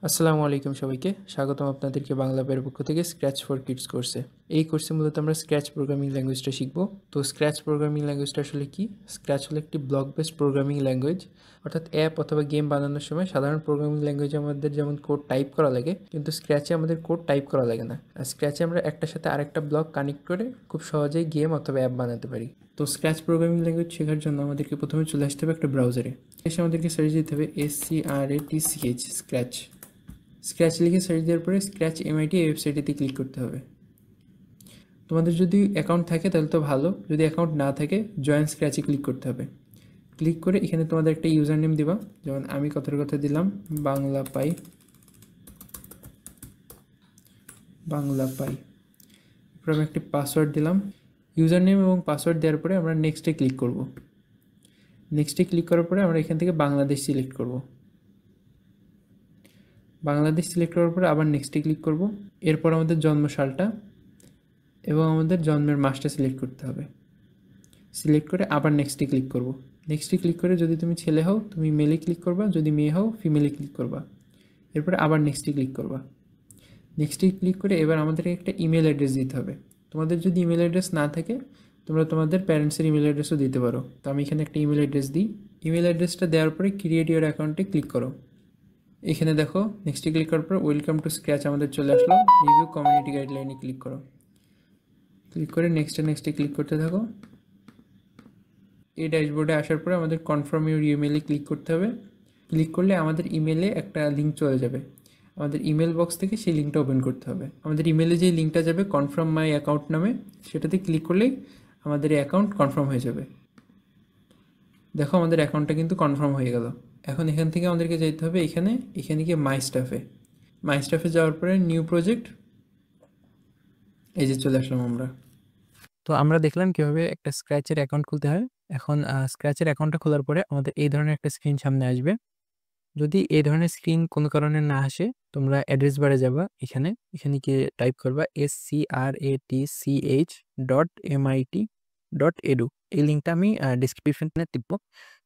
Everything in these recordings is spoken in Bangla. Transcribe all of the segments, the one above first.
আসসালামু আলাইকুম সবাইকে স্বাগতম আপনাদেরকে বাংলা বইয়ের পক্ষ থেকে স্ক্র্যাচ ফর কিডস কোর্সে। এই কোর্সে মূলত আমরা স্ক্র্যাচ প্রোগ্রামিং ল্যাঙ্গুয়েজটা শিখব। তো স্ক্র্যাচ প্রোগ্রামিং ল্যাঙ্গুয়েজটা আসলে কি? স্ক্র্যাচ হলো একটি ব্লক বেসড প্রোগ্রামিং ল্যাঙ্গুয়েজ, অর্থাৎ অ্যাপ অথবা গেম বানানোর সময় সাধারণ প্রোগ্রামিং ল্যাঙ্গুয়েজে আমাদের যেমন কোড টাইপ করা লাগে, কিন্তু স্ক্র্যাচে আমাদের কোড টাইপ করা লাগে না। আর স্ক্র্যাচে আমরা একটার সাথে আরেকটা ব্লক কানেক্ট করে খুব সহজেই গেম অথবা অ্যাপ বানাতে পারি। তো স্ক্র্যাচ প্রোগ্রামিং ল্যাঙ্গুয়েজ শেখার জন্য আমাদেরকে প্রথমে চলে আসতে হবে একটা ব্রাউজারে। এসে আমাদেরকে সার্চ দিতে হবে SCRATCH স্ক্র্যাচ। স্ক্র্যাচ লিখে সার্চ দেওয়ার পরে স্ক্র্যাচ এমআইটি এই ওয়েবসাইটেতে ক্লিক করতে হবে। তোমাদের যদি অ্যাকাউন্ট থাকে তাহলে তো ভালো, যদি অ্যাকাউন্ট না থাকে জয়েন স্ক্র্যাচে ক্লিক করতে হবে। ক্লিক করে এখানে তোমাদের একটা ইউজার নেম দিবা, যেমন আমি কথার কথা দিলাম বাংলা পাই। এরপর আমি একটি পাসওয়ার্ড দিলাম। ইউজার নেম এবং পাসওয়ার্ড দেওয়ার পরে আমরা নেক্সটে ক্লিক করব। নেক্সটে ক্লিক করার পরে আমরা এখান থেকে বাংলাদেশ সিলেক্ট করব। বাংলাদেশ সিলেক্ট করার পরে আবার নেক্সটে ক্লিক করব। এরপর আমাদের জন্ম সালটা এবং আমাদের জন্মের মাসটা সিলেক্ট করতে হবে। সিলেক্ট করে আবার নেক্সটে ক্লিক করব। নেক্সটে ক্লিক করে যদি তুমি ছেলে হও তুমি মেলে ক্লিক করবা, যদি মেয়ে হও ফিমেলে ক্লিক করবা। এরপরে আবার নেক্সটে ক্লিক করবা। নেক্সটে ক্লিক করে এবার আমাদেরকে একটা ইমেল অ্যাড্রেস দিতে হবে। তোমাদের যদি ইমেল অ্যাড্রেস না থাকে তোমরা তোমাদের প্যারেন্টসের ইমেল অ্যাড্রেসও দিতে পারো। তো আমি এখানে একটা ইমেল অ্যাড্রেস দিই। ইমেল অ্যাড্রেসটা দেওয়ার পরে ক্রিয়েট ইউর অ্যাকাউন্টে ক্লিক করো। এখানে দেখো নেক্সটে ক্লিক করার পর ওয়েলকাম টু স্ক্র্যাচ আমাদের চলে আসলো। রিভিউ কমিউনিটি গাইডলাইনে ক্লিক করো। ক্লিক করে নেক্সটে ক্লিক করতে থাকো। এই ড্যাশবোর্ডে আসার পরে আমাদের কনফার্ম ইউর ইমেলে ক্লিক করতে হবে। ক্লিক করলে আমাদের ইমেলে একটা লিঙ্ক চলে যাবে। আমাদের ইমেল বক্স থেকে সেই লিঙ্কটা ওপেন করতে হবে। আমাদের ইমেলে যে লিঙ্কটা যাবে কনফার্ম মাই অ্যাকাউন্ট নামে, সেটাতে ক্লিক করলেই আমাদের এই অ্যাকাউন্ট কনফার্ম হয়ে যাবে। দেখো আমাদের অ্যাকাউন্টটা কিন্তু কনফার্ম হয়ে গেল। এখন এখান থেকে আমাদেরকে যেতে হবে এখানে গিয়ে মাই স্টাফে যাওয়ার পরে নিউ প্রজেক্ট, এই যে চলে আসলাম আমরা। তো আমরা দেখলাম কিভাবে একটা স্ক্র্যাচের অ্যাকাউন্ট খুলতে হয়। এখন স্ক্র্যাচের অ্যাকাউন্টটা খোলার পরে আমাদের এই ধরনের একটা স্ক্রিন সামনে আসবে। যদি এই ধরনের স্ক্রিন কোনো কারণে না আসে তোমরা অ্যাড্রেস বারে যাবা। এখানে গিয়ে টাইপ করবা scratch.mit.edu। এই লিঙ্কটা আমি ডিসক্রিপশনে দিব।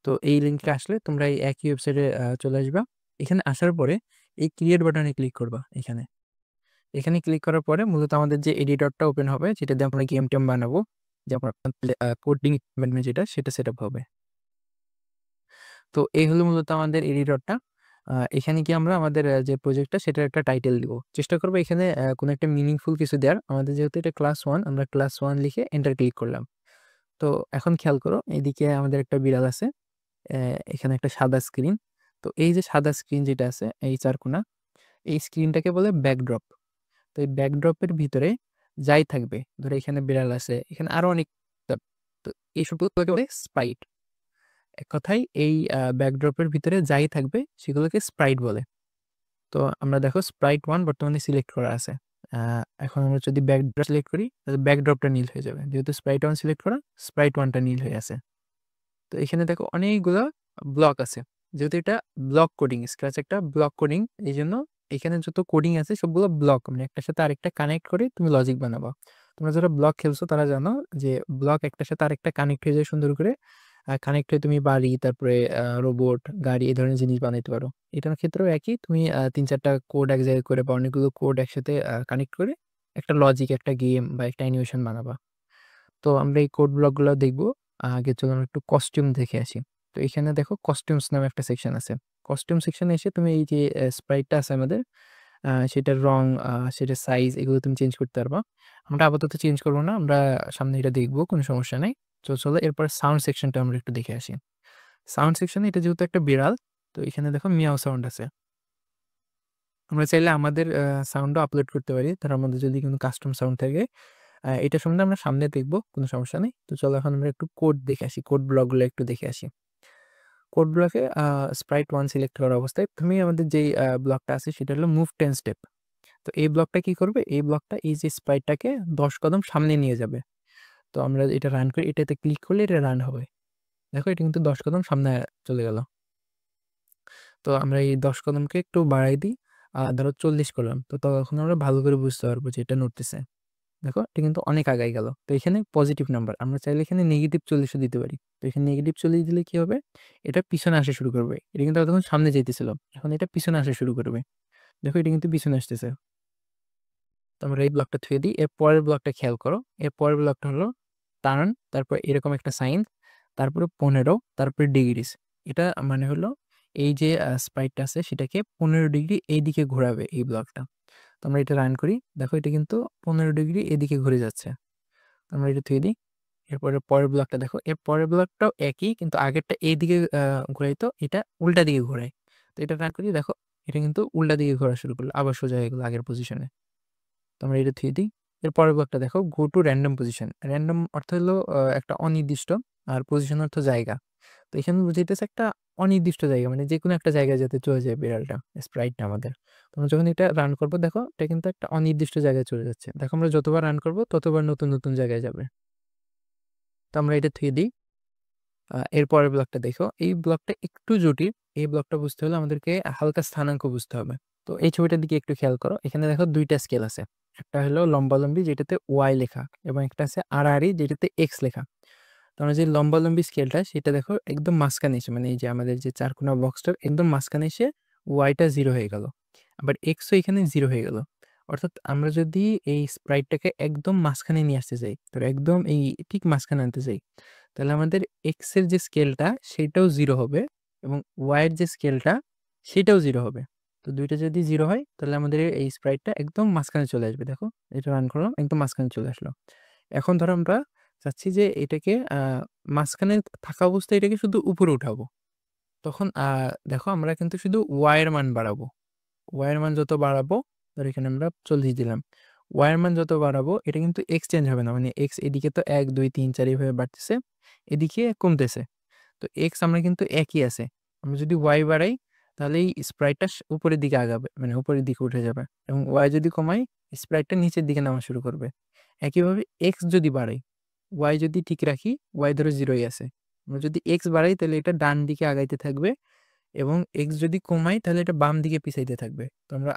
তো এই লিঙ্কে আসলে তোমরা এই একই ওয়েবসাইটে চলে আসবা। এখানে আসার পরে এই ক্রিয়েট বাটনে ক্লিক করবা। এখানে ক্লিক করার পরে মূলত আমাদের যে এডিটরটা ওপেন হবে, যেটা দিয়ে আমরা গেম টেম বানাবো, যেমন কোডিং ইকুইপমেন্ট যেটা সেটা সেট আপ হবে। তো এই হলো মূলত আমাদের এডিটরটা। এখানে কি আমরা আমাদের যে প্রজেক্টটা সেটার একটা টাইটেল দিব। চেষ্টা করবো এখানে কোনো একটা মিনিংফুল কিছু দেওয়ার। আমাদের যেহেতু এটা ক্লাস 1, আমরা ক্লাস 1 লিখে এন্টার ক্লিক করলাম। তো এখন খেয়াল করো এইদিকে আমাদের একটা বিড়াল আছে, এখানে একটা সাদা স্ক্রিন। তো এই যে সাদা স্ক্রিন যেটা আছে এই চারকোনা, এই স্ক্রিনটাকে বলে ব্যাকড্রপ। তো এই ব্যাকড্রপের ভিতরে যাই থাকবে, ধরো এখানে বিড়াল আছে, এখানে আরো অনেক, তো এই সবগুলোকে বলে স্প্রাইট। এক কথায় এই ব্যাকড্রপের ভিতরে যাই থাকবে সেগুলোকে স্প্রাইট বলে। তো আমরা দেখো স্প্রাইট 1 বর্তমানে সিলেক্ট করা আছে। এখন আমরা যদি ব্যাকড্রপ সিলেক্ট করি তাহলে ব্যাকড্রপটা নীল হয়ে যাবে, যেহেতু স্প্রাইট 1 সিলেক্ট করা, স্প্রাইট 1টা নীল হয়ে আছে। তো এখানে দেখো অনেকগুলো ব্লক আছে, যেহেতু এটা ব্লক কোডিং, স্ক্র্যাচ একটা ব্লক কোডিং, এই জন্য এখানে যত কোডিং আছে সবগুলো ব্লক, মানে একটার সাথে আরেকটা কানেক্ট করে তুমি লজিক বানাবো। তোমরা যারা ব্লক খেলছো তারা জানো যে ব্লক একটার সাথে আরেকটা কানেক্ট হয়ে যায় সুন্দর করে। কানেক্ট হয়ে তুমি বাড়ি, তারপরে রোবট, গাড়ি, এই ধরনের জিনিস বানাইতে পারো। এটার ক্ষেত্রেও একই, তুমি 3-4টা কোড এক জায়গায় করে বা অনেকগুলো কোড একসাথে কানেক্ট করে একটা লজিক, একটা গেম বা একটা অ্যানিমেশন বানাবা। তো আমরা এই কোড ব্লকগুলো দেখবো। আগে চলুন একটু কস্টিউম দেখে আসি। তো এখানে দেখো কস্টিউমস নামে একটা সেকশন আছে। কস্টিউম সেকশনে এসে তুমি এই যে স্প্রাইটটা আছে আমাদের, সেটার রং, সেটার সাইজ, এগুলো তুমি চেঞ্জ করতে পারবা। আমরা আপাতত চেঞ্জ করবো না, আমরা সামনে এটা দেখবো, কোনো সমস্যা নাই। তো চলো এরপর সাউন্ড সেকশনটা আমরা একটু দেখে আসি। সাউন্ড সেকশনে এটা যেহেতু একটা বিড়াল, তো এখানে দেখো মিয়াও সাউন্ড আছে। আমরা চাইলে আমাদের সাউন্ডও আপলোড করতে পারি, তার মধ্যে যদি কোনো কাস্টম সাউন্ড থাকে। এটা সম্বন্ধে আমরা সামনে দেখবো, কোনো সমস্যা নেই। তো চলো এখন আমরা একটু কোড দেখে আসি, কোড ব্লকগুলো একটু দেখে আসি। কোড ব্লকে স্প্রাইট 1 সিলেক্ট করা অবস্থায় তুমি আমাদের যেই ব্লকটা আছে সেটা হলো মুভ 10 স্টেপ। তো এই ব্লকটা কি করবে, এই ব্লকটা এই যে স্প্রাইটটাকে 10 কদম সামনে নিয়ে যাবে। তো আমরা এটা রান করি, এটাতে ক্লিক করলে এটা রান হবে। দেখো এটা কিন্তু 10 কদম সামনে চলে গেল। তো আমরা এই 10 কদমকে একটু বাড়াই দিই, ধরো 40 করলাম। তো তখন আমরা ভালো করে বুঝতে পারবো যে এটা নড়তেছে। দেখো এটা কিন্তু অনেক আগাই গেল। তো এখানে পজিটিভ নাম্বার, আমরা চাইলে এখানে নেগেটিভ 40 ও দিতে পারি। তো এখানে নেগেটিভ 40 দিলে কি হবে, এটা পিছনে আসা শুরু করবে। এটা কিন্তু তখন সামনে যেতেছিল, এখন এটা পিছনে আসা শুরু করবে। দেখো এটা কিন্তু পিছনে আসতেছে। তো আমরা এই ব্লকটা থুয়ে দিই। এর পরের ব্লকটা খেয়াল করো। এর পরের ব্লকটা হলো টার্ন, তারপর এরকম একটা সাইন, তারপরে 15, তারপরে ডিগ্রিস। এটা মানে হলো এই যে স্প্রাইটটা আছে সেটাকে 15 ডিগ্রি এইদিকে ঘোরাবে এই ব্লকটা। তো আমরা এটা রান করি। দেখো এটা কিন্তু 15 ডিগ্রি এদিকে ঘুরে যাচ্ছে। তো আমরা এটা থুয়ে দিই। এরপরে পরের ব্লকটা দেখো। এর পরের ব্লকটাও একই, কিন্তু আগেরটা এইদিকে ঘোরাইতো, এটা উল্টা দিকে ঘোরায়। তো এটা রান করি। দেখো এটা কিন্তু উল্টা দিকে ঘোরা শুরু করলো, আবার সোজা হয়ে গেলো আগের পজিশনে। তো আমরা এটা থুয়ে দিই। এর পরের ব্লকটা দেখো, go two random position. Random অর্থ হলো একটা অনির্দিষ্ট, আর পজিশন অর্থ জায়গা। তো এখানে বুঝাইতেছে একটা অনির্দিষ্ট জায়গা, মানে যে কোনো একটা জায়গায় যাতে চলে যায় বিড়ালটা, স্প্রাইটটা আমাদের। তো আমরা যখন এটা রান করবো দেখো এটা কিন্তু একটা অনির্দিষ্ট জায়গায় চলে যাচ্ছে। দেখো আমরা যতবার রান করবো ততবার নতুন নতুন জায়গায় যাবে। তো আমরা এটা থুয়ে দিই। এর পরের ব্লকটা দেখো। এই ব্লকটা একটু জটিল। এই ব্লকটা বুঝতে হলে আমাদেরকে হালকা স্থানাঙ্ক বুঝতে হবে। তো এই ছবিটার দিকে একটু খেয়াল করো। এখানে দেখো 2টা স্কেল আছে। একটা হলো লম্বালম্বি যেটাতে ওয়াই লেখা, এবং একটা আছে আড়াআড়ি যেটাতে এক্স লেখা। তো আমরা যে লম্বালম্বি স্কেলটা সেটা দেখো একদম মাঝখানে এসে, মানে এই যে আমাদের যে চারকোনা বক্সটার একদম মাঝখানে এসে ওয়াইটা 0 হয়ে গেল। আবার এক্সও এখানে 0 হয়ে গেল। অর্থাৎ আমরা যদি এই স্প্রাইটটাকে একদম মাঝখানে নিয়ে আসতে চাই, তো একদম এই ঠিক মাঝখানে আনতে চাই, তাহলে আমাদের এক্স এর যে স্কেলটা সেটাও 0 হবে, এবং ওয়াই এর যে স্কেলটা সেটাও 0 হবে। তো দুইটা যদি 0 হয় তাহলে আমাদের এই স্প্রাইটটা একদম মাঝখানে চলে আসবে। দেখো এটা রান করলাম, একদম মাঝখানে চলে আসলো। এখন ধরো আমরা চাচ্ছি যে এটাকে মাঝখানে থাকা অবস্থায় এটাকে শুধু উপরে উঠাবো। তখন দেখো আমরা কিন্তু শুধু ওয়াই এর মান বাড়াবো। ওয়াই এর মান যত বাড়াবো, ধর এখানে আমরা 40 দিলাম। ওয়াই এর মান যত বাড়াবো এটা কিন্তু এক্স চেঞ্জ হবে না, মানে এক্স এদিকে তো 1 2 3 4 এইভাবে বাড়তেছে, এদিকে কমতেছে। তো এক্স আমরা কিন্তু একই আছে। আমরা যদি ওয়াই বাড়াই তাহলে এই স্প্রাইটটা উপরের দিকে আগাবে, মানে উপরের দিকে উঠে যাবে, এবং ওয়াই যদি কমাই স্প্রাইটটা নিচের দিকে নামা শুরু করবে। একইভাবে এক্স যদি বাড়াই, ওয়াই যদি ঠিক রাখি, ওয়াই ধরো 0ই আছে, আমরা যদি এক্স বাড়াই তাহলে এটা ডান দিকে আগাইতে থাকবে, এবং এক্স যদি কমাই তাহলে এটা বাম দিকে পিছাইতে থাকবে। তো আমরা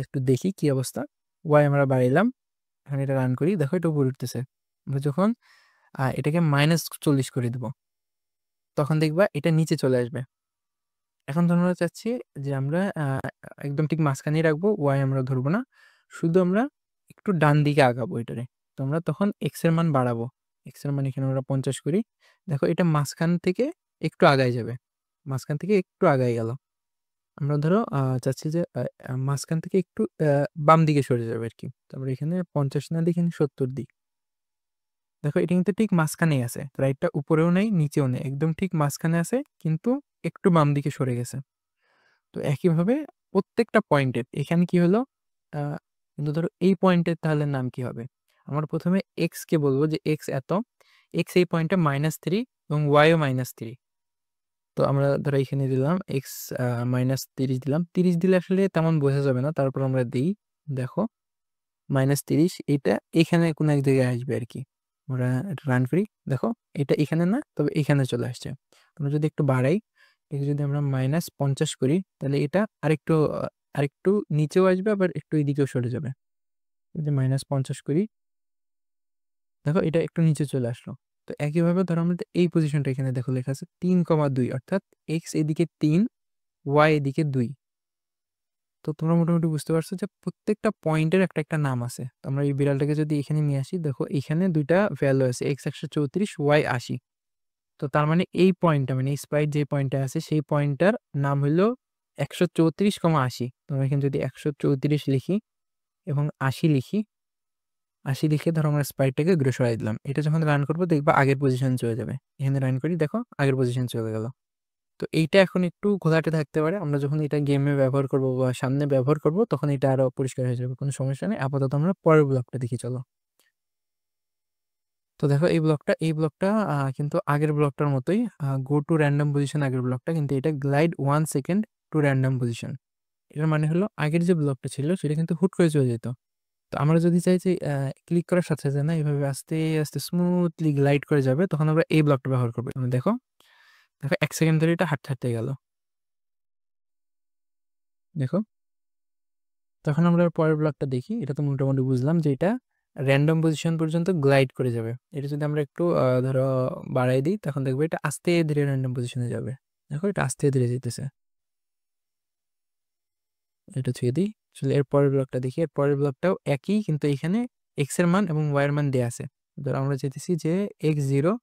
একটু দেখি কি অবস্থা। ওয়াই আমরা বাড়াইলাম, এখন এটা রান করি। দেখো এটা উপরে উঠতেছে। আমরা যখন এটাকে -40 করে দেবো তখন দেখবা এটা নিচে চলে আসবে। এখন ধরো আমরা চাচ্ছি যে আমরা একদম ঠিক মাঝখানেই রাখবো, ওয়াই আমরা ধরবো না, শুধু আমরা একটু ডান দিকে আগাবো এটারে। তো আমরা তখন এক্স এর মান বাড়াবো। এক্স এর মান এখানে আমরা 50 করি। দেখো এটা মাঝখান থেকে একটু আগায় যাবে, মাঝখান থেকে একটু আগায় গেল। আমরা ধরো চাচ্ছি যে মাঝখান থেকে একটু বাম দিকে সরে যাবে আর কি। তারপরে এখানে 50 না দিয়ে এখানে 70 দিই। দেখো এটা কিন্তু ঠিক মাঝখানেই আছে, রাইটটা উপরেও নেই নিচেও নেই, একদম ঠিক মাঝখানে আছে, কিন্তু একটু বাম দিকে সরে গেছে। তো একইভাবে প্রত্যেকটা পয়েন্টের এখানে কি হলো, কিন্তু ধরো এই পয়েন্টের তাহলে নাম কি হবে? আমরা প্রথমে এক্স কে বলবো যে এক্স এত, এক্স এই পয়েন্টে -3 এবং ওয়াইও -3। তো আমরা ধরো এখানে দিলাম এক্স -30 দিলাম। 30 দিলে আসলে তেমন বোঝা যাবে না, তারপর আমরা দিই। দেখো -30 এটা এখানে কোনো এক জায়গায় আসবে আর কি। আমরা রান করি। দেখো এটা এখানে না, তবে এখানে চলে আসছে। আমরা যদি একটু বাড়াই, এটা যদি আমরা -50 করি তাহলে এটা আরেকটু নিচেও আসবে, আবার একটু এদিকেও সরে যাবে। যদি -50 করি, দেখো এটা একটু নিচে চলে আসলো। তো একইভাবে ধরো আমাদের এই পজিশনটা এখানে দেখো লেখা আছে 3,2, অর্থাৎ এক্স এদিকে 3, ওয়াই এদিকে 2। তো তোমরা মোটামুটি বুঝতে পারছো যে প্রত্যেকটা পয়েন্টের একটা একটা নাম আছে। তো আমরা এই বিড়ালটাকে যদি এখানে নিয়ে আসি, দেখো এখানে দুইটা ভ্যালু আছে, এক্স 134, ওয়াই 80। তো তার মানে এই পয়েন্টটা, মানে স্প্রাইট যে পয়েন্টটা আছে সেই পয়েন্টটার নাম হলো 134,80। তোমরা এখানে যদি 134 লিখি এবং 80 লিখি, 80 লিখে ধরো আমরা স্প্রাইটটাকে ঘুরে সরাই দিলাম। এটা যখন রান করবো দেখবা আগের পজিশন চলে যাবে। এখানে রান করি, দেখো আগের পজিশন চলে গেল। তো এইটা এখন একটু ঘোলাটে থাকতে পারে, আমরা যখন এটা গেমে ব্যবহার করব বা সামনে ব্যবহার করব তখন এটা আরো পরিষ্কার হয়ে যাবে, কোনো সমস্যা নেই। আপাতত আমরা পরের ব্লকটা দেখি চলো। তো দেখো এই ব্লকটা কিন্তু আগের ব্লকটার মতোই, গো টু র্যান্ডম পজিশন আগের ব্লকটা, কিন্তু এটা glide 1 second to random position. এটার মানে হলো আগের যে ব্লকটা ছিল সেটা কিন্তু হুট করে চলে যেত। তো আমরা যদি চাই যে ক্লিক করার সাথে সাথে না এভাবে আস্তে আস্তে স্মুথলি গ্লাইড করে যাবে, তখন আমরা এই ব্লকটা ব্যবহার করবো। দেখো দেখো 1 সেকেন্ড ধরে এটা হাঁটতে হাঁটতে গেল। দেখো তখন আমরা পরের ব্লকটা দেখি। এটা তো মোটামুটি বুঝলাম যে এটা র্যান্ডম পজিশন পর্যন্ত গ্লাইড করে যাবে। এটা যদি আমরা একটু ধরো বাড়াই দিই, তখন দেখবো এটা আস্তে ধীরে র্যান্ডম পজিশনে যাবে। দেখো এটা আস্তে ধীরে যেতেছে। এটা ছুঁয়ে দিই। আসলে এর পরের ব্লকটা দেখি। এর পরের ব্লকটাও একই, কিন্তু এখানে x এর মান এবং y এর মান দেয়া আছে। ধরো আমরা চাইতেছি যে x 0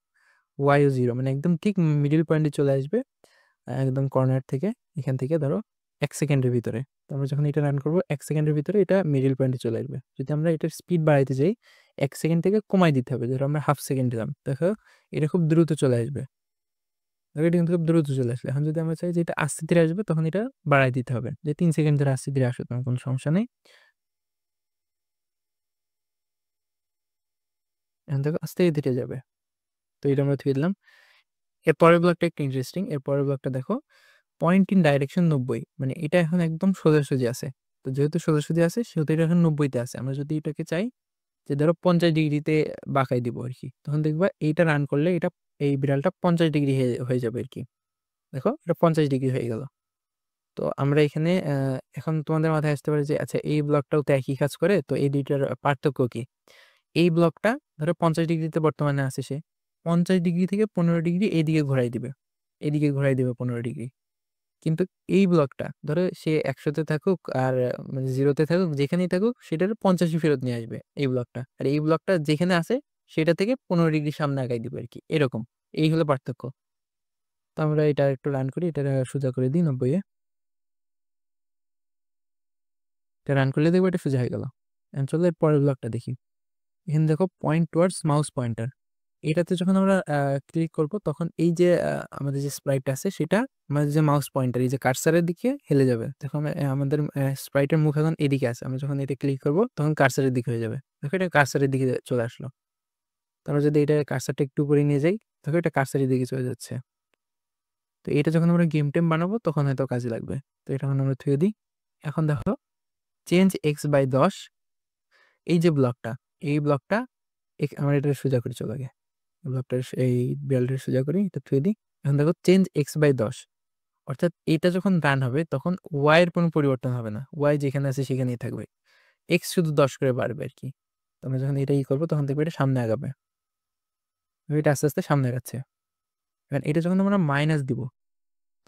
y ও 0, মানে একদম ঠিক মিডল পয়েন্টে চলে আসবে। একদম কর্নার থেকে, এখান থেকে ধরো 1 সেকেন্ডের ভিতরে। তো আমরা যখন এটা রান করব 1 সেকেন্ডের ভিতরে এটা মিডল পয়েন্টে চলে আসবে। যদি আমরা এটার স্পিড বাড়াইতে যাই 1 সেকেন্ড থেকে কমায় দিতে হবে। ধরো আমরা হাফ সেকেন্ড দিলাম। দেখো এটা খুব দ্রুত চলে আসবে। দেখো এটা কিন্তু খুব দ্রুত চলে আসলো। এখন যদি আমরা চাই যে এটা আস্তে ধীরে আসবে, তখন এটা বাড়ায় দিতে হবে। যে 3 সেকেন্ড ধরে আস্তে ধীরে আসবে, তখন কোনো সমস্যা নেই। এখন দেখো আস্তে ধীরে যাবে। তো এটা আমরা থুয়ে দিলাম। এর পরের ব্লকটা একটু ইন্টারেস্টিং। এর পরের ব্লকটা দেখো, পয়েন্ট ইন ডাইরেকশন 90, মানে এটা এখন একদম সোজাসুজি আছে। তো যেহেতু সোজাসুজি আছে সেহেতু এটা এখন 90 তে আছে। আমরা যদি এটাকে চাই যে ধরো 50 ডিগ্রিতে বাঁকাই দিব আরকি, তখন দেখবা এইটা রান করলে এটা, এই বিড়ালটা 50 ডিগ্রি হয়ে যাবে আরকি। দেখো এটা 50 ডিগ্রি হয়ে গেল। তো আমরা এখানে এখন তোমাদের মাথায় আসতে পারে যে আচ্ছা এই ব্লকটাও তো একই কাজ করে, তো এই ২ টার পার্থক্য কি? এই ব্লকটা ধরো 50 ডিগ্রিতে বর্তমানে আছে সে। 50 ডিগ্রি থেকে 15 ডিগ্রি এদিকে ঘোরাই দিবে। এদিকে ঘোরাই দিবে 15 ডিগ্রি। কিন্তু এই ব্লকটা ধরো সে ১০০ তে থাকুক আর মানে 0 তে থাকুক, যেখানেই থাকুক সেটার ৫০ ই ফেরত নিয়ে আসবে এই ব্লকটা। আর এই ব্লকটা যেখানে আছে সেটা থেকে ১৫ ডিগ্রি সামনে আগায় দিবে আরকি। এরকম। এই হলো পার্থক্য। তো আমরা এটা একটু রান করি। এটা সোজা করে দিই ৯০ এ। এটা রান করলে দেখব এটা সোজা হয়ে গেল। এখন চলো এর পরের ব্লকটা দেখি। এখানে দেখো পয়েন্ট টুয়ার্ডস মাউস পয়েন্টার। এটাতে যখন আমরা ক্লিক করব, তখন এই যে আমাদের যে স্প্রাইট আছে সেটা আমাদের যে মাউস পয়েন্টার, এই যে কার্সারের দিকে হেলে যাবে। দেখো আমাদের স্প্রাইটের মুখ এখন এদিকে আছে। আমরা যখন এটা ক্লিক করব তখন কার্সারের দিকে হয়ে যাবে। দেখো এটা কার্সারের দিকে চলে আসলো। তারপর যদি এটা কার্সারটা একটু উপরে নিয়ে যাই, দেখো এটা কার্সারের দিকে চলে যাচ্ছে। তো এটা যখন আমরা গেম টেম বানাবো তখন হয়তো কাজে লাগবে। তো এটা এখন আমরা থুয়ে দিই। এখন দেখো চেঞ্জ এক্স বাই 10, এই যে ব্লকটা, এই ব্লকটা আমরা এটা সোজা করে চলে আগে। ব্লকটা এই বিড়ালটা সোজা করি, এটা থুয়ে দিই। এখন দেখো চেঞ্জ এক্স বাই 10, অর্থাৎ এটা যখন রান হবে তখন ওয়াই এর কোনো পরিবর্তন হবে না। ওয়াই যেখানে আছে সেখানেই থাকবে। এক্স শুধু 10 করে বাড়বে আরকি। তো আমরা যখন এটা করবো তখন দেখবে এটা সামনে আগাবে। এটা আস্তে, আস্তে সামনে আগাচ্ছে। এবার এটা যখন আমরা মাইনাস দিব,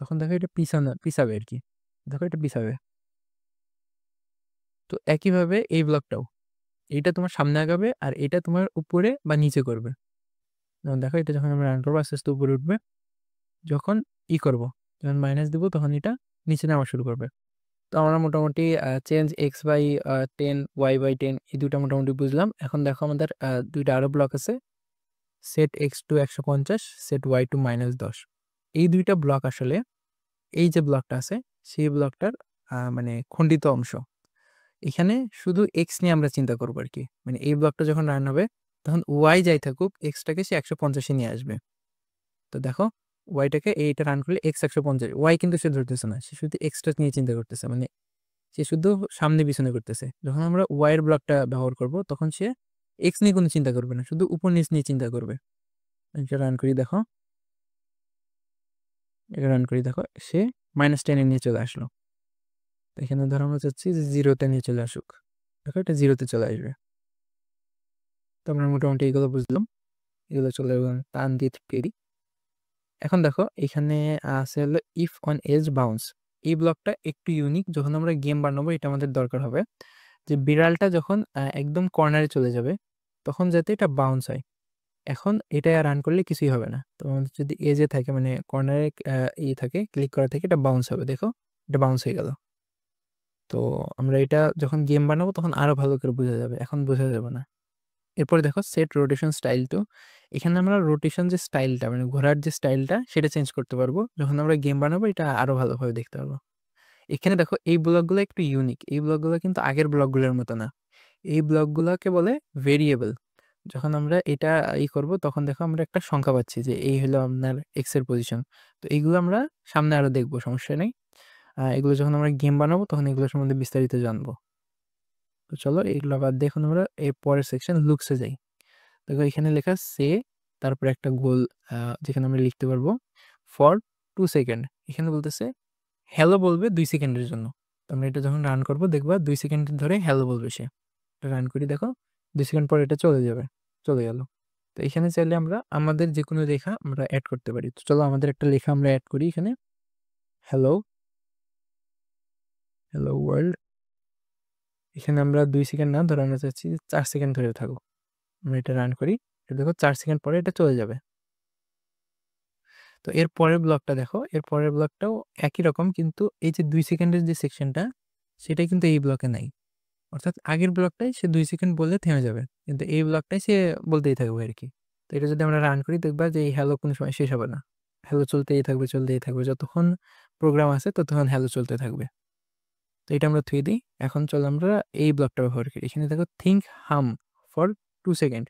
তখন দেখো এটা পিছাবে আরকি। দেখো এটা পিছাবে। তো একইভাবে এই ব্লকটাও। এইটা তোমার সামনে আগাবে আর এটা তোমার উপরে বা নিচে করবে। যেমন দেখো এটা যখন আমরা রান করবো আস্তে, আস্তে উপরে উঠবে। যখন করব, যখন মাইনাস দিব তখন এটা নিচে নামা শুরু করবে। তো আমরা মোটামুটি change X by 10, Y by 10 এই ২ টা মোটামুটি বুঝলাম। এখন দেখো আমাদের ২ টা আরো ব্লক আছে। Set X to ১৫০, set Y to -১০। এই ২ টা ব্লক আসলে, এই যে ব্লকটা আছে সেই ব্লকটার মানে খণ্ডিত অংশ। এখানে শুধু এক্স নিয়ে আমরা চিন্তা করব আরকি। মানে এই ব্লকটা যখন রান হবে তখন ওয়াই যাই থাকুক, এক্সটাকে সে ১৫০ এ নিয়ে আসবে। তো দেখো ওয়াইটাকে, এইটা রান করলে এক্স ১৫০, ওয়াই কিন্তু সে ধরতেছে না। সে শুধু এক্সটা নিয়ে চিন্তা করতেছে। মানে সে শুধু সামনে পিছনে করতেছে। যখন আমরা ওয়াই এর ব্লকটা ব্যবহার করব তখন সে এক্স নিয়ে কোনো চিন্তা করবে না। শুধু উপর নিচ নিয়ে চিন্তা করবে। এটা রান করি দেখো। এটা রান করি দেখো। সে -10 এ নিয়ে চলে আসলো। তো এখানে ধরো আমরা চাচ্ছি যে 0 তে নিয়ে চলে আসুক। দেখো এটা 0 তে চলে আসবে। তো আমরা মোটামুটি এগুলো বুঝলাম। এগুলো চলে টান দিয়ে থুয়ে দিই। এখন দেখো এখানে আছে হলো ইফ অন এজ বাউন্স। এই ব্লকটা একটু ইউনিক। যখন আমরা গেম বানাবো এটা আমাদের দরকার হবে। যে বিড়ালটা যখন একদম কর্নারে চলে যাবে তখন যাতে এটা বাউন্স হয়। এখন এটা রান করলে কিছুই হবে না। তো আমাদের যদি এজে থাকে, মানে কর্নারে থাকে, ক্লিক করা থেকে এটা বাউন্স হবে। দেখো এটা বাউন্স হয়ে গেল। তো আমরা এটা যখন গেম বানাবো তখন আরো ভালো করে বোঝা যাবে। এখন বোঝা যাবে না। এরপরে দেখো সেট রোটেশন স্টাইল টু। এখানে আমরা রোটেশন যে স্টাইলটা, মানে ঘোরার যে স্টাইলটা সেটা চেঞ্জ করতে পারবো। যখন আমরা গেম বানাবো এটা আরো ভালোভাবে দেখতে পারবো। এখানে দেখো এই ব্লকগুলো একটু ইউনিক। এই ব্লকগুলো কিন্তু আগের ব্লকগুলোর মতো না। এই ব্লকগুলোকে বলে ভেরিয়েবল। যখন আমরা এটা করব তখন দেখো আমরা একটা সংখ্যা পাচ্ছি যে এই হলো আপনার এক্স এর পজিশন। তো এইগুলো আমরা সামনে আরো দেখবো, সমস্যা নেই। এগুলো যখন আমরা গেম বানাবো তখন এগুলো সম্বন্ধে বিস্তারিত জানবো। তো চলো এগুলো বাদ দিয়ে এখন আমরা এর পরের সেকশন লুকসে যাই। দেখো এখানে লেখা সে, তারপরে একটা গোল যেখানে আমরা লিখতে পারবো ফর 2 সেকেন্ড। এখানে বলতেছে হ্যালো বলবে 2 সেকেন্ডের জন্য। তো আমরা এটা যখন রান করব দেখবা 2 সেকেন্ড ধরে হ্যালো বলবে সে। রান করি দেখো 2 সেকেন্ড পরে এটা চলে যাবে। চলে গেল। তো এখানে চাইলে আমরা আমাদের যেকোনো লেখা আমরা এড করতে পারি। তো চলো আমাদের একটা লেখা আমরা এড করি এখানে। Hello, hello world. এখানে আমরা 2 সেকেন্ড না ধরে আমরা চাচ্ছি 4 সেকেন্ড ধরে থাকুক। আমরা এটা রান করি। দেখো 4 সেকেন্ড পরে এটা চলে যাবে। তো এর পরের ব্লকটা দেখো, এর পরের ব্লকটাও একই রকম, কিন্তু এই যে 2 সেকেন্ডের যে সেকশনটা সেটা কিন্তু এই ব্লকে নাই। অর্থাৎ আগের ব্লকটাই সে 2 সেকেন্ড বললে থেমে যাবে। কিন্তু এই ব্লকটাই সে বলতেই থাকবে আরকি। তো এটা যদি আমরা রান করি দেখবা যে এই হ্যালো কোনো সময় শেষ হবে না। হ্যালো চলতেই থাকবে, চলতেই থাকবে। যতক্ষণ প্রোগ্রাম আছে ততক্ষণ হ্যালো চলতে থাকবে। তো এটা আমরা থুয়ে দিই। এখন চলো আমরা এই ব্লকটা ব্যবহার করি। এখানে দেখো think hum for 2 সেকেন্ড।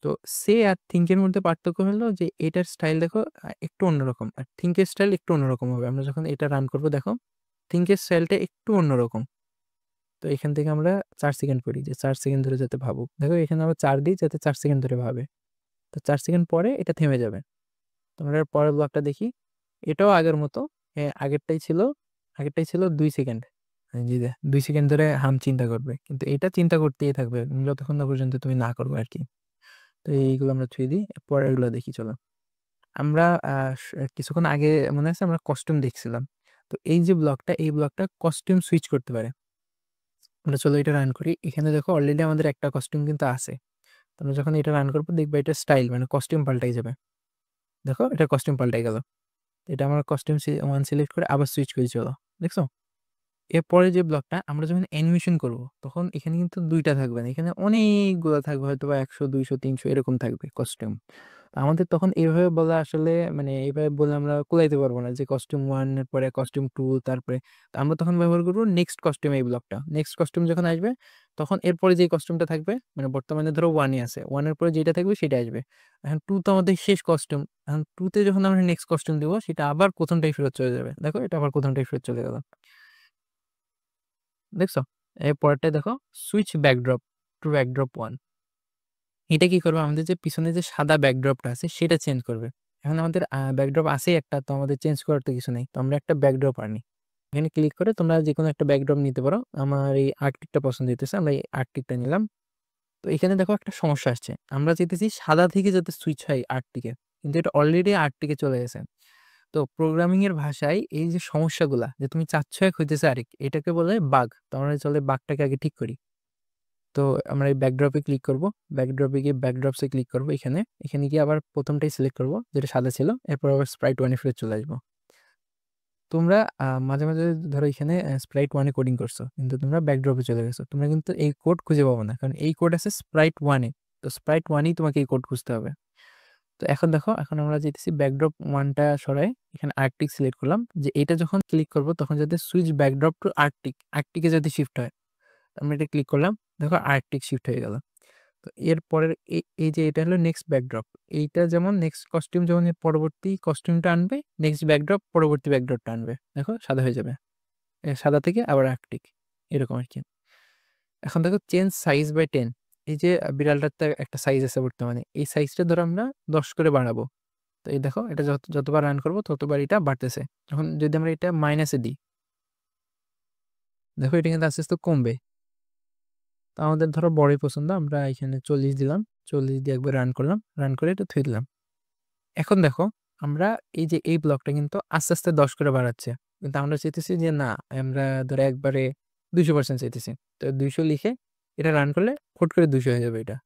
তো সে আর think এর মধ্যে পার্থক্য হলো যে এটার স্টাইল দেখো একটু অন্যরকম। আর think এর স্টাইল একটু অন্যরকম হবে। আমরা যখন এটা রান করব দেখো think এর স্টাইলটা একটু অন্যরকম। তো এখান থেকে আমরা 4 সেকেন্ড করি যে 4 সেকেন্ড ধরে যাতে ভাবুক। দেখো এখানে আমরা 4 দিই যাতে 4 সেকেন্ড ধরে ভাবে। তো 4 সেকেন্ড পরে এটা থেমে যাবে। তো আমরা এর পরের ব্লকটা দেখি। এটাও আগের মতো। আগেরটাই ছিল 2 সেকেন্ড। জি, 2 সেকেন্ড ধরে হাম চিন্তা করবে। কিন্তু এটা চিন্তা করতেই থাকবে যতক্ষণ না পর্যন্ত তুমি না করবে আরকি। তো এইগুলো আমরা থুয়ে দিই। পরেরগুলো দেখি চলো। আমরা স কিছুক্ষণ আগে মনে আছে আমরা কস্টিউম দেখছিলাম। তো এই যে ব্লকটা, এই ব্লকটা কস্টিউম সুইচ করতে পারে। আমরা চলো এটা রান করি। এখানে দেখো অলরেডি আমাদের একটা কস্টিউম কিন্তু আছে। তো আমরা যখন এটা রান করব দেখবা এটা স্টাইল মানে কস্টিউম পাল্টাই যাবে। দেখো এটা কস্টিউম পাল্টাই গেল। এটা আমরা কস্টিউম 1 সিলেক্ট করে আবার সুইচ করি চলো। দেখছো? এরপরে যে ব্লকটা আমরা যখন অ্যানিমেশন করব, তখন এখানে কিন্তু ২ টা থাকবে না। এখানে অনেকগুলা থাকবে, হয়তোবা ১০০, ২০০, ৩০০ এরকম থাকবে কস্টিউম। আমাদের তখন এভাবে বলা আসলে মানে এভাবে বলে আমরা কুলাইতে পারব না যে কস্টিউম 1 এর পরে কস্টিউম 2 তারপরে তো আমরা তখন ব্যবহার করব নেক্সট কস্টিউম এই ব্লকটা। নেক্সট কস্টিউম যখন আসবে তখন এরপরে যেই কস্টিউমটা থাকবে মানে বর্তমানে ধরো 1 এ আছে। 1 এর পরে যেটা থাকবে সেটা আসবে। এখন 2 তো আমাদের শেষ কস্টিউম। এখন 2 তে যখন আমরা নেক্সট কস্টিউম দিব সেটা আবার ১ম টাই ফেরত চলে যাবে। দেখো এটা আবার ১ম টাই ফেরত চলে গেল। দেখছো? এর পরেরটায় দেখো সুইচ ব্যাকড্রপ টু ব্যাকড্রপ 1। এটা কি করবে? আমাদের যে পিছনে যে সাদা ব্যাকড্রপটা আছে সেটা চেঞ্জ করবে। এখন আমাদের ব্যাকড্রপ আছেই একটা, তো আমাদের চেঞ্জ করার তো কিছু নেই। তো আমরা একটা ব্যাকড্রপ আনি। এখানে ক্লিক করে তোমরা যেকোনো একটা ব্যাকড্রপ নিতে পারো। আমার এই আর্কটিকটা পছন্দ হইতেছে। আমরা এই আর্কটিকটা নিলাম। তো এখানে দেখো একটা সমস্যা আসছে। আমরা চাইতেছি সাদা থেকে যাতে সুইচ হয় আর্কটিকে। কিন্তু এটা অলরেডি আর্কটিকে চলে গেছে। তো প্রোগ্রামিং এর ভাষায় এই যে সমস্যাগুলা যে তুমি চাচ্ছ এক হইতেছে আরেক, এটাকে বলে বাগ। তো আমরা চলে বাগটাকে আগে ঠিক করি। তো আমরা এই ব্যাকড্রপে ক্লিক করব। ব্যাকড্রপে গিয়ে ব্যাকড্রপস এ ক্লিক করব এখানে। এখানে গিয়ে আবার ১ম টাই সিলেক্ট করব যেটা সাদা ছিল। এরপর আবার স্প্রাইট 1 এ ফিরে চলে আসবো। তোমরা মাঝে ধরো এখানে স্প্রাইট 1 এ কোডিং করছো। কিন্তু তোমরা ব্যাকড্রপে চলে গেছো। তোমরা কিন্তু এই কোড খুঁজে পাবে না। কারণ এই কোড আছে স্প্রাইট 1 এ। তো স্প্রাইট 1 এই তোমাকে এই কোড খুঁজতে হবে। তো এখন দেখো এখন আমরা যাইতেছি ব্যাকড্রপ 1 টা সরাই এখানে আর্কটিক সিলেক্ট করলাম যে এটা যখন ক্লিক করব তখন যাতে সুইচ ব্যাকড্রপ টু আর্কটিক, আর্কটিকে যাতে শিফট হয়। আমরা এটা ক্লিক করলাম। দেখো আর্কটিক শিফট হয়ে গেল। তো এরপরের এই যে এটা হলো নেক্সট ব্যাকড্রপ। এইটা যেমন নেক্সট কস্টিউম যেমন এর পরবর্তী কস্টিউমটা আনবে, নেক্সট ব্যাকড্রপ পরবর্তী ব্যাকড্রপটা আনবে। দেখো সাদা হয়ে যাবে। সাদা থেকে আবার আর্কটিক এরকম আরকি। এখন দেখো চেঞ্জ সাইজ বাই 10। এই যে বিড়ালটার তো একটা সাইজ আছে বর্তমানে। এই সাইজটা ধরো আমরা ১০ করে বাড়াবো। তো এই দেখো এটা যতবার রান করব ততবার এটা বাড়তেছে। যখন যদি আমরা এটা মাইনাসে দিই, দেখো এটা কিন্তু আস্তে, আস্তে কমবে। তো আমাদের ধরো বড়ই পছন্দ। আমরা এখানে ৪০ দিলাম। ৪০ দিয়ে একবার রান করলাম। রান করে এটা থুয়ে দিলাম। এখন দেখো আমরা এই যে এই ব্লকটা কিন্তু আস্তে, আস্তে ১০ করে বাড়াচ্ছে। কিন্তু আমরা চাইতেছি যে না আমরা ধরো একবারে ২০০% চাইতেছি। তো ২০০ লিখে এটা রান করলে হুট করে ২০০ হয়ে যাবে এটা।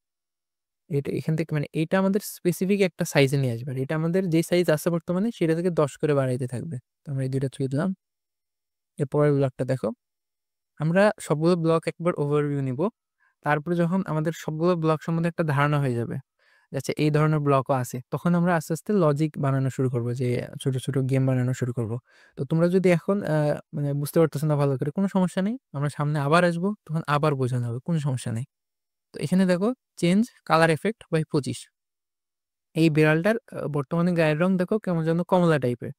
এটা এখান থেকে মানে এইটা আমাদের স্পেসিফিক একটা সাইজে নিয়ে আসবে। আর এটা আমাদের যে সাইজ আছে বর্তমানে সেটা থেকে ১০ করে বাড়াইতে থাকবে। তো আমরা এই ২ টা ছুঁয়ে দিলাম। এর পরের ব্লকটা দেখো। আমরা সবগুলো ব্লক একবার ওভারভিউ নিব। তারপরে যখন আমাদের সবগুলো ব্লক সম্বন্ধে একটা ধারণা হয়ে যাবে, যে আচ্ছা এই ধরনের ব্লকও আছে, তখন আমরা আস্তে, আস্তে লজিক বানানো শুরু করব যে ছোট, ছোট গেম বানানো শুরু করব। তো তোমরা যদি এখন মানে বুঝতে পারতেছো না ভালো করে, কোনো সমস্যা নেই। আমরা সামনে আবার আসবো, তখন আবার বোঝানো হবে, কোনো সমস্যা নেই। তো এখানে দেখো চেঞ্জ কালার ইফেক্ট বাই ২৫। এই বিড়ালটার বর্তমানে গায়ের রং দেখো কেমন যেন কমলা টাইপের।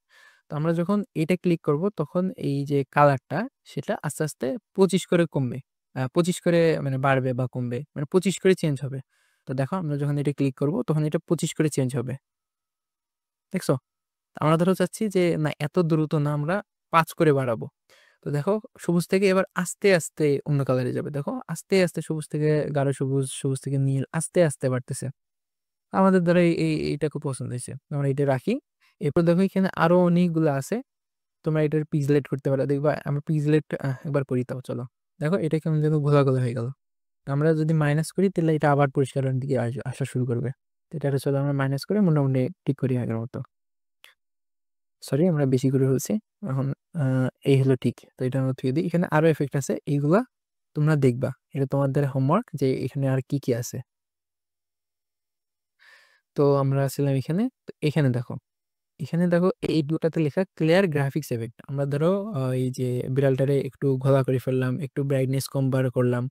তো আমরা যখন এটা ক্লিক করব তখন এই যে কালারটা সেটা আস্তে, আস্তে ২৫ করে কমবে। ২৫ করে মানে বাড়বে বা কমবে। মানে ২৫ করে চেঞ্জ হবে। তো দেখো আমরা যখন এটা ক্লিক করব তখন এটা ২৫ করে চেঞ্জ হবে। দেখছো? আমরা ধরো চাচ্ছি যে না এত দ্রুত না আমরা ৫ করে বাড়াবো। তো দেখো সবুজ থেকে এবার আস্তে, আস্তে অন্য কালারে যাবে। দেখো আস্তে, আস্তে সবুজ থেকে গাঢ় সবুজ, সবুজ থেকে নীল আস্তে, আস্তে বাড়তেছে। আমাদের দ্বারা এইটা খুব পছন্দ হইছে। আমরা এটা রাখি। এরপর দেখো এখানে আরো অনেকগুলো আছে। তো তোমরা এটার পিক্সেলেট করতে পারো। দেখবা আমরা পিক্সেলেট একবার করি, তাও চলো। দেখো এটা কেমন যেন ঘোলা ঘোলা হয়ে গেল। আমরা যদি মাইনাস করি তাহলে এটা আবার পরিষ্কারের দিকে আসা শুরু করবে। তো এটা চলো আমরা মাইনাস করে মোটামুটি ঠিক করি আগের মতো। সরি, আমরা বেশি করে ফেলছি। এখন এই হলো ঠিক। তো এটা আমরা থুয়ে দিই। এখানে আরো এফেক্ট আছে, এইগুলা তোমরা দেখবা। এটা তোমাদের হোমওয়ার্ক যে এখানে আর কি কি আছে। তো আমরা ছিলাম এখানে। তো এখানে দেখো এই দুটাতে লেখা ক্লিয়ার গ্রাফিক্স এফেক্ট। আমরা ধরো এই যে বিড়ালটারে একটু ঘোলা করে ফেললাম, একটু ব্রাইটনেস কম বার করলাম,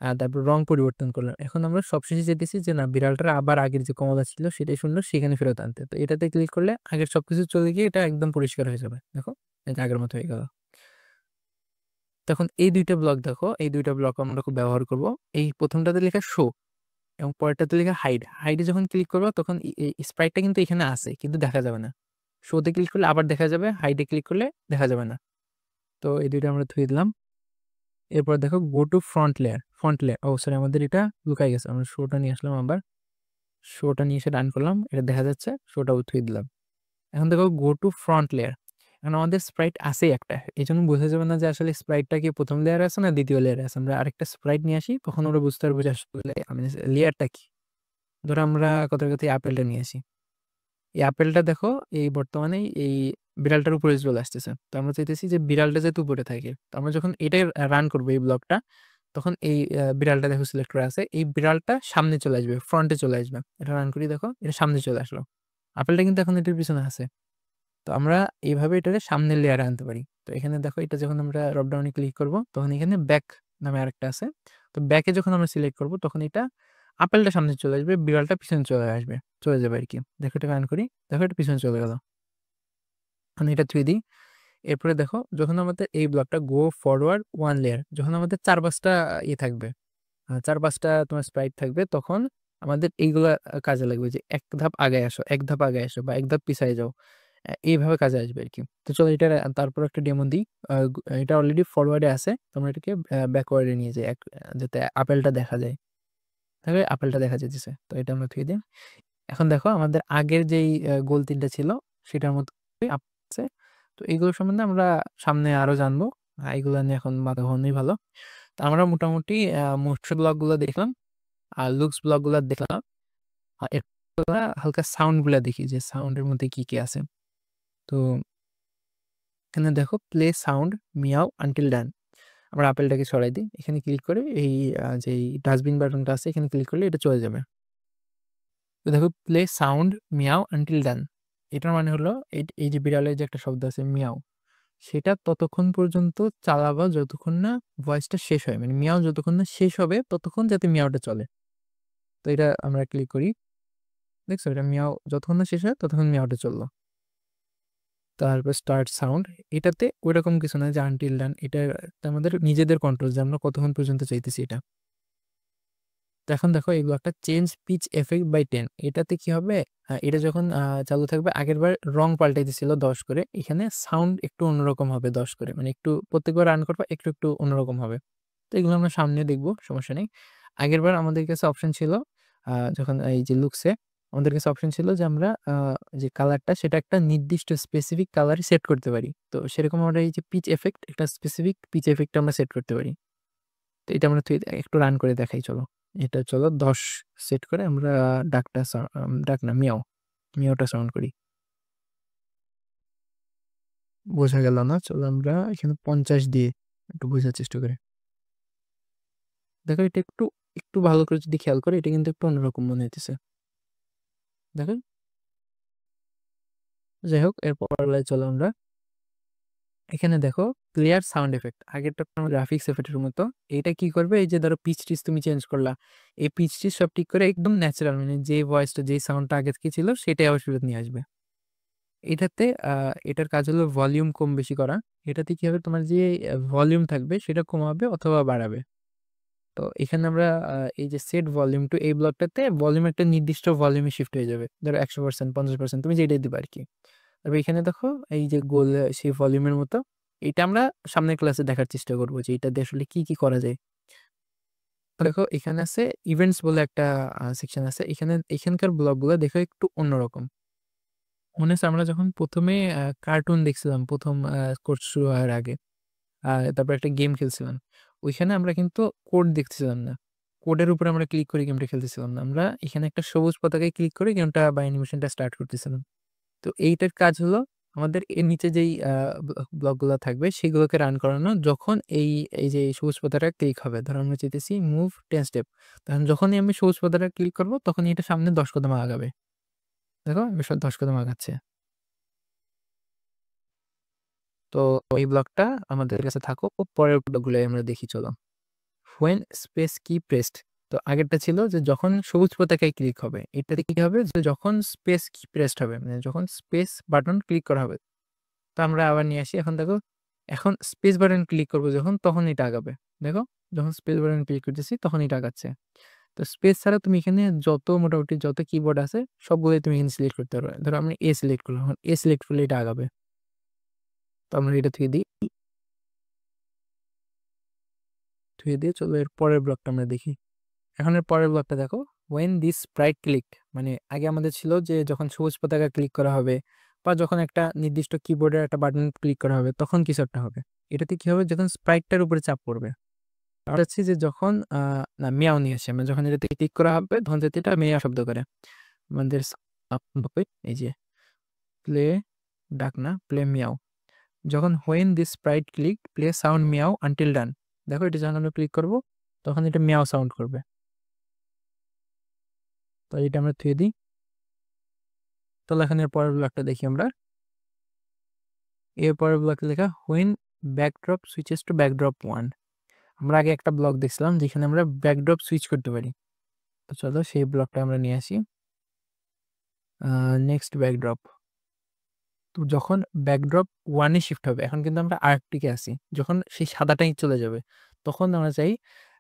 আর তারপর রং পরিবর্তন করলাম। এখন আমরা সবশেষে যেতেছি যে না, বিড়ালটার আবার আগের যে কমলা ছিল সেটাই সুন্দর, সেখানে ফেরত আনতে। তো এটাতে ক্লিক করলে আগের সবকিছু চলে গিয়ে এটা একদম পরিষ্কার হয়ে যাবে। দেখো এটা আগের মতো হয়ে গেল। তখন এই দুইটা ব্লক দেখো, এই দুইটা ব্লক আমরা খুব ব্যবহার করব। এই প্রথমটাতে লেখা শো এবং পরেরটাতে লেখা হাইড। হাইডে যখন ক্লিক করবো তখন এই স্প্রাইটটা কিন্তু এখানে আছে কিন্তু দেখা যাবে না। শোতে ক্লিক করলে আবার দেখা যাবে, হাইডে ক্লিক করলে দেখা যাবে না। তো এই দুইটা আমরা ধুয়ে দিলাম। এরপর দেখো go to front layer. Oh sorry, আমাদের এটা লুকাই গেছে। আমরা শোটা নিয়ে আসলাম, আবার শোটা নিয়ে এসে রান করলাম, এটা দেখা যাচ্ছে, শোটা উঠিয়ে দিলাম। এখন দেখো গো টু ফ্রন্ট লেয়ার। এখন আমাদের স্প্রাইট আছে একটা, এই জন্য বোঝা যাবে না যে আসলে স্প্রাইটটা কি প্রথম লেয়ারে আছে না দ্বিতীয় লেয়ারে আছে। আমরা আরেকটা স্প্রাইট নিয়ে আসি, তখন আমরা বুঝতে পারবো যে আসলে লেয়ারটা কি। ধরো আমরা কথার কথা আপেলটা নিয়ে আসি। এই আপেলটা দেখো এই বর্তমানে এই বিড়ালটার উপরে চলে আসতেছে। তো আমরা চাইতেছি যে বিড়ালটা যাতে উপরে থাকে। তো আমরা যখন এটাই রান করবো এই ব্লকটা, তখন এই বিড়ালটা দেখো সিলেক্ট করা আছে, এই বিড়ালটা সামনে চলে আসবে, ফ্রন্টে চলে আসবে। এটা রান করি, দেখো এটা সামনে চলে আসলো। আপেলটা কিন্তু এখন এটার পিছনে আছে। তো আমরা এইভাবে এটাকে সামনের লেয়ারে আনতে পারি। তো এখানে দেখো এটা যখন আমরা ড্রপডাউনে ক্লিক করব তখন এখানে ব্যাক নামে আরেকটা আছে। তো ব্যাকে যখন আমরা সিলেক্ট করব তখন এটা আপেলটা সামনে চলে আসবে, বিড়ালটা পিছনে চলে যাবে আর কি। দেখো এটা রান করি, দেখো এটা পিছনে চলে গেল। আমি এটা থুয়ে দিই। এরপরে দেখো যখন আমাদের এই ব্লকটা গো ফরওয়ার্ড 1 লেয়ার, যখন আমাদের 4-5টা ইয়ে থাকবে, 4-5টা তোমার স্প্রাইট থাকবে, তখন আমাদের এইগুলা কাজে লাগবে যে এক ধাপ আগে আসো, এক ধাপ আগে আসো, বা এক ধাপ পিছায় যাও। এইভাবে কাজে আসবে আর কি। তো চলো এটা তারপর একটা ডেমো দিই। এটা অলরেডি ফরওয়ার্ডে আছে, তোমরা এটাকে ব্যাকওয়ার্ডে নিয়ে যাই, যাতে আপেলটা দেখা যায়। তাহলে আপেলটা দেখা যেতেছে। তো এটা আমরা থুয়ে দিই। এখন দেখো আমাদের আগের যেই গোল 3টা ছিল সেটার মতো আছে। তো এইগুলো সম্বন্ধে আমরা সামনে আরো জানবো। এগুলো নিয়ে এখন মাথা ঘামানোই ভালো। তো আমরা মোটামুটি মোশন ব্লকগুলো দেখলাম আর লুকস ব্লকগুলো দেখলাম। এরপর আমরা হালকা সাউন্ডগুলো দেখি যে সাউন্ডের মধ্যে কি কি আছে। তো এখানে দেখো প্লে সাউন্ড মিয়াও আনটিল ডান। আমরা আপেলটাকে সরাই দিই, এখানে ক্লিক করে এই যে ডাস্টবিন বাটনটা আছে এখানে ক্লিক করলে এটা চলে যাবে। তো দেখো প্লে সাউন্ড মিয়াও আনটিল ডান, এটার মানে হলো এই যে বিড়ালের যে একটা শব্দ আছে মিয়াও, সেটা ততক্ষণ পর্যন্ত চালাবা যতক্ষণ না ভয়েসটা শেষ হয়, মানে মিয়াও যতক্ষণ না শেষ হবে ততক্ষণ যাতে মিয়াওটা চলে। তো এটা আমরা ক্লিক করি, দেখছো এটা মিয়াও যতক্ষণ না শেষ হয় ততক্ষণ মিয়াওটা চললো। তারপর স্টার্ট সাউন্ড, এটাতে ওইরকম কিছু না যে আনটিল ডান, এটা আমাদের নিজেদের কন্ট্রোল যে আমরা কতক্ষণ পর্যন্ত চাইতেছি এটা। তো এখন দেখো এগুলো একটা চেঞ্জ পিচ এফেক্ট বাই 10, এটাতে কি হবে, এটা যখন চালু থাকবে, আগের বার রং পাল্টাইতেছিল 10 করে, এখানে সাউন্ড একটু অন্যরকম হবে 10 করে, মানে একটু প্রত্যেকবার রান করবা একটু একটু অন্যরকম হবে। তো এগুলো আমরা সামনে দেখবো, সমস্যা নেই। আগের বার আমাদের কাছে অপশন ছিল, যখন এই যে লুকসে আমাদের কাছে অপশন ছিল যে আমরা যে কালারটা সেটা একটা নির্দিষ্ট স্পেসিফিক কালারে সেট করতে পারি। তো সেরকম আমরা এই যে পিচ এফেক্ট, একটা স্পেসিফিক পিচ এফেক্ট আমরা সেট করতে পারি। তো এটা আমরা একটু রান করে দেখাই চলো। এটা চলো 10 সেট করে আমরা ডাক না মিয়াওটা সাউন্ড করি। বোঝা গেল না, চলো আমরা এখানে 50 দিয়ে একটু বোঝার চেষ্টা করি। দেখো এটা একটু একটু ভালো করে যদি খেয়াল করে, এটা কিন্তু একটু অন্যরকম মনে হইতেছে, দেখো। যাই হোক, এরপর চলো আমরা এখানে দেখো ক্লিয়ার সাউন্ড এফেক্ট, আগেরটা গ্রাফিক্স এফেক্টের মতো। এটা কি করবে, এই যে ধরো পিচ টিচ তুমি চেঞ্জ করলা, এই পিচ টিচ সব ঠিক করে একদম ন্যাচারাল, মানে যে ভয়েসটা যে সাউন্ডটা আগে থেকে ছিল সেটাই আবার ফেরত নিয়ে আসবে। এটাতে এটার কাজ হলো ভলিউম কম বেশি করা। এটাতে কি হবে, তোমার যে ভলিউম থাকবে সেটা কমাবে অথবা বাড়াবে। তো এখানে আমরা এই যে সেট ভলিউম টু, এই ব্লকটাতে ভলিউম একটা নির্দিষ্ট ভলিউমে শিফট হয়ে যাবে, ধরো 100%, 50%, তুমি যেটাই দিবে আর কি। তবে এখানে দেখো এই যে গোল সেই ভলিউমের মতো, এটা আমরা সামনের ক্লাসে দেখার চেষ্টা করবো যে এটা দিয়ে আসলে কি কি করা যায়। তো দেখো এখানে আছে ইভেন্টস বলে একটা সেকশন আছে, এখানকার ব্লকগুলো দেখো একটু অন্যরকম। মনে আছে আমরা যখন ১ম এ কার্টুন দেখছিলাম ১ম কোর্স শুরু হওয়ার আগে। তারপর একটা গেম খেলছিলাম। ওইখানে আমরা কিন্তু কোড দেখতেছিলাম না। কোডের উপরে আমরা ক্লিক করে গেমটা খেলতেছিলাম না। আমরা এখানে একটা সবুজ পতাকায় ক্লিক করে গেমটা বা অ্যানিমেশনটা স্টার্ট করতেছিলাম। তো এইটার কাজ হলো আমাদের এর নিচে যেই ব্লকগুলা থাকবে সেগুলোকে রান করানো যখন এই যে এই সবুজ পাতাটা ক্লিক হবে। ধরো আমরা চাইতেছি মুভ 10 স্টেপ। তখন যখনই আমি সবুজ পাতাটা ক্লিক করব তখনই এটা সামনে ১০ কদম আগাবে। দেখো এবার ১০ কদম আগাচ্ছে। তো এই ব্লকটা আমাদের কাছে থাকুক। পরের ব্লকগুলাই আমরা দেখি চলো। when space key pressed তো আগেরটা ছিল যে যখন সবুজ পতাকায় ক্লিক হবে। এটাতে কি হবে যে যখন স্পেস কি প্রেসড হবে মানে যখন স্পেস বাটন ক্লিক করা হবে। তো আমরা আবার নিয়ে আসি। এখন দেখো এখন স্পেস বাটন ক্লিক করব যখন তখন এটা আগাবে। দেখো যখন স্পেস বাটন ক্লিক করতেছি তখন এটা আগাচ্ছে। তো স্পেস ছাড়া তুমি এখানে যত মোটামুটি যত কিবোর্ড আছে সবগুলোই তুমি এখানে সিলেক্ট করতে পারবে। ধরো আমি A সিলেক্ট করলাম। এখন A সিলেক্ট করলে এটা আগাবে। তো আমরা এটা থুয়ে দিয়ে চলো এর পরের ব্লকটা আমরা দেখি। এখন এর পরের ব্লকটা দেখো when this sprite click মানে আগে আমাদের ছিল যে যখন সবুজ পতাকা ক্লিক করা হবে বা যখন একটা নির্দিষ্ট কিবোর্ডের একটা বাটন ক্লিক করা হবে তখন কিছু একটা হবে। এটাতে কি হবে যখন স্প্রাইটটার উপরে চাপ পড়বে। আর হচ্ছে যে যখন না মিয়াও নিয়ে আসে মানে যখন এটাতে ক্লিক করা হবে তখন যাতে এটা মিয়া শব্দ করে। আমাদের এই যে প্লে ডাক না প্লে মিয়াও যখন when this sprite click play sound meow until done দেখো এটা যখন আমরা ক্লিক করব তখন এটা মিয়াও সাউন্ড করবে। তো এটা আমরা থুয়ে দিই। তাহলে এখন এর পরের ব্লকটা দেখি আমরা। এর পরের ব্লকে লেখা when backdrop switches to backdrop 1 আমরা আগে একটা ব্লক দেখছিলাম যেখানে আমরা ব্যাকড্রপ সুইচ করতে পারি। তো চলো সেই ব্লকটা আমরা নিয়ে আসি। Next backdrop. তো যখন ব্যাকড্রপ 1 এ শিফট হবে এখন কিন্তু আমরা আরেকটিকে আছি। যখন সেই সাদাটাই চলে যাবে তখন আমরা চাই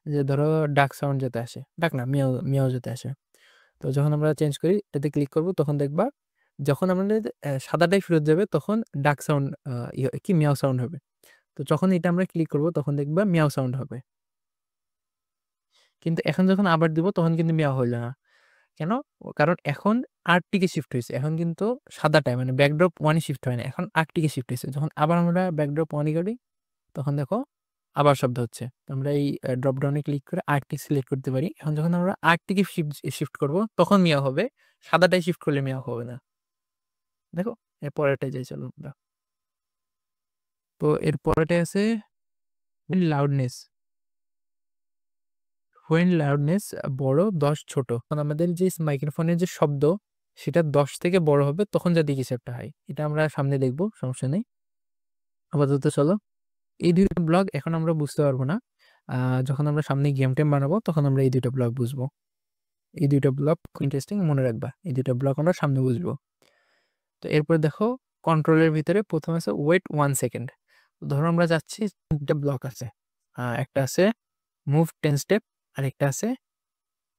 যে ধরো ডাক সাউন্ড যাতে আসে। ডাক না মিয়াও মিয়াও যাতে আসে। তো যখন আমরা চেঞ্জ করি এটাতে ক্লিক করব তখন দেখবা যখন আমাদের সাদাটাই ফেরত যাবে তখন ডাক সাউন্ড কি মিয়াও সাউন্ড হবে। তো যখন এটা আমরা ক্লিক করব তখন দেখবা মিয়াও সাউন্ড হবে। কিন্তু এখন যখন আবার দিব তখন কিন্তু মিয়াও হইল না। কেন? কারণ এখন আর্টটিকে শিফট হইছে। এখন কিন্তু সাদাটায় মানে ব্যাকড্রপ 1 এ শিফট হয় না। এখন আর্টটিকে শিফট হইছে। যখন আবার আমরা ব্যাকড্রপ 1 এ করি তখন দেখো আবার শব্দ হচ্ছে। তো আমরা এই ড্রপ ডাউনে ক্লিক করে আর্টটি সিলেক্ট করতে পারি। এখন যখন আমরা আর্টটিকে শিফট করব তখন মিয়াও হবে। সাদাটায় শিফট করলে মিয়াও হবে না। দেখো? এর পরেরটায় যাই চলো আমরা। তো এর পরেরটায় আছে লাউডনেস। when loudness বড় ১০ ছোট। তখন আমাদের যে মাইক্রোফোনের যে শব্দ সেটা ১০ থেকে বড় হবে তখন যদি কিছু একটা হয়। এটা আমরা সামনে দেখব, সমস্যা নেই। আপাতত চলো। এই ২ টা ব্লক এখন আমরা বুঝতে পারব না। আ যখন আমরা সামনে গেম-টেম বানাবো তখন আমরা এই ২ টা ব্লক বুঝবো। এই ২ টা ব্লক খুব ইন্টারেস্টিং মনে রাখবা। এই ২ টা ব্লক আমরা সামনে বুঝবো। তো এরপরে দেখো কন্ট্রোলের ভিতরে ১ম আছে ওয়েট 1 সেকেন্ড। ধরো আমরা যাচ্ছি ২ টা ব্লক আছে। একটা আছে মুভ 10 স্টেপ আরেকটা আছে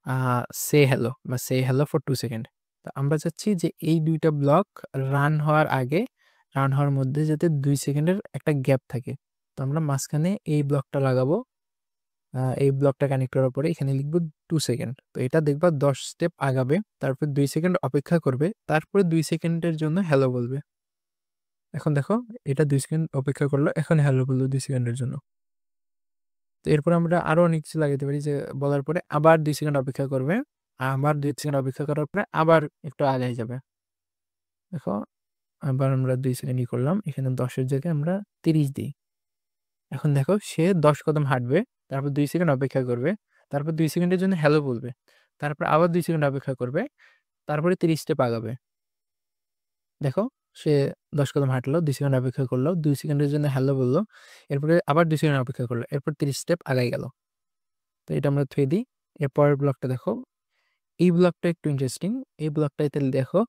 আ সে হেলো বা সে হেলো ফর 2 সেকেন্ড। তো আমরা চাচ্ছি যে এই ২ টা ব্লক রান হওয়ার আগে, রান হওয়ার মধ্যে যাতে ২ সেকেন্ডের একটা গ্যাপ থাকে। তো আমরা মাঝখানে এই ব্লকটা লাগাবো। এই ব্লকটা কানেক্ট করার পরে এখানে লিখব 2 সেকেন্ড। তো এটা দেখবা ১০ স্টেপ আগাবে। তারপর ২ সেকেন্ড অপেক্ষা করবে। তারপরে ২ সেকেন্ডের জন্য হেলো বলবে। এখন দেখো এটা ২ সেকেন্ড অপেক্ষা করলো। এখন হেলো বলল ২ সেকেন্ডের জন্য। তো এরপর আমরা আরো অনেক কিছু লাগাইতে পারি যে বলার পরে আবার ২ সেকেন্ড অপেক্ষা করবে। আবার ২ সেকেন্ড অপেক্ষা করার পরে আবার একটু আগায় যাবে। দেখো আবার আমরা ২ সেকেন্ড করলাম। এখানে ১০ এর জায়গায় আমরা ৩০ দিই। এখন দেখো সে ১০ কদম হাঁটবে। তারপর ২ সেকেন্ড অপেক্ষা করবে। তারপর ২ সেকেন্ডের জন্য হ্যালো বলবে। তারপর আবার ২ সেকেন্ড অপেক্ষা করবে। তারপরে ৩০ স্টেপ আগাবে। দেখো সে ১০ কদম হাঁটলো, ২ সেকেন্ড অপেক্ষা করলো, ২ সেকেন্ডের জন্য হ্যালো বলল। এরপরে আবার ২ সেকেন্ড অপেক্ষা করলো। এরপর ৩০ স্টেপ আগায় গেল। তো এটা আমরা থুয়ে দিই। এর পরের ব্লকটা দেখো। এই ব্লকটা একটু ইন্টারেস্টিং। এই ব্লকটাতে দেখো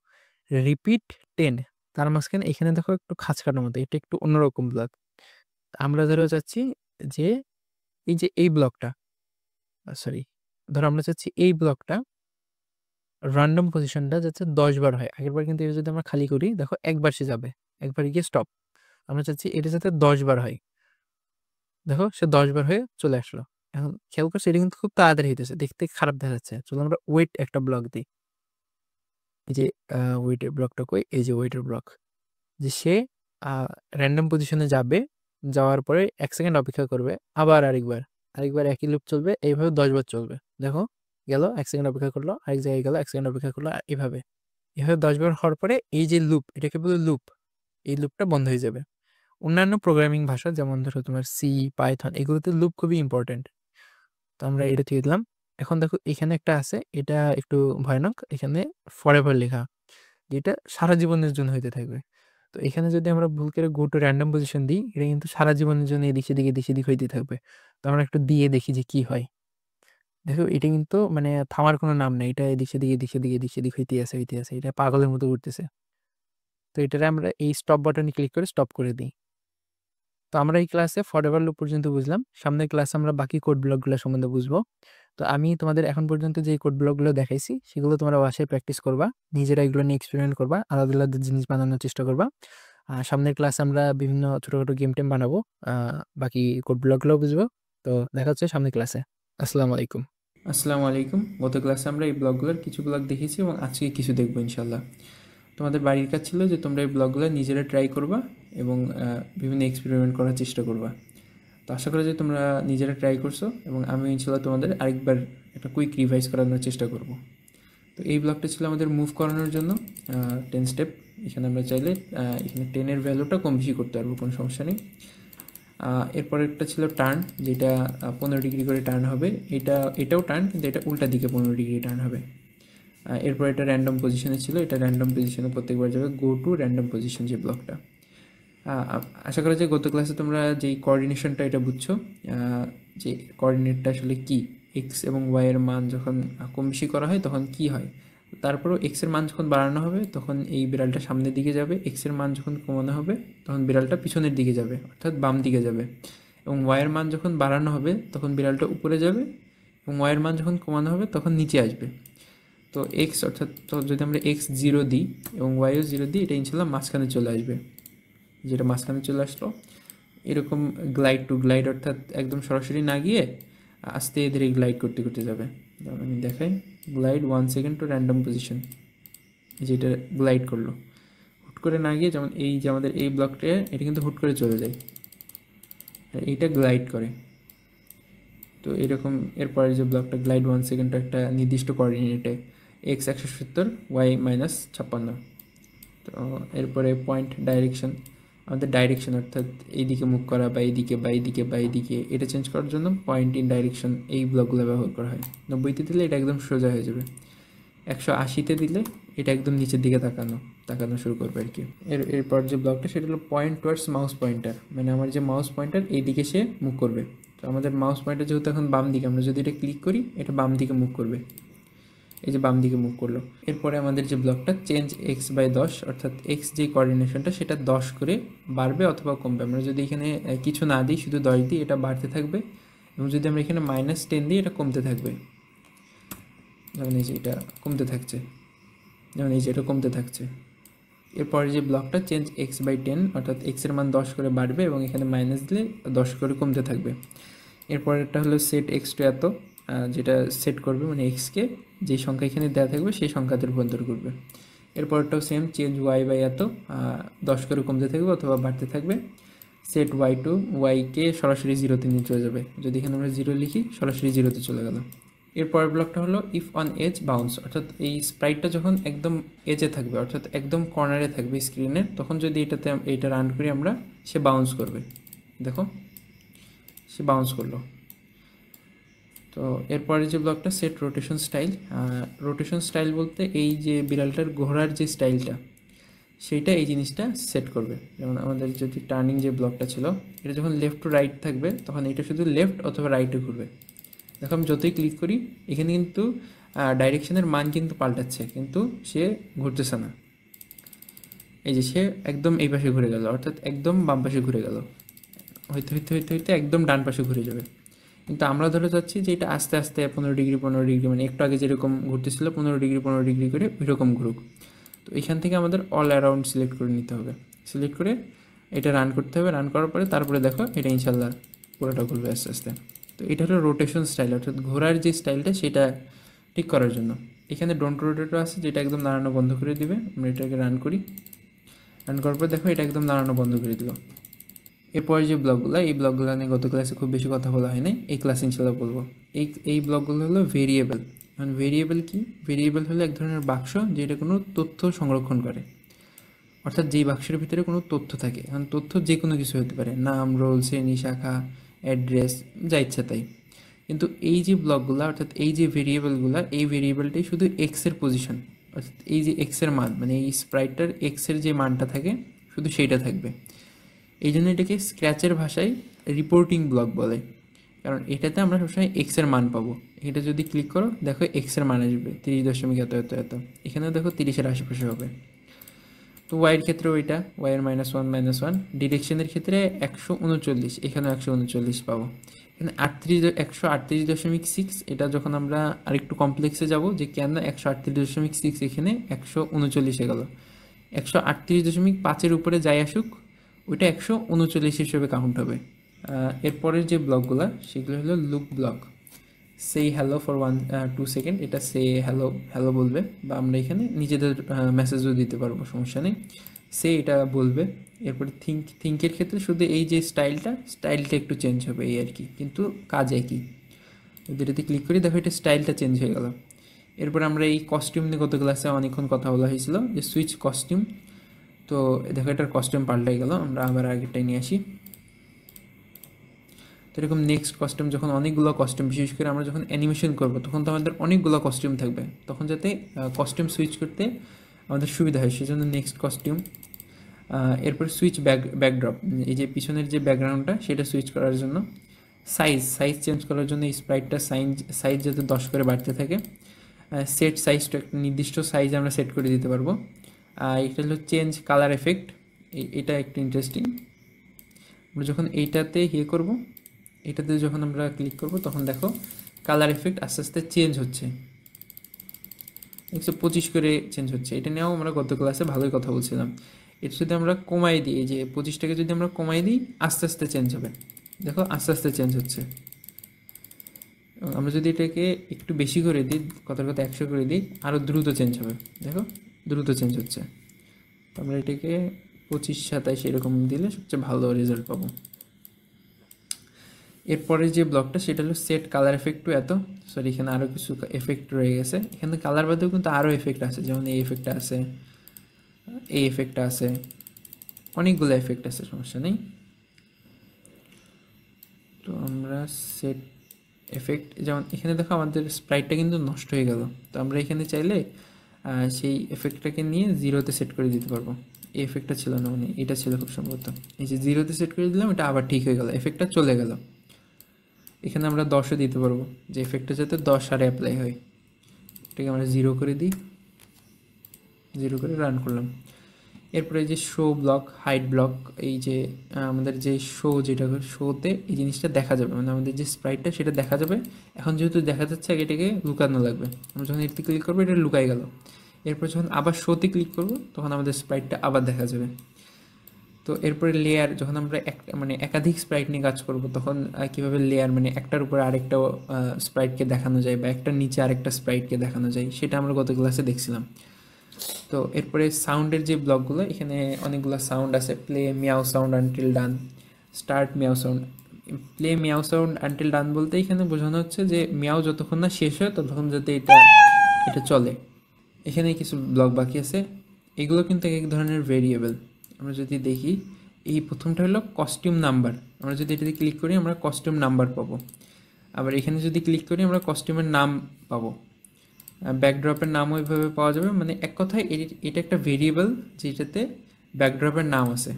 রিপিট 10 তার মাঝখানে এখানে দেখো একটু খাঁজ কাটার মতো। এটা একটু অন্যরকম ব্লক। আমরা ধরো চাচ্ছি যে এই যে এই ব্লকটা সরি ধরো আমরা চাচ্ছি এই ব্লকটা র‍্যান্ডম পজিশনটা যাতে ১০ বার হয়। আগেরবার কিন্তু এটা যদি আমরা খালি করি দেখো একবার সে যাবে। একবার গিয়ে স্টপ। আমরা চাচ্ছি এটা যাতে ১০ বার হয়। দেখো সে ১০ বার হয়ে চলে আসলো। এখন খেয়াল করছো এটা কিন্তু খুব তাড়াতাড়ি হইতেছে। দেখতে খারাপ দেখা যাচ্ছে। চলো আমরা ওয়েট একটা ব্লক দিই। এই যে ওয়েটের ব্লকটা কই, এই যে ওয়েটের ব্লক, যে সে র্যান্ডম পজিশনে যাবে, যাওয়ার পরে 1 সেকেন্ড অপেক্ষা করবে, আবার আরেকবার একই লুপ চলবে, এইভাবে 10 বার চলবে। দেখো গেল 1 সেকেন্ড অপেক্ষা করলো, আরেক জায়গায় গেল 1 সেকেন্ড অপেক্ষা করলো, এভাবে 10 বার হওয়ার পরে এই যে লুপ, এটাকে বলে লুপ, এই লুপটা বন্ধ হয়ে যাবে। অন্যান্য প্রোগ্রামিং ভাষা যেমন ধরো তোমার সি, পাইথন, এগুলোতে লুপ খুবই ইম্পর্টেন্ট। তো আমরা এটা থেকে দিলাম। এখন দেখো এখানে একটা আছে, এটা একটু ভয়ানক, এখানে ফরএভার লেখা, যেটা সারা জীবনের জন্য হইতে থাকবে। তো এখানে যদি আমরা ভুল করে গো টু র্যান্ডম পজিশন দিই, এটা কিন্তু সারা জীবনের জন্য এদিক সেদিক হইতে থাকবে। তো আমরা একটু দিয়ে দেখি যে কি হয়। দেখো এটা কিন্তু মানে থামার কোনো নাম নেই, এটা এদিক সেদিক হইতে আছে, এটা পাগলের মতো ঘুরতেছে। তো এটারে আমরা এই স্টপ বাটনে ক্লিক করে স্টপ করে দিই। তো আমরা এই ক্লাসে ফরএভার লুপ পর্যন্ত বুঝলাম। সামনের ক্লাসে আমরা বাকি কোড ব্লকগুলো সম্বন্ধে বুঝবো। তো আমি তোমাদের এখন পর্যন্ত যে কোড ব্লকগুলো দেখাইছি, সেগুলো তোমরা বাসায় প্র্যাকটিস করবা, নিজেরা এগুলো নিয়ে এক্সপেরিমেন্ট করবা, আলাদা আলাদা জিনিস বানানোর চেষ্টা করবা। সামনের ক্লাসে আমরা বিভিন্ন ছোটোখাটো গেম টেম বানাবো, বাকি কোড ব্লকগুলোও বুঝবো। তো দেখা হচ্ছে সামনের ক্লাসে। আসসালামু আলাইকুম। আসসালামু আলাইকুম। গত ক্লাসে আমরা এই ব্লগগুলোর কিছু ব্লগ দেখেছি এবং আজকে কিছু দেখবো ইনশাল্লাহ। তোমাদের বাড়ির কাজ ছিল যে তোমরা এই ব্লগগুলো নিজেরা ট্রাই করবা এবং বিভিন্ন এক্সপেরিমেন্ট করার চেষ্টা করবা। তো আশা করি যে তোমরা নিজেরা ট্রাই করছো এবং আমি ইনশাল্লাহ তোমাদের আরেকবার একটা কুইক রিভাইজ করানোর চেষ্টা করব। তো এই ব্লগটা ছিল আমাদের মুভ করানোর জন্য 10 স্টেপ। এখানে আমরা চাইলে এখানে 10-এর ভ্যালুটা কম বেশি করতে পারবো, কোনো সমস্যা নেই। এরপর একটা ছিল টার্ন, যেটা 15 ডিগ্রি করে টার্ন হবে। এটাও টার্ন, কিন্তু এটা উল্টা দিকে 15 ডিগ্রি টার্ন হবে। এরপর এটা র্যান্ডম পজিশনে ছিল, এটা র্যান্ডম পজিশনে প্রত্যেকবার যাবে গো টু র্যান্ডম পজিশন যে ব্লকটা। আশা করা যায় গত ক্লাসে তোমরা যেই কোঅর্ডিনেশনটা এটা বুঝছো, যে কোঅর্ডিনেটটা আসলে কি, এক্স এবং ওয়াই এর মান যখন কম বেশি করা হয় তখন কি হয়। তারপরেও এক্সের মান যখন বাড়ানো হবে তখন এই বিড়ালটা সামনের দিকে যাবে, এক্সের মান যখন কমানো হবে তখন বিড়ালটা পিছনের দিকে যাবে, অর্থাৎ বাম দিকে যাবে। এবং ওয়াইয়ের মান যখন বাড়ানো হবে তখন বিড়ালটা উপরে যাবে, এবং ওয়াইয়ের মান যখন কমানো হবে তখন নিচে আসবে। তো এক্স অর্থাৎ তো যদি আমরা এক্স 0 দিই এবং ওয়াইও 0 দিই, এটা ইনশাল্লাহ মাঝখানে চলে আসবে, যেটা মাঝখানে চলে আসলো। এরকম গ্লাইড টু গ্লাইড, অর্থাৎ একদম সরাসরি না গিয়ে আস্তে ধীরে গ্লাইড করতে করতে যাবে। যেমন আমি দেখাই, glide 1 second to random position, যেটা গ্লাইড করলো হুট করে না গিয়ে, যেমন এই যে আমাদের এই ব্লকটা, এটা কিন্তু হুট করে চলে যায়, এইটা গ্লাইড করে। তো এরকম এরপরে যে ব্লকটা গ্লাইড 1 সেকেন্ড একটা নির্দিষ্ট কোঅর্ডিনেটে, এক্স 170, ওয়াই -56। তো এরপরে পয়েন্ট ডাইরেকশন, আমাদের ডাইরেকশন অর্থাৎ এইদিকে মুভ করা বা এইদিকে বা এইদিকে বা এইদিকে, এটা চেঞ্জ করার জন্য পয়েন্ট ইন ডাইরেকশন এই ব্লকগুলো ব্যবহার করা হয়। 90-তে দিলে এটা একদম সোজা হয়ে যাবে, 180-তে দিলে এটা একদম নিচের দিকে তাকানো শুরু করবে আর কি। এরপর যে ব্লকটা সেটা হলো পয়েন্ট টুয়ার্ডস মাউস পয়েন্টার, মানে আমার যে মাউস পয়েন্টার এইদিকে সে মুভ করবে। তো আমাদের মাউস পয়েন্টার যেহেতু এখন বাম দিকে, আমরা যদি এটা ক্লিক করি এটা বাম দিকে মুভ করবে, এই যে বাম দিকে মুভ করলো। এরপরে আমাদের যে ব্লকটা চেঞ্জ এক্স বাই 10, অর্থাৎ এক্স যে কোঅর্ডিনেশনটা সেটা 10 করে বাড়বে অথবা কমবে। আমরা যদি এখানে কিছু না দিই, শুধু 10 দিই, এটা বাড়তে থাকবে, এবং যদি আমরা এখানে -10 দিই এটা কমতে থাকবে। যেমন এই যে এটা কমতে থাকছে, এরপরে যে ব্লকটা চেঞ্জ এক্স বাই 10, অর্থাৎ এক্সের মান 10 করে বাড়বে এবং এখানে মাইনাস দিলে 10 করে কমতে থাকবে। এরপরেরটা হলো সেট এক্স টু এত, যেটা সেট করবে মানে এক্সকে যে সংখ্যা এখানে দেওয়া থাকবে সেই সংখ্যাতে রূপান্তর করবে। এরপরটাও সেম, চেঞ্জ ওয়াই বাই এত, 10 করে কমতে থাকবে অথবা বাড়তে থাকবে। সেট ওয়াই টু, ওয়াইকে সরাসরি 0-তে নিয়ে চলে যাবে, যদি এখানে আমরা 0 লিখি সরাসরি 0-তে চলে গেল। এরপরের ব্লকটা হলো ইফ অন এজ বাউন্স, অর্থাৎ এই স্প্রাইটটা যখন একদম এজে থাকবে, অর্থাৎ একদম কর্নারে থাকবে স্ক্রিনের, তখন যদি এটা রান করি আমরা, সে বাউন্স করবে। দেখো সে বাউন্স করলো। তো এরপরে যে ব্লকটা set rotation style, rotation style বলতে এই যে বিড়ালটার ঘোরার যে স্টাইলটা, সেইটা এই জিনিসটা সেট করবে। যেমন আমাদের যদি টার্নিং যে ব্লকটা ছিল, এটা যখন লেফট টু রাইট থাকবে তখন এটা শুধু লেফট অথবা রাইটে ঘুরবে। দেখো আমি যতই ক্লিক করি এখানে কিন্তু ডাইরেকশনের মান কিন্তু পাল্টাচ্ছে, কিন্তু সে ঘুরতেছে না। এই যে সে একদম এই পাশে ঘুরে গেল, অর্থাৎ একদম বাম পাশে ঘুরে গেল, হইতে হইতে হইতে হইতে একদম ডান পাশে ঘুরে যাবে। কিন্তু আমরা ধরে যাচ্ছি যে এটা আস্তে আস্তে 15 ডিগ্রি 15 ডিগ্রি, মানে একটু আগে যেরকম ঘুরতেছিল 15 ডিগ্রি 15 ডিগ্রি করে ওই রকম ঘুরুক। তো এখান থেকে আমাদের অল অ্যারাউন্ড সিলেক্ট করে নিতে হবে, সিলেক্ট করে এটা রান করতে হবে। রান করার পরে তারপরে দেখো এটা ইনশাল্লাহ পুরোটা ঘুরবে আস্তে আস্তে। তো এটা হলো রোটেশন স্টাইল, অর্থাৎ ঘোরার যে স্টাইলটা সেটা ঠিক করার জন্য। এখানে ডোন্ট রোটেটও আছে, যেটা একদম নাড়ানো বন্ধ করে দিবে। আমরা এটাকে রান করি, রান করার পর দেখো এটা একদম নাড়ানো বন্ধ করে দিল। এরপরে যে ব্লকগুলো, এই ব্লকগুলো নিয়ে গত ক্লাসে খুব বেশি কথা বলা হয় নাই, এই ক্লাসে ইনশাল্লাহ বলবো। এই ব্লকগুলো হলো ভেরিয়েবল। মানে ভেরিয়েবল কি? ভেরিয়েবল হলো এক ধরনের বাক্স যেটা কোনো তথ্য সংরক্ষণ করে, অর্থাৎ যেই বাক্সের ভিতরে কোনো তথ্য থাকে। কারণ তথ্য যে কোনো কিছু হতে পারে, নাম, রোল, শ্রেণী, শাখা, অ্যাড্রেস, যা ইচ্ছা তাই। কিন্তু এই যে ব্লকগুলো, অর্থাৎ এই যে ভেরিয়েবলগুলো, এই ভেরিয়েবলটাই শুধু এক্সের পজিশন, অর্থাৎ এই যে এক্সের মান, মানে এই স্প্রাইটটার এক্সের যে মানটা থাকে শুধু সেইটা থাকবে। এই জন্য এটাকে স্ক্র্যাচের ভাষায় রিপোর্টিং ব্লক বলে, কারণ এটাতে আমরা সবসময় এক্সের মান পাবো। এটা যদি ক্লিক করো দেখো এক্সের মান আসবে 30 এত এত এত, এখানেও দেখো 30-এর আশেপাশে হবে। তো ওয়াইয়ের ক্ষেত্রে ওইটা ওয়াইয়ের -1 ডিরেকশনের ক্ষেত্রে 139, এখানেও 139 পাবো। এখানে 138.6, এটা যখন আমরা আরেকটু কমপ্লেক্সে যাব যে কেন 138.6 এখানে 139 গেল, 138.5-এর উপরে যাই আসুক ওইটা 139 হিসেবে কাউন্ট হবে। এরপরের যে ব্লকগুলো সেগুলো হলো লুপ ব্লক। সেই হ্যালো ফর 1-2 সেকেন্ড, এটা সে হ্যালো হ্যালো বলবে, বা আমরা এখানে নিজেদের মেসেজও দিতে পারবো, সমস্যা নেই। সে এটা বলবে। এরপরে থিঙ্কের ক্ষেত্রে শুধু এই যে স্টাইলটা একটু চেঞ্জ হবে এই আর কি, কিন্তু কাজ একই। এটাতে ক্লিক করি দেখো এটা স্টাইলটা চেঞ্জ হয়ে গেল। এরপর আমরা এই কস্টিউম নিয়ে গত ক্লাসে অনেকক্ষণ কথা বলা হয়েছিল, যে সুইচ কস্টিউম। তো দেখো এটার কস্টিউম পাল্টাই গেল, আমরা আবার আগেরটাই নিয়ে আসি। তো এরকম নেক্সট কস্টিউম, যখন অনেকগুলো কস্টিউম, বিশেষ করে আমরা যখন অ্যানিমেশন করবো তখন তো আমাদের অনেকগুলো কস্টিউম থাকবে, তখন যাতে কস্টিউম সুইচ করতে আমাদের সুবিধা হয় সেজন্য নেক্সট কস্টিউম। এরপর সুইচ ব্যাকড্রপ, এই যে পিছনের যে ব্যাকগ্রাউন্ডটা সেটা সুইচ করার জন্য। সাইজ চেঞ্জ করার জন্য এই স্প্রাইটটা সাইজ যাতে 10 করে বাড়তে থাকে। সেট সাইজটা একটা নির্দিষ্ট সাইজ আমরা সেট করে দিতে পারবো। এটা হলো চেঞ্জ কালার এফেক্ট, এটা একটু ইন্টারেস্টিং। আমরা যখন এইটাতে করব, এটাতে যখন আমরা ক্লিক করব তখন দেখো কালার এফেক্ট আস্তে আস্তে চেঞ্জ হচ্ছে, 125 করে চেঞ্জ হচ্ছে। এটা নিয়েও আমরা গত ক্লাসে ভালোই কথা বলছিলাম। এটা যদি আমরা কমাই দিই, এই যে 25টাকে যদি আমরা কমাই দিই আস্তে আস্তে চেঞ্জ হবে, দেখো আস্তে আস্তে চেঞ্জ হচ্ছে। আমরা যদি এটাকে একটু বেশি করে দিই, কথার কথা 100 করে দিই, আরও দ্রুত চেঞ্জ হবে, দেখো দ্রুত চেঞ্জ হচ্ছে। আমরা এটাকে 25-27 এরকম দিলে সবচেয়ে ভালো রেজাল্ট পাবো। এরপরে যে ব্লকটা সেটা হলো সেট কালার এফেক্ট টু এত, সরি এখানে আরও কিছু এফেক্ট রয়ে গেছে। এখানে কালার বাদেও কিন্তু আরও এফেক্ট আছে, যেমন এই এফেক্টটা আছে, এই এফেক্টটা আছে, অনেকগুলো এফেক্ট আছে, সমস্যা নেই। তো আমরা সেট এফেক্ট, যেমন এখানে দেখো আমাদের স্প্রাইটটা কিন্তু নষ্ট হয়ে গেল, তো আমরা এখানে চাইলে সেই এফেক্টটাকে নিয়ে 0-তে সেট করে দিতে পারবো। এই এফেক্টটা ছিল না, মানে এটা ছিল খুব সম্ভবত, এই যে 0-তে সেট করে দিলাম, এটা আবার ঠিক হয়ে গেল, এফেক্টটা চলে গেল। এখানে আমরা 10ও দিতে পারবো, যে এফেক্টটা যাতে 10 হারে অ্যাপ্লাই হয়। এটাকে আমরা 0 করে দিই, 0 করে রান করলাম। এরপরে যে শো ব্লক, হাইড ব্লক, এই যে আমাদের যে শো, যেটা শোতে এই জিনিসটা দেখা যাবে, মানে আমাদের যে স্প্রাইটটা সেটা দেখা যাবে। এখন যেহেতু দেখা যাচ্ছে আগে এটাকে লুকানো লাগবে, আমরা যখন এটাতে ক্লিক করবো এটা লুকাই গেল। এরপর যখন আবার শোতে ক্লিক করব তখন আমাদের স্প্রাইটটা আবার দেখা যাবে। তো এরপরে লেয়ার, যখন আমরা মানে একাধিক স্প্রাইট নিয়ে কাজ করব তখন কীভাবে লেয়ার, মানে একটার উপরে আরেকটা স্প্রাইটকে দেখানো যায়, বা একটার নিচে আরেকটা স্প্রাইটকে দেখানো যায়, সেটা আমরা গত ক্লাসে দেখছিলাম। তো এরপরে সাউন্ডের যে ব্লকগুলো, এখানে অনেকগুলো সাউন্ড আছে। Play meow sound until done, start meow sound. Play meow sound until done বলতে এখানে বোঝানো হচ্ছে যে মিয়াও যতক্ষণ না শেষ হয় ততক্ষণ যাতে এটা চলে। এখানে কিছু ব্লক বাকি আছে, এগুলো কিন্তু এক ধরনের ভেরিয়েবল। আমরা যদি দেখি, এই প্রথমটা হলো কস্টিউম নাম্বার, আমরা যদি এটাতে ক্লিক করি আমরা কস্টিউম নাম্বার পাবো। আবার এখানে যদি ক্লিক করি আমরা কস্টিউমের নাম পাবো, ব্যাকড্রপের নাম ওইভাবে পাওয়া যাবে। মানে এক কথায় এটা একটা ভেরিয়েবল যেটাতে ব্যাকড্রপের নাম আছে।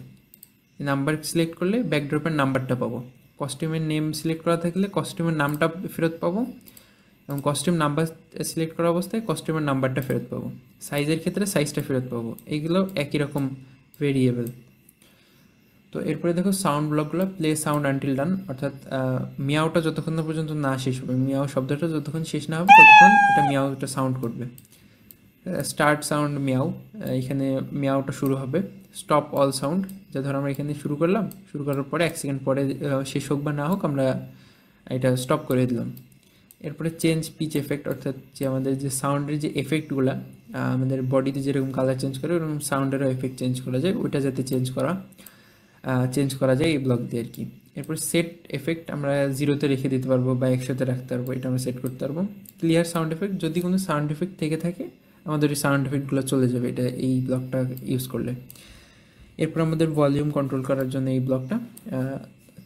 নাম্বার সিলেক্ট করলে ব্যাকড্রপের নাম্বারটা পাবো, কস্টিউমের নেম সিলেক্ট করা থাকলে কস্টিউমের নামটা ফেরত পাবো, এবং কস্টিউম নাম্বার সিলেক্ট করা অবস্থায় কস্টিউমের নাম্বারটা ফেরত পাবো। সাইজের ক্ষেত্রে সাইজটা ফেরত পাবো, এইগুলো একই রকম ভেরিয়েবল। তো এরপরে দেখো সাউন্ড ব্লকগুলো, প্লে সাউন্ড আনটিল ডান, অর্থাৎ মিয়াওটা যতক্ষণ না পর্যন্ত না শেষ হবে, মিয়াও শব্দটা যতক্ষণ শেষ না হবে ততক্ষণ এটা মিয়াওটা সাউন্ড করবে। স্টার্ট সাউন্ড মিয়াও, এখানে মিয়াওটা শুরু হবে। স্টপ অল সাউন্ড, যা ধরো আমরা এখানে শুরু করলাম, শুরু করার পরে 1 সেকেন্ড পরে শেষ হোক বা না হোক আমরা এটা স্টপ করে দিলাম। এরপরে চেঞ্জ পিচ এফেক্ট, অর্থাৎ যে আমাদের যে সাউন্ডের যে এফেক্টগুলো আমাদের বডিতে যেরকম কালার চেঞ্জ করে ওরকম সাউন্ডেরও এফেক্ট চেঞ্জ করা যায়, ওইটা যাতে চেঞ্জ করা যায় এই ব্লক দিয়ে আর কি। এরপর সেট এফেক্ট আমরা 0-তে রেখে দিতে পারবো বা 100-তে রাখতে পারবো, এটা আমরা সেট করতে পারবো। ক্লিয়ার সাউন্ড এফেক্ট, যদি কোনো সাউন্ড এফেক্ট থেকে থাকে আমাদের এই সাউন্ড এফেক্টগুলো চলে যাবে এটা এই ব্লকটা ইউজ করলে। এরপর আমাদের ভলিউম কন্ট্রোল করার জন্য এই ব্লকটা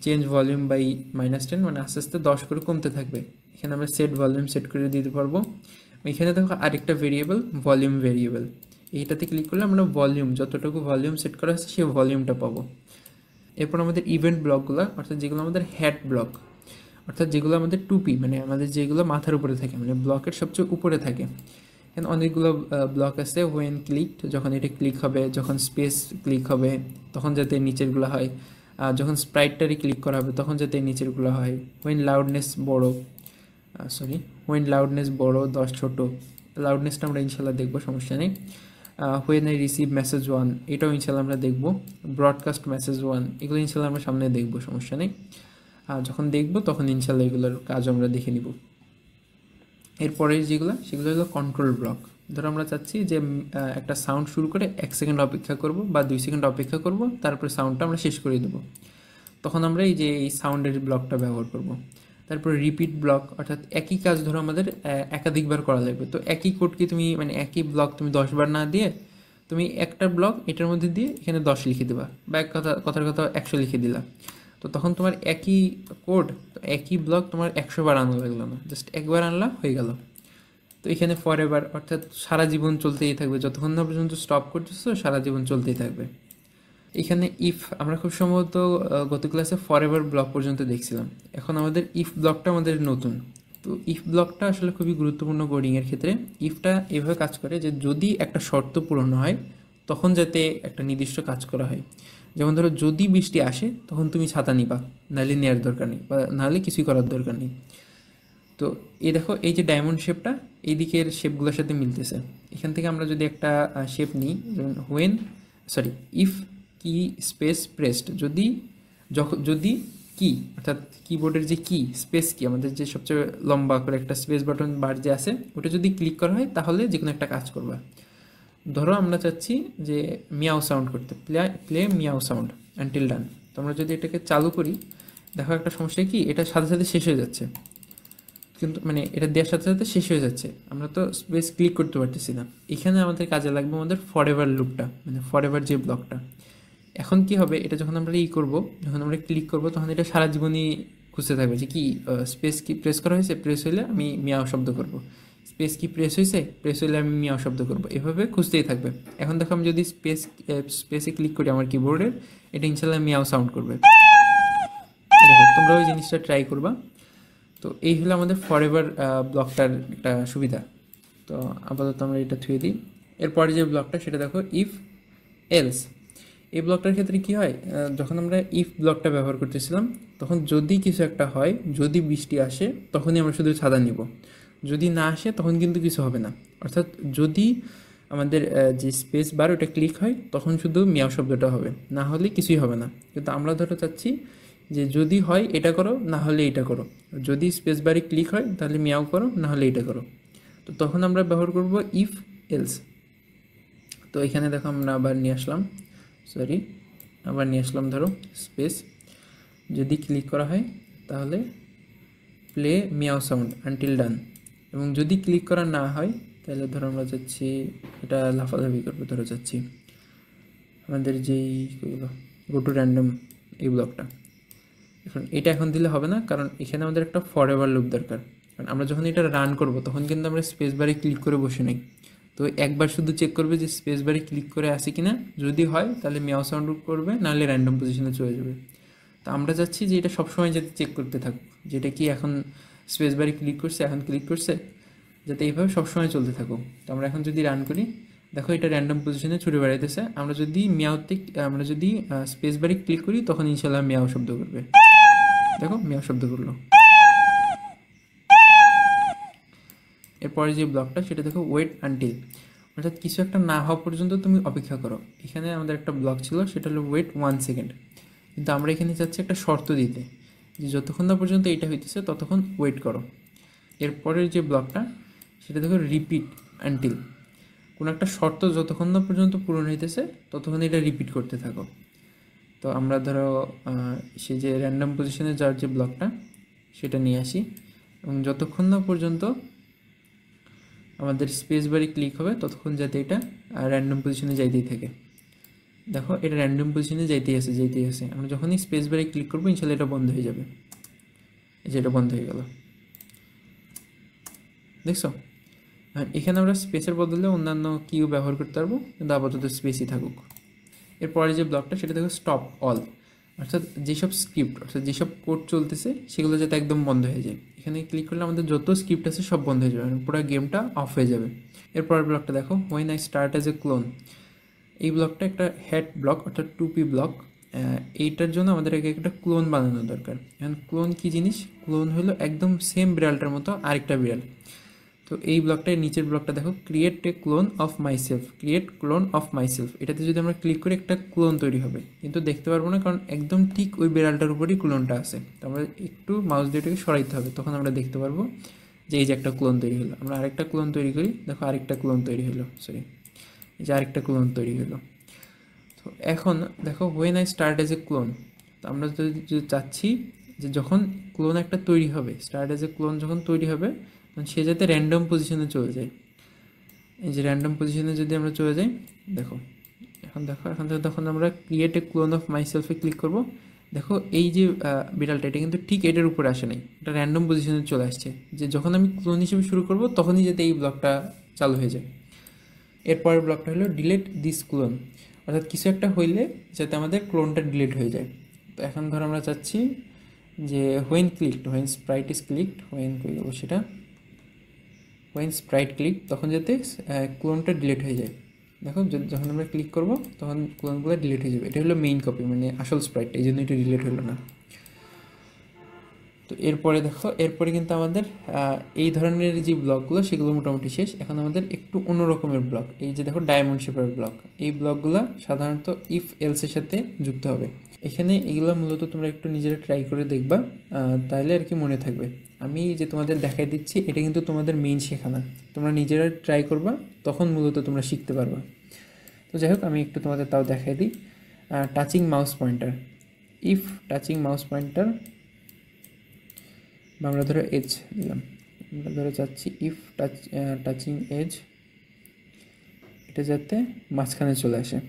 চেঞ্জ ভলিউম বাই -10, মানে আস্তে আস্তে 10 করে কমতে থাকবে। এখানে আমরা সেট ভলিউম সেট করে দিতে পারবো। এখানে দেখো আরেকটা ভেরিয়েবল ভলিউম ভেরিয়েবল, এইটাতে ক্লিক করলে আমরা ভলিউম যতটুকু ভলিউম সেট করা আছে সেই ভলিউমটা পাবো। এরপর আমাদের ইভেন্ট ব্লকগুলো, অর্থাৎ যেগুলো আমাদের হ্যাট ব্লক, অর্থাৎ যেগুলো আমাদের টুপি, মানে আমাদের যেগুলো মাথার উপরে থাকে, মানে ব্লকের সবচেয়ে উপরে থাকে। এখানে অনেকগুলো ব্লক আছে। ওয়েন ক্লিক, যখন এটা ক্লিক হবে, যখন স্পেস ক্লিক হবে তখন যাতে নিচেরগুলো হয়, যখন স্প্রাইটটারি ক্লিক করা হবে তখন যাতে নিচেরগুলো হয়। ওয়েন লাউডনেস বড়, ওয়েন লাউডনেস বড় 10 ছোট, লাউডনেসটা আমরা ইনশাল্লাহ দেখবো, সমস্যা নেই। হোয়েন আই রিসিভ মেসেজ 1, এটাও ইনশাল্লাহ আমরা দেখবো। ব্রডকাস্ট মেসেজ 1, এগুলো ইনশাল্লাহ আমরা সামনে দেখবো, সমস্যা নেই। যখন দেখবো তখন ইনশাল্লাহ এগুলোর কাজ আমরা দেখে নিব। এরপরে যেগুলো সেগুলো হলো কন্ট্রোল ব্লক। ধরো আমরা চাচ্ছি যে একটা সাউন্ড শুরু করে 1 সেকেন্ড অপেক্ষা করব বা 2 সেকেন্ড অপেক্ষা করব, তারপরে সাউন্ডটা আমরা শেষ করে দেবো, তখন আমরা এই যে এই সাউন্ডের ব্লকটা ব্যবহার করব। তারপরে রিপিট ব্লক, অর্থাৎ একই কাজ ধরো আমাদের একাধিকবার করা লাগবে, তো একই কোডকে তুমি মানে একই ব্লক তুমি 10 বার না দিয়ে তুমি একটা ব্লক এটার মধ্যে দিয়ে এখানে 10 লিখে দেবা, বা কথার কথা 100 লিখে দিলা, তো তখন তোমার একই কোড একই ব্লক তোমার 100 বার আনা লাগলো না, জাস্ট একবার আনলা হয়ে গেল। তো এখানে ফর এভার, অর্থাৎ সারা জীবন চলতেই থাকবে, যতক্ষণ না পর্যন্ত স্টপ করতেছো সারা জীবন চলতেই থাকবে। এখানে ইফ আমরা খুব সম্ভবত গত ক্লাসে ফর এভার ব্লক পর্যন্ত দেখছিলাম, এখন আমাদের ইফ ব্লকটা আমাদের নতুন। তো ইফ ব্লকটা আসলে খুবই গুরুত্বপূর্ণ কোডিংয়ের ক্ষেত্রে। ইফটা এভাবে কাজ করে যে যদি একটা শর্ত পূরণ হয় তখন যাতে একটা নির্দিষ্ট কাজ করা হয়। যেমন ধরো যদি বৃষ্টি আসে তখন তুমি ছাতা নিবা, নাহলে নেওয়ার দরকার নেই, বা নাহলে কিছুই করার দরকার নেই। তো এই দেখো এই যে ডায়মন্ড শেপটা এই দিকের শেপগুলোর সাথে মিলতেছে। এখান থেকে আমরা যদি একটা শেপ নিই, যেমন ইফ কি স্পেস প্রেসড, যদি কি অর্থাৎ কিবোর্ডের যে কি স্পেস কি আমাদের যে সবচেয়ে লম্বা করে একটা স্পেস বাটন বার যে আছে ওটা যদি ক্লিক করা হয় তাহলে যে কোনো একটা কাজ করবা। ধরো আমরা চাচ্ছি যে মিয়াও সাউন্ড করতে, প্লে মিয়াও সাউন্ড আনটিল ডান। তো আমরা যদি এটাকে চালু করি, দেখো একটা সমস্যা কি, এটা সাথে সাথে শেষ হয়ে যাচ্ছে, কিন্তু মানে এটা দেওয়ার সাথে সাথে শেষ হয়ে যাচ্ছে, আমরা তো স্পেস ক্লিক করতে পারতেছি না। এখানে আমাদের কাজে লাগবে আমাদের ফর এভার লুপটা, মানে ফর এভার যে ব্লকটা। এখন কি হবে, এটা যখন আমরা যখন আমরা ক্লিক করব তখন এটা সারা জীবনই খুঁজতে থাকবে যে কি স্পেস কি প্রেস করা হয়েছে, প্রেস হইলে আমি মিয়াও শব্দ করব, স্পেস কি প্রেস হইলে আমি মিয়াও শব্দ করব, এভাবে খুঁজতেই থাকবে। এখন দেখো আমি যদি স্পেসে ক্লিক করি আমার কিবোর্ডের, এটা ইনশাল্লাহ মিয়াও সাউন্ড করবে। দেখো তোমরা ওই জিনিসটা ট্রাই করবা। তো এই হলো আমাদের ফর এভার ব্লকটার একটা সুবিধা। তো আপাতত আমরা এটা থুয়ে দিই। এরপরে যে ব্লকটা সেটা দেখো ইফ এলস। এই ব্লকটার ক্ষেত্রে কি হয়, যখন আমরা ইফ ব্লকটা ব্যবহার করতেছিলাম তখন যদি কিছু একটা হয়, যদি বৃষ্টি আসে তখনই আমরা শুধু ছাতা নিব, যদি না আসে তখন কিন্তু কিছু হবে না। অর্থাৎ যদি আমাদের যে স্পেস বার ওটা ক্লিক হয় তখন শুধু মিয়াও শব্দটা হবে, না হলে কিছুই হবে না। কিন্তু আমরা ধরো চাচ্ছি যে যদি হয় এটা করো, না হলে এটা করো, যদি স্পেস বারে ক্লিক হয় তাহলে মিয়াও করো, না হলে এটা করো। তো তখন আমরা ব্যবহার করব ইফ এলস। তো এখানে দেখো আমরা আবার নিয়ে আসলাম ধরো স্পেস, যদি ক্লিক করা হয় তাহলে প্লে মিয়াও সাউন্ড আনটিল ডান, এবং যদি ক্লিক করা না হয় তাহলে ধরো আমরা যাচ্ছি এটা লাফালাফি করবো, ধরো যাচ্ছি আমাদের যেই গো টু র্যান্ডম এই ব্লকটা। এখন দিলে হবে না, কারণ এখানে আমাদের একটা ফর এভার লুপ দরকার। কারণ আমরা যখন এটা রান করব তখন কিন্তু আমরা স্পেস বারে ক্লিক করে বসে নেই, তো একবার শুধু চেক করবে যে স্পেস বারে ক্লিক করে আসে কিনা, যদি হয় তাহলে মিয়াও সাউন্ড করবে, নাহলে র্যান্ডম পজিশনে চলে যাবে। তো আমরা চাচ্ছি যে এটা সবসময় যাতে চেক করতে থাকুক, যেটা কি এখন স্পেস বারে ক্লিক করছে, যাতে এইভাবে সবসময় চলতে থাকুক। তো আমরা এখন যদি রান করি, দেখো এটা র্যান্ডম পজিশনে ছুটে বেড়াইতেছে। আমরা যদি স্পেস বারে ক্লিক করি তখন ইনশাল্লাহ মিয়াও শব্দ করবে, দেখো মিয়াও শব্দ করলো। এরপরে যে ব্লকটা সেটা দেখো ওয়েট আনটিল, অর্থাৎ কিছু একটা না হওয়া পর্যন্ত তুমি অপেক্ষা করো। এখানে আমাদের একটা ব্লক ছিল সেটা হলো ওয়েট 1 সেকেন্ড, কিন্তু আমরা এখানে চাচ্ছি একটা শর্ত দিতে যে যতক্ষণ না পর্যন্ত এটা হইতেছে ততক্ষণ ওয়েট করো। এরপরের যে ব্লকটা সেটা দেখো রিপিট আনটিল, কোনো একটা শর্ত যতক্ষণ না পর্যন্ত পূরণ হইতেছে ততক্ষণ এটা রিপিট করতে থাকো। তো আমরা ধরো সে যে র্যান্ডম পজিশনে যাওয়ার যে ব্লকটা সেটা নিয়ে আসি, এবং যতক্ষণ না পর্যন্ত আমাদের স্পেস বারে ক্লিক হবে ততক্ষণ যাতে এটা র্যান্ডম পজিশনে যাইতেই থাকে। দেখো এটা র্যান্ডম পজিশনে যাইতেই আছে। আমরা যখনই স্পেস বারে ক্লিক করবো ইনশাল্লাহ এটা বন্ধ হয়ে যাবে। এই যে এটা বন্ধ হয়ে গেল, দেখছো? আর এখানে আমরা স্পেসের বদলে অন্যান্য কিউ ব্যবহার করতে পারবো, কিন্তু আপাতত স্পেসই থাকুক। এরপরে যে ব্লকটা সেটা দেখো স্টপ অল, অর্থাৎ যেসব স্ক্রিপ্ট অর্থাৎ যেসব কোড চলতেছে সেগুলো যাতে একদম বন্ধ হয়ে যায়। এখানে ক্লিক করলে আমাদের যত স্ক্রিপ্ট আছে সব বন্ধ হয়ে যাবে, মানে পুরো গেমটা অফ হয়ে যাবে। এরপরের ব্লকটা দেখো when I start as a clone. এই ব্লকটা একটা হেড ব্লক অর্থাৎ 2P ব্লক। এইটার জন্য আমাদের আগে একটা ক্লোন বানানো দরকার। এখন ক্লোন কী জিনিস? ক্লোন হলো একদম সেম বিড়ালটার মতো আরেকটা বিড়াল। তো এই ব্লকটার নিচের ব্লকটা দেখো create a clone of myself, create clone of myself. এটাতে যদি আমরা ক্লিক করি একটা ক্লোন তৈরি হবে, কিন্তু দেখতে পারবো না কারণ একদম ঠিক ওই বিড়ালটার উপরেই ক্লোনটা আছে। তো আমরা একটু মাউস দিয়ে এটাকে সরাইতে হবে, তখন আমরা দেখতে পারবো যে এই যে একটা ক্লোন তৈরি হলো। আমরা আরেকটা ক্লোন তৈরি করি, দেখো আরেকটা ক্লোন তৈরি হলো, সরি এই যে আরেকটা ক্লোন তৈরি হলো। তো এখন দেখো when I start as a clone, তো আমরা যদি চাচ্ছি যে যখন ক্লোন একটা তৈরি হবে, স্টার্ট এজ এ ক্লোন যখন তৈরি হবে তখন সে যাতে র্যান্ডম পজিশনে চলে যায়। এই যে র্যান্ডম পজিশনে যদি আমরা চলে যাই, দেখো এখন থেকে তখন আমরা ক্রিয়েট এ ক্লোন অফ মাইসেলফে ক্লিক করব। দেখো এই যে বিড়ালটা এটা কিন্তু ঠিক এটার উপরে আসে নাই, এটা র্যান্ডম পজিশনে চলে আসছে, যে যখন আমি ক্লোন হিসেবে শুরু করব তখনই যাতে এই ব্লকটা চালু হয়ে যায়। এরপরের ব্লকটা হলো ডিলেট দিস ক্লোন, অর্থাৎ কিছু একটা হইলে যাতে আমাদের ক্লোনটা ডিলিট হয়ে যায়। তো এখন ধর আমরা চাচ্ছি যে when Sprite is clicked, when কই দেবো সেটা, হোয়েন স্প্রাইট ক্লিক, তখন যাতে ক্লোনটা ডিলিট হয়ে যায়। দেখো যখন আমরা ক্লিক করব তখন ক্লোনগুলো ডিলিট হয়ে যাবে। এটা হলো মেইন কপি, মানে আসল স্প্রাইট, এই জন্য এটা ডিলিট হলো না। তো এরপরে দেখো এরপরে কিন্তু আমাদের এই ধরনের যে ব্লকগুলো সেগুলো মোটামুটি শেষ। এখন আমাদের একটু অন্য রকমের ব্লক, এই যে দেখো ডায়মন্ড শেপের ব্লক। এই ব্লকগুলো সাধারণত ইফ এলসের সাথে যুক্ত হবে। এখানে এগুলো মূলত তোমরা একটু নিজেরা ট্রাই করে দেখবা, তাহলে আর কি মনে থাকবে। আমি যে তোমাদের দেখাই দিচ্ছি এটা কিন্তু তোমাদের মেইন শেখা না, তোমরা নিজেরা ট্রাই করবা, তখন মূলত তোমরা শিখতে পারবা। তো যাই হোক আমি একটু তোমাদের তাও দেখাই দিই। Touching mouse pointer, if touching mouse pointer, বা আমরা ধরো এজ দিলাম, আমরা ধরো চাচ্ছি ইফ টাচিং এজ, এটা যাতে মাঝখানে চলে আসে।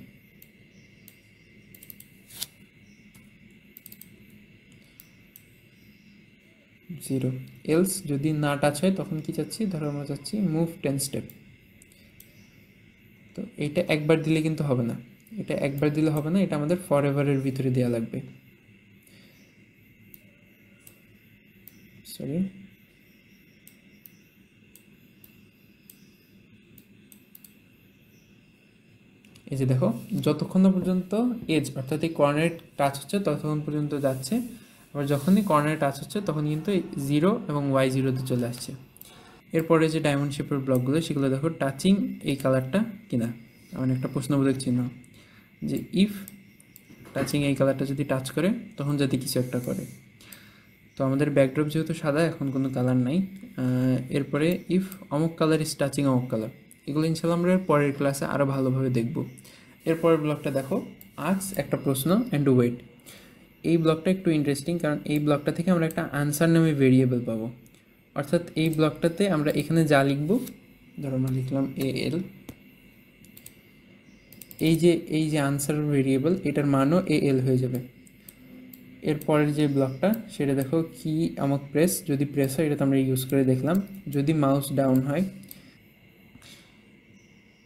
জিরো এলস যদি না টাচ হয় তখন কি চাচ্ছি, ধরো আমরা চাচ্ছি মুভ 10 স্টেপ। তো এটা একবার দিলে কিন্তু হবে না, এটা একবার দিলে হবে না, এটা আমাদের ফর এভারের ভিতরে দেওয়া লাগবে। সরি, এই যে দেখো যতক্ষণ না পর্যন্ত এজ অর্থাৎ এই কর্নারে টাচ হচ্ছে ততক্ষণ পর্যন্ত যাচ্ছে, আবার যখনই কর্নারে টাচ হচ্ছে তখন কিন্তু 0 এবং y0-তে চলে আসছে। এরপরে যে ডায়মন্ড শেপের ব্লকগুলো সেগুলো দেখো টাচিং এই কালারটা কিনা, এমন একটা প্রশ্নবোধক চিহ্ন, যে ইফ টাচিং এই কালারটা যদি টাচ করে তখন যাতে কিছু একটা করে। তো আমাদের ব্যাকড্রপ যেহেতু সাদা, এখন কোনো কালার নাই। এরপরে ইফ অমুক কালার ইজ টাচিং অমুক কালার, এগুলো ইনশাল্লাহ আমরা পরের ক্লাসে আরও ভালোভাবে দেখব। এরপরের ব্লকটা দেখো আস্ক একটা প্রশ্ন অ্যান্ড ওয়েট। এই ব্লকটা একটু ইন্টারেস্টিং, কারণ এই ব্লকটা থেকে আমরা একটা আনসার নামে ভেরিয়েবল পাবো। অর্থাৎ এই ব্লকটাতে আমরা এখানে যা লিখব, ধরো আমরা লিখলাম AL, এই যে আনসার ভেরিয়েবল এটার মানও AL হয়ে যাবে। এরপরের যে ব্লকটা সেটা দেখো কি আমাকে প্রেস, যদি প্রেস হয় এটা তো আমরা ইউজ করে দেখলাম, যদি মাউস ডাউন হয়।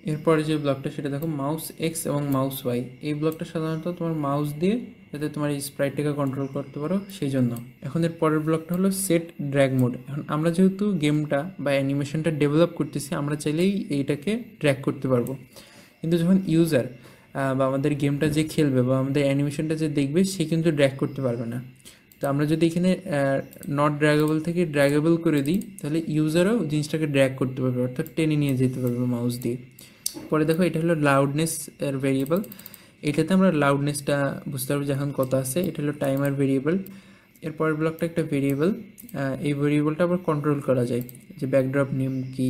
এরপরে যে ব্লকটা সেটা দেখো মাউস এক্স এবং মাউস ওয়াই। এই ব্লকটা সাধারণত তোমার মাউস দিয়ে যাতে তোমার এই স্প্রাইটটাকে কন্ট্রোল করতে পারো সেই জন্য। এখন এর পরের ব্লকটা হলো সেট ড্র্যাগ মোড। এখন আমরা যেহেতু গেমটা বা অ্যানিমেশনটা ডেভেলপ করতেছি, আমরা চাইলেই এইটাকে ড্র্যাগ করতে পারবো, কিন্তু যখন ইউজার বা আমাদের গেমটা যে খেলবে বা আমাদের অ্যানিমেশনটা যে দেখবে সে কিন্তু ড্র্যাগ করতে পারবে না। তো আমরা যদি এখানে নট ড্র্যাগেবল থেকে ড্র্যাগেবল করে দিই তাহলে ইউজারও জিনিসটাকে ড্র্যাগ করতে পারবে, অর্থাৎ টেনে নিয়ে যেতে পারবে মাউস দিয়ে। পরে দেখো এটা হলো লাউডনেস এর ভেরিয়েবল, এটাতে আমরা লাউডনেসটা বুঝতে পারবো যে এখন কত আছে। এটা হলো টাইমার ভেরিয়েবল। এরপরের ব্লকটা একটা ভেরিয়েবল, এই ভেরিয়েবলটা আবার কন্ট্রোল করা যায়, যে ব্যাকড্রপ নেম কি।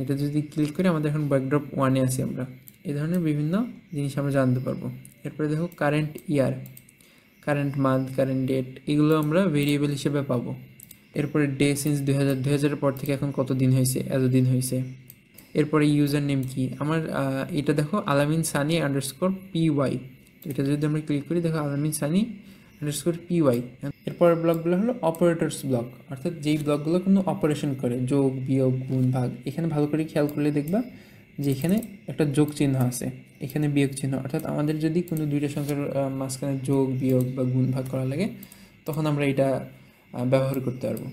এটা যদি ক্লিক করি আমাদের এখন ব্যাকড্রপ 1-এ আছি আমরা। এই ধরনের বিভিন্ন জিনিস আমরা জানতে পারবো। এরপরে দেখো current year, current month, current date, এগুলো আমরা ভেরিয়েবল হিসেবে পাবো। এরপরে ডে সিন্স 2000 পর থেকে এখন কত দিন হয়েছে, এতদিন হয়েছে। এরপরে ইউজার নেম কি, আমার এটা দেখো আলামিন সানি আন্ডারস্কোর PY। তো এটা যদি আমরা ক্লিক করি দেখো আলামিন সানি আন্ডারস্কোর PY। এরপরের ব্লকগুলো হলো অপারেটরস ব্লক, অর্থাৎ যেই ব্লকগুলো কোনো অপারেশন করে, যোগ, বিয়োগ, গুণ, ভাগ। এখানে ভালো করে খেয়াল করলে দেখবা যে এখানে একটা যোগ চিহ্ন আছে, এখানে বিয়োগ চিহ্ন, অর্থাৎ আমাদের যদি কোনো দুইটা সংখ্যার মাঝখানে যোগ, বিয়োগ বা গুণ, ভাগ করা লাগে তখন আমরা এটা ব্যবহার করতে পারবো।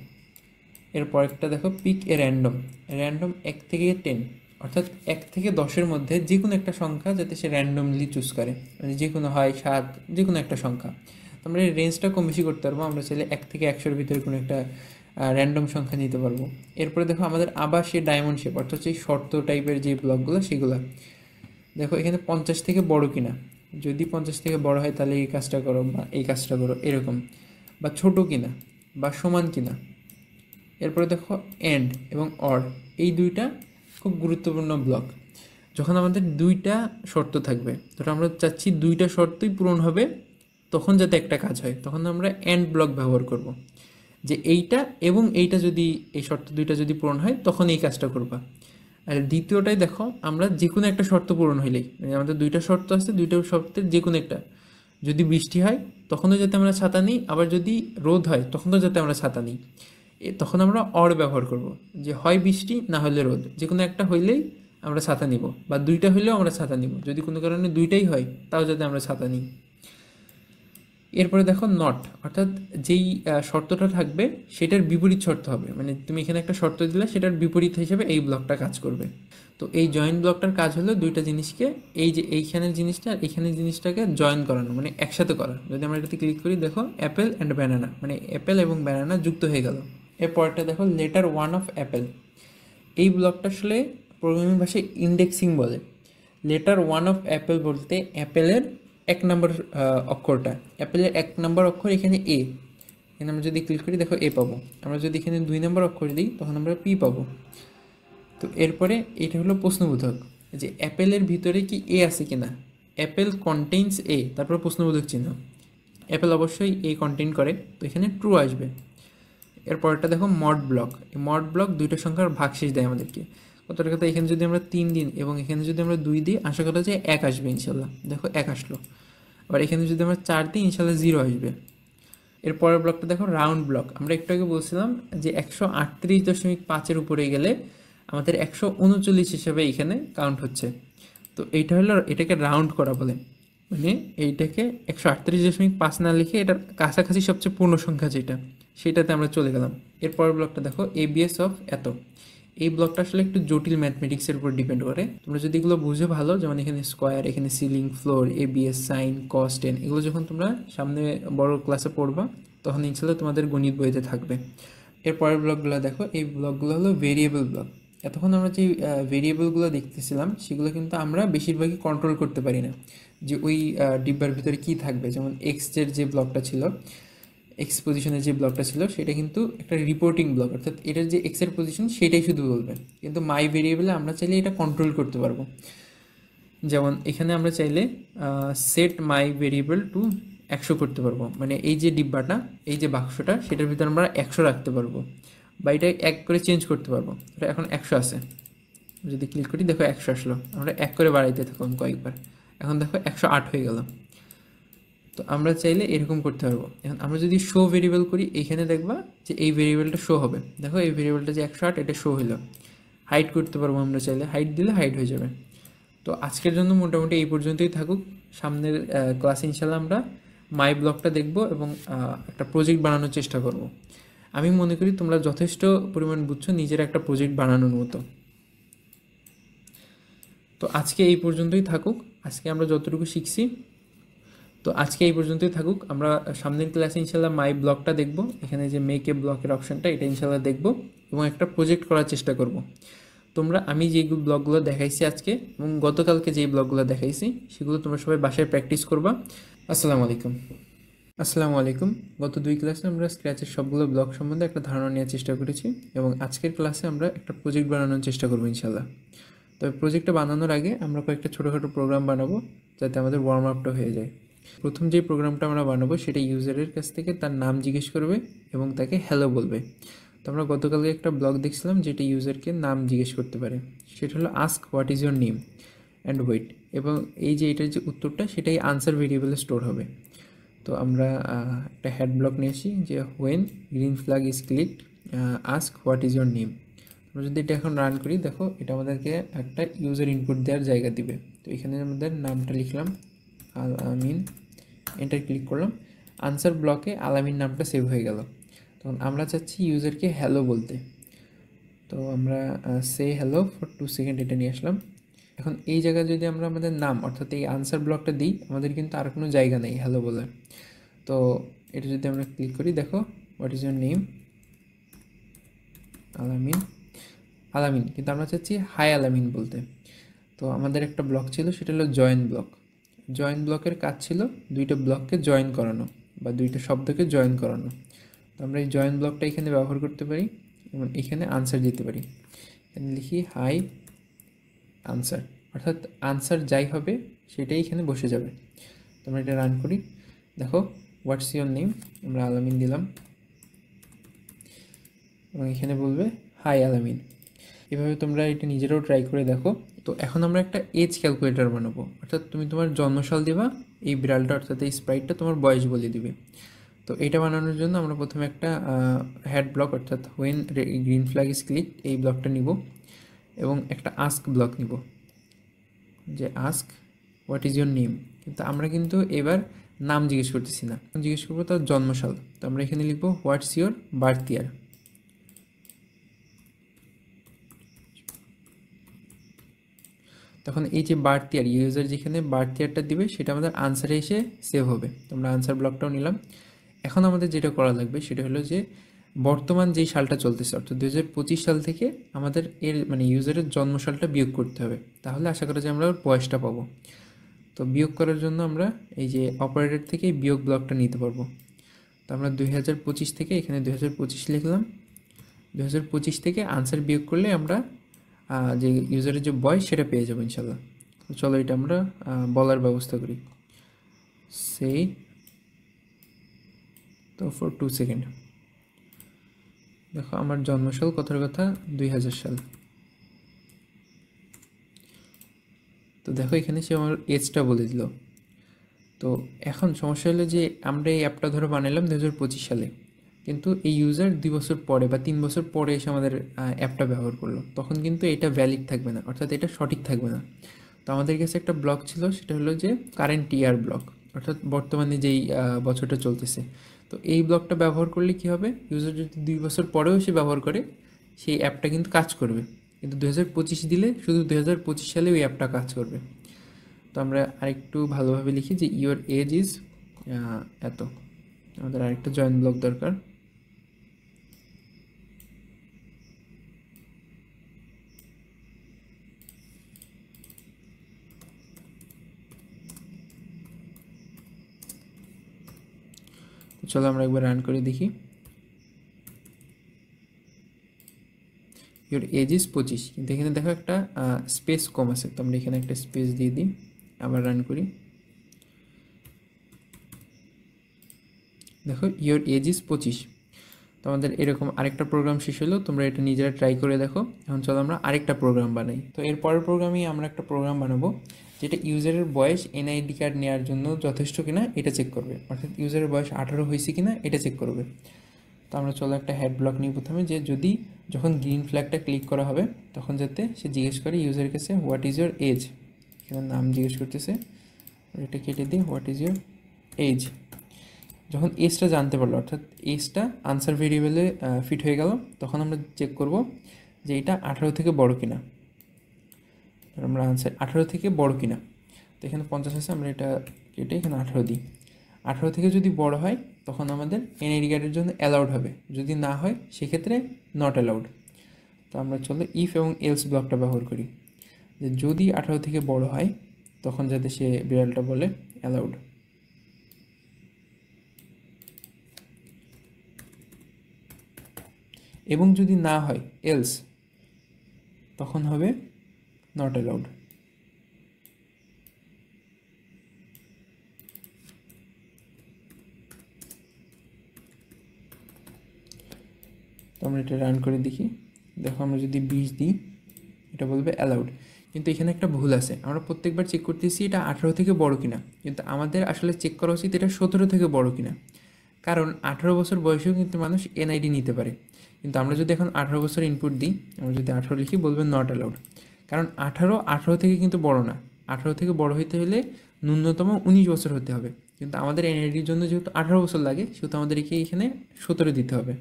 এরপর একটা দেখো পিক এ র্যান্ডম, র্যান্ডম 1 থেকে 10, অর্থাৎ 1 থেকে 10-এর মধ্যে যে কোনো একটা সংখ্যা যাতে সে র্যান্ডমলি চুজ করে, মানে যে কোনো হয় 7, যে কোনো একটা সংখ্যা। তো আমরা এই রেঞ্জটা কম বেশি করতে পারবো, আমরা চাইলে 1 থেকে 100-এর ভিতরে কোনো একটা র্যান্ডম সংখ্যা নিতে পারবো। এরপরে দেখো আমাদের আবার সে ডায়মন্ড শেপ, অর্থাৎ সেই শর্ত টাইপের যে ব্লকগুলো সেগুলো দেখো এখানে 50 থেকে বড় কিনা, যদি 50 থেকে বড় হয় তাহলে এই কাজটা করো বা এই কাজটা করো এরকম, বা ছোট কিনা বা সমান কিনা। এরপরে দেখো এন্ড এবং অর, এই দুইটা খুব গুরুত্বপূর্ণ ব্লক। যখন আমাদের দুইটা শর্ত থাকবে, ধরো আমরা চাচ্ছি দুইটা শর্তই পূরণ হবে তখন যাতে একটা কাজ হয়, তখন আমরা এন্ড ব্লক ব্যবহার করব, যে এইটা এবং এইটা যদি, এই শর্ত দুইটা যদি পূরণ হয় তখন এই কাজটা করবা। আর দ্বিতীয়টাই দেখো আমরা যে কোনো একটা শর্ত পূরণ হইলেই, মানে আমাদের দুইটা শর্ত আছে, দুইটা শর্তের যে কোনো একটা, যদি বৃষ্টি হয় তখনও যাতে আমরা ছাতা নিই, আবার যদি রোদ হয় তখনও যাতে আমরা ছাতা নিই, তখন আমরা অর ব্যবহার করব, যে হয় বৃষ্টি না হলে রোদ, যে কোনো একটা হইলেই আমরা ছাতা নিব, বা দুইটা হইলেও আমরা ছাতা নিব, যদি কোনো কারণে দুইটাই হয় তাও যাতে আমরা ছাতা নিই। এরপরে দেখো নট, অর্থাৎ যেই শর্তটা থাকবে সেটার বিপরীত শর্ত হবে, মানে তুমি এখানে একটা শর্ত দিলে সেটার বিপরীত হিসেবে এই ব্লকটা কাজ করবে। তো এই জয়েন ব্লকটার কাজ হলো দুইটা জিনিসকে, এই যে এইখানের জিনিসটা আর এইখানের জিনিসটাকে জয়েন করানো, মানে একসাথে করা। যদি আমরা এটাতে ক্লিক করি দেখো অ্যাপেল অ্যান্ড ব্যানানা, মানে অ্যাপেল এবং ব্যানানা যুক্ত হয়ে গেল। এরপরটা দেখো লেটার 1 অফ অ্যাপেল, এই ব্লকটা আসলে প্রোগ্রামিং ভাষায় ইন্ডেক্সিং বলে। লেটার 1 অফ অ্যাপেল বলতে অ্যাপেলের 1 নম্বর অক্ষরটা, অ্যাপেলের 1 নম্বর অক্ষর এখানে এ, এখানে আমরা যদি ক্লিক করি দেখো এ পাবো। আমরা যদি এখানে 2 নম্বর অক্ষর দিই তখন আমরা পি পাবো। তো এরপরে এটা হলো প্রশ্নবোধক, যে অ্যাপেলের ভিতরে কি এ আছে কিনা, অ্যাপেল কন্টেইনস এ, তারপর প্রশ্নবোধক চিহ্ন, অ্যাপেল অবশ্যই এ কন্টেইন করে, তো এখানে ট্রু আসবে। এরপরটা দেখো মড ব্লক, এই মড ব্লক দুইটা সংখ্যার ভাগশেষ দেয় আমাদেরকে। কতটা কথা, এখানে যদি আমরা 3 দিন এবং এখানে যদি আমরা 2 দিই আশা করা যায় 1 আসবে ইনশাল্লাহ, দেখো 1 আসলো। আবার এখানে যদি আমরা 4 দিই ইনশাল্লাহ 0 আসবে। এরপরের ব্লকটা দেখো রাউন্ড ব্লক, আমরা একটু আগে বলছিলাম যে 138.5-এর উপরে গেলে আমাদের 139 হিসেবে এখানে কাউন্ট হচ্ছে। তো এইটা হলো, এটাকে রাউন্ড করা বলে, মানে এইটাকে 138.5 না লিখে এটার কাছাকাছি সবচেয়ে পূর্ণ সংখ্যা যেটা, সেটাতে আমরা চলে গেলাম। এরপরের ব্লকটা দেখো এবিএস অফ এত, এই ব্লকটা আসলে একটু জটিল ম্যাথমেটিক্সের উপর ডিপেন্ড করে। তোমরা যদি এগুলো বুঝে ভালো, যেমন এখানে স্কোয়ার, এখানে সিলিং, ফ্লোর, এবিএস, সাইন, কস, টেন, এগুলো যখন তোমরা সামনে বড় ক্লাসে পড়বা তখন ইনশাল্লাহ তোমাদের গণিত বইতে থাকবে। এরপরের ব্লকগুলো দেখো, এই ব্লকগুলো হলো ভেরিয়েবল ব্লক। এতক্ষণ আমরা যে ভেরিয়েবলগুলো দেখতেছিলাম সেগুলো কিন্তু আমরা বেশিরভাগই কন্ট্রোল করতে পারি না, যে ওই ডিব্বার ভিতরে কী থাকবে। যেমন এক্সের যে ব্লকটা ছিল, এক্স পজিশনের যে ব্লকটা ছিল সেটা কিন্তু একটা রিপোর্টিং ব্লক, অর্থাৎ এটার যে এক্সের পজিশন সেটাই শুধু বলবে। কিন্তু মাই ভেরিয়েবলে আমরা চাইলে এটা কন্ট্রোল করতে পারবো। যেমন এখানে আমরা চাইলে সেট মাই ভেরিয়েবল টু 100 করতে পারবো, মানে এই যে ডিব্বাটা, এই যে বাক্সটা, সেটার ভিতরে আমরা 100 রাখতে পারবো, বা এটা 1 করে চেঞ্জ করতে পারবো। এটা এখন 100 আছে, যদি ক্লিক করি দেখো 100 আসলো, আমরা 1 করে বাড়াইতে থাকলাম কয়েকবার, এখন দেখো 108 হয়ে গেল। তো আমরা চাইলে এরকম করতে পারবো। এখন আমরা যদি শো ভেরিয়েবল করি, এইখানে দেখবা যে এই ভেরিয়েবলটা শো হবে, দেখো এই ভেরিয়েবলটা যে 108 এটা শো হলো। হাইড করতে পারবো আমরা চাইলে, হাইড দিলে হাইড হয়ে যাবে। তো আজকের জন্য মোটামুটি এই পর্যন্তই থাকুক। সামনের ক্লাসে ইনশাল্লাহ আমরা মাই ব্লকটা দেখব এবং একটা প্রজেক্ট বানানোর চেষ্টা করব। আমি মনে করি তোমরা যথেষ্ট পরিমাণ বুঝছো নিজের একটা প্রজেক্ট বানানোর মতো। তো আজকে এই পর্যন্তই থাকুক, আজকে আমরা যতটুকু শিখছি। তো আজকে এই পর্যন্তই থাকুক, আমরা সামনের ক্লাসে ইনশাল্লাহ মাই ব্লকটা দেখব, এখানে যে মেক এ ব্লকের অপশানটা এটা ইনশাল্লাহ দেখব এবং একটা প্রজেক্ট করার চেষ্টা করব। তোমরা আমি যেই ব্লগগুলো দেখাইছি আজকে এবং গতকালকে যেই ব্লগগুলো দেখাইছি সেগুলো তোমরা সবাই বাসায় প্র্যাকটিস করবা। আসসালামু আলাইকুম। আসসালামু আলাইকুম। গত 2 ক্লাসে আমরা স্ক্র্যাচের সবগুলো ব্লক সম্বন্ধে একটা ধারণা নেওয়ার চেষ্টা করেছি এবং আজকের ক্লাসে আমরা একটা প্রজেক্ট বানানোর চেষ্টা করব ইনশাআল্লাহ। তবে প্রজেক্টটা বানানোর আগে আমরা কয়েকটা ছোটোখাটো প্রোগ্রাম বানাবো যাতে আমাদের ওয়ার্ম আপটা হয়ে যায়। প্রথম যে প্রোগ্রামটা আমরা বানাবো সেটা ইউজারের কাছ থেকে তার নাম জিজ্ঞেস করবে এবং তাকে হ্যালো বলবে। তো আমরা গতকালকে একটা ব্লগ দেখছিলাম যেটা ইউজারকে নাম জিজ্ঞেস করতে পারে, সেটা হলো ask what is your name and wait, এবং এই যে এটার যে উত্তরটা সেটাই আনসার ভেরিয়েবলে স্টোর হবে। তো আমরা একটা হেড ব্লক নিয়েছি যে when green flag is clicked ask what is your name. আমরা যদি এটা এখন রান করি, দেখো এটা আমাদেরকে একটা ইউজার ইনপুট দেওয়ার জায়গা দিবে। তো এখানে আমাদের নামটা লিখলাম আলামিন, এন্টার ক্লিক করলাম, আনসার ব্লকে আলামিন নামটা সেভ হয়ে গেল। তখন আমরা চাচ্ছি ইউজারকে হ্যালো বলতে, তো আমরা সে হ্যালো ফর 2 সেকেন্ড এটা নিয়ে আসলাম। এখন এই জায়গায় যদি আমরা আমাদের নাম অর্থাৎ এই আনসার ব্লকটা দিই, আমাদের কিন্তু আর কোনো জায়গা নেই হ্যালো বলার। তো এটা যদি আমরা ক্লিক করি, দেখো হোয়াট ইজ ইয়োর নেম আলামিন, আলামিন, কিন্তু আমরা চাচ্ছি হাই আলামিন বলতে। তো আমাদের একটা ব্লক ছিল সেটা হলো জয়েন ব্লক। জয়েন ব্লকের কাজ ছিল দুইটা ব্লককে জয়েন করানো বা দুইটা শব্দকে জয়েন করানো। তো আমরা এই জয়েন ব্লকটা এখানে ব্যবহার করতে পারি এবং এখানে আনসার দিতে পারি। এখানে লিখি হাই আনসার, অর্থাৎ আনসার যাই হবে সেটাই এখানে বসে যাবে। তো আমরা এটা রান করি, দেখো হোয়াটস ইয়োর নেম, আমরা আলামিন দিলাম এবং এখানে বলবে হাই আলামিন। এভাবে তোমরা এটা নিজেরাও ট্রাই করে দেখো। তো এখন আমরা একটা এজ ক্যালকুলেটর বানাবো, অর্থাৎ তুমি তোমার জন্মসাল দেবা, এই বিড়ালটা অর্থাৎ এই স্প্রাইটটা তোমার বয়স বলে দিবে। তো এটা বানানোর জন্য আমরা প্রথমে একটা হেড ব্লক অর্থাৎ when green flag is click এই ব্লকটা নিব এবং একটা আস্ক ব্লক নিব যে ask what is your name, কিন্তু আমরা কিন্তু এবার নাম জিজ্ঞেস করতেছি না, জিজ্ঞেস করবো তার জন্মসাল। তো আমরা এখানে লিখবো হোয়াটস ইয়োর বার্থ ইয়ার। তখন এই যে বার্থ ইয়ার, ইউজার যেখানে বার্থ ইয়ারটা দিবে সেটা আমাদের আনসারে এসে সেভ হবে। তো আমরা আনসার ব্লকটাও নিলাম। এখন আমাদের যেটা করা লাগবে সেটা হলো যে বর্তমান যেই সালটা চলতেছে অর্থাৎ 2025 সাল থেকে আমাদের এর মানে ইউজারের জন্মসালটা বিয়োগ করতে হবে, তাহলে আশা করা যায় আমরা ওর বয়সটা পাবো। তো বিয়োগ করার জন্য আমরা এই যে অপারেটর থেকে বিয়োগ ব্লকটা নিতে পারবো। তো আমরা 2025 থেকে এখানে 2025 লিখলাম, 2025 থেকে আনসার বিয়োগ করলে আমরা যে ইউজারের যে বয়স সেটা পেয়ে যাবো ইনশাল্লাহ। তো চলো এটা আমরা বলার ব্যবস্থা করি, সেই তো ফর 2 সেকেন্ড। দেখো আমার জন্মসাল কথার কথা 2000 সাল। তো দেখো এখানে সে আমার এজটা বলে দিল। তো এখন সমস্যা হলো যে আমরা এই অ্যাপটা ধরো বানালাম 2025 সালে, কিন্তু এই ইউজার 2 বছর পরে বা 3 বছর পরে এসে আমাদের অ্যাপটা ব্যবহার করলো, তখন কিন্তু এটা ভ্যালিড থাকবে না, অর্থাৎ এটা সঠিক থাকবে না। তো আমাদের কাছে একটা ব্লক ছিল সেটা হলো যে কারেন্ট ইয়ার ব্লক, অর্থাৎ বর্তমানে যেই বছরটা চলতেছে। তো এই ব্লকটা ব্যবহার করলে কি হবে, ইউজার যদি 2 বছর পরেও সে ব্যবহার করে সেই অ্যাপটা কিন্তু কাজ করবে, কিন্তু 2025 দিলে শুধু 2025 সালে ওই অ্যাপটা কাজ করবে। তো আমরা আরেকটু ভালোভাবে লিখি যে ইওর এজ ইজ এত। আমাদের আরেকটা জয়েন ব্লক দরকার। তো চলো আমরা একবার রান করে দেখি। ইওর এজ ইজ 25, কিন্তু এখানে দেখো একটা স্পেস কম আছে, তো আমরা এখানে একটা স্পেস দিয়ে দিই, আবার রান করি। দেখো ইওর এজ ইজ 25। তো আমাদের এরকম আরেকটা প্রোগ্রাম শেষ হলো, তোমরা এটা নিজেরা ট্রাই করে দেখো। এখন চলো আমরা আরেকটা প্রোগ্রাম বানাই। তো এর পরের প্রোগ্রামেই আমরা একটা প্রোগ্রাম বানাবো যেটা ইউজারের বয়স এনআইডি কার্ড নেওয়ার জন্য যথেষ্ট কিনা এটা চেক করবে, অর্থাৎ ইউজারের বয়স 18 হয়েছে কিনা এটা চেক করবে। তো আমরা চলো একটা হেড ব্লক নিই প্রথমে, যে যদি যখন গ্রিন ফ্ল্যাগটা ক্লিক করা হবে তখন যাতে সে জিজ্ঞেস করে ইউজারের কাছে হোয়াট ইজ ইয়োর এজ, এখানে নাম জিজ্ঞেস করতেছে, এটা কেটে দিই হোয়াট ইজ ইয়োর এজ। যখন এজটা জানতে পারলো অর্থাৎ এজটা আনসার ভেরিয়েবলে ফিট হয়ে গেল, তখন আমরা চেক করব যে এটা 18 থেকে বড় কিনা। আমরা আনসার 18 থেকে বড় কিনা, তো এখানে 50 আছে, আমরা এটা কেটে এখানে 18 দিই। 18 থেকে যদি বড় হয় তখন আমাদের এনআইডি কার্ডের জন্য অ্যালাউড হবে, যদি না হয় সেক্ষেত্রে নট অ্যালাউড। তো আমরা চলো ইফ এবং এলস ব্লকটা ব্যবহার করি, যে যদি 18 থেকে বড় হয় তখন যাতে সে বিড়ালটা বলে অ্যালাউড। এবং যদি না হয় এলস, তখন হবে নট অ্যালাউড। তো আমরা এটা রান করে দেখি। দেখো আমরা যদি 20 দিই, এটা বলবে অ্যালাউড। কিন্তু এখানে একটা ভুল আছে, আমরা প্রত্যেকবার চেক করতেছি এটা 18 থেকে বড় কিনা, কিন্তু আমাদের আসলে চেক করা উচিত এটা 17 থেকে বড় কিনা। কারণ 18 বছর বয়সেও কিন্তু মানুষ এনআইডি নিতে পারে। কিন্তু আমরা যদি এখন 18 বছর ইনপুট দিই, আমরা যদি 18 লিখি, বলবেন নট অ্যালাউড। কারণ 18 থেকে কিন্তু বড় না, 18 থেকে বড় হইতে হলে ন্যূনতম 19 বছর হতে হবে। কিন্তু আমাদের এনআইডির জন্য যেহেতু 18 বছর লাগে, সেহেতু আমাদেরকে এখানে 17 দিতে হবে।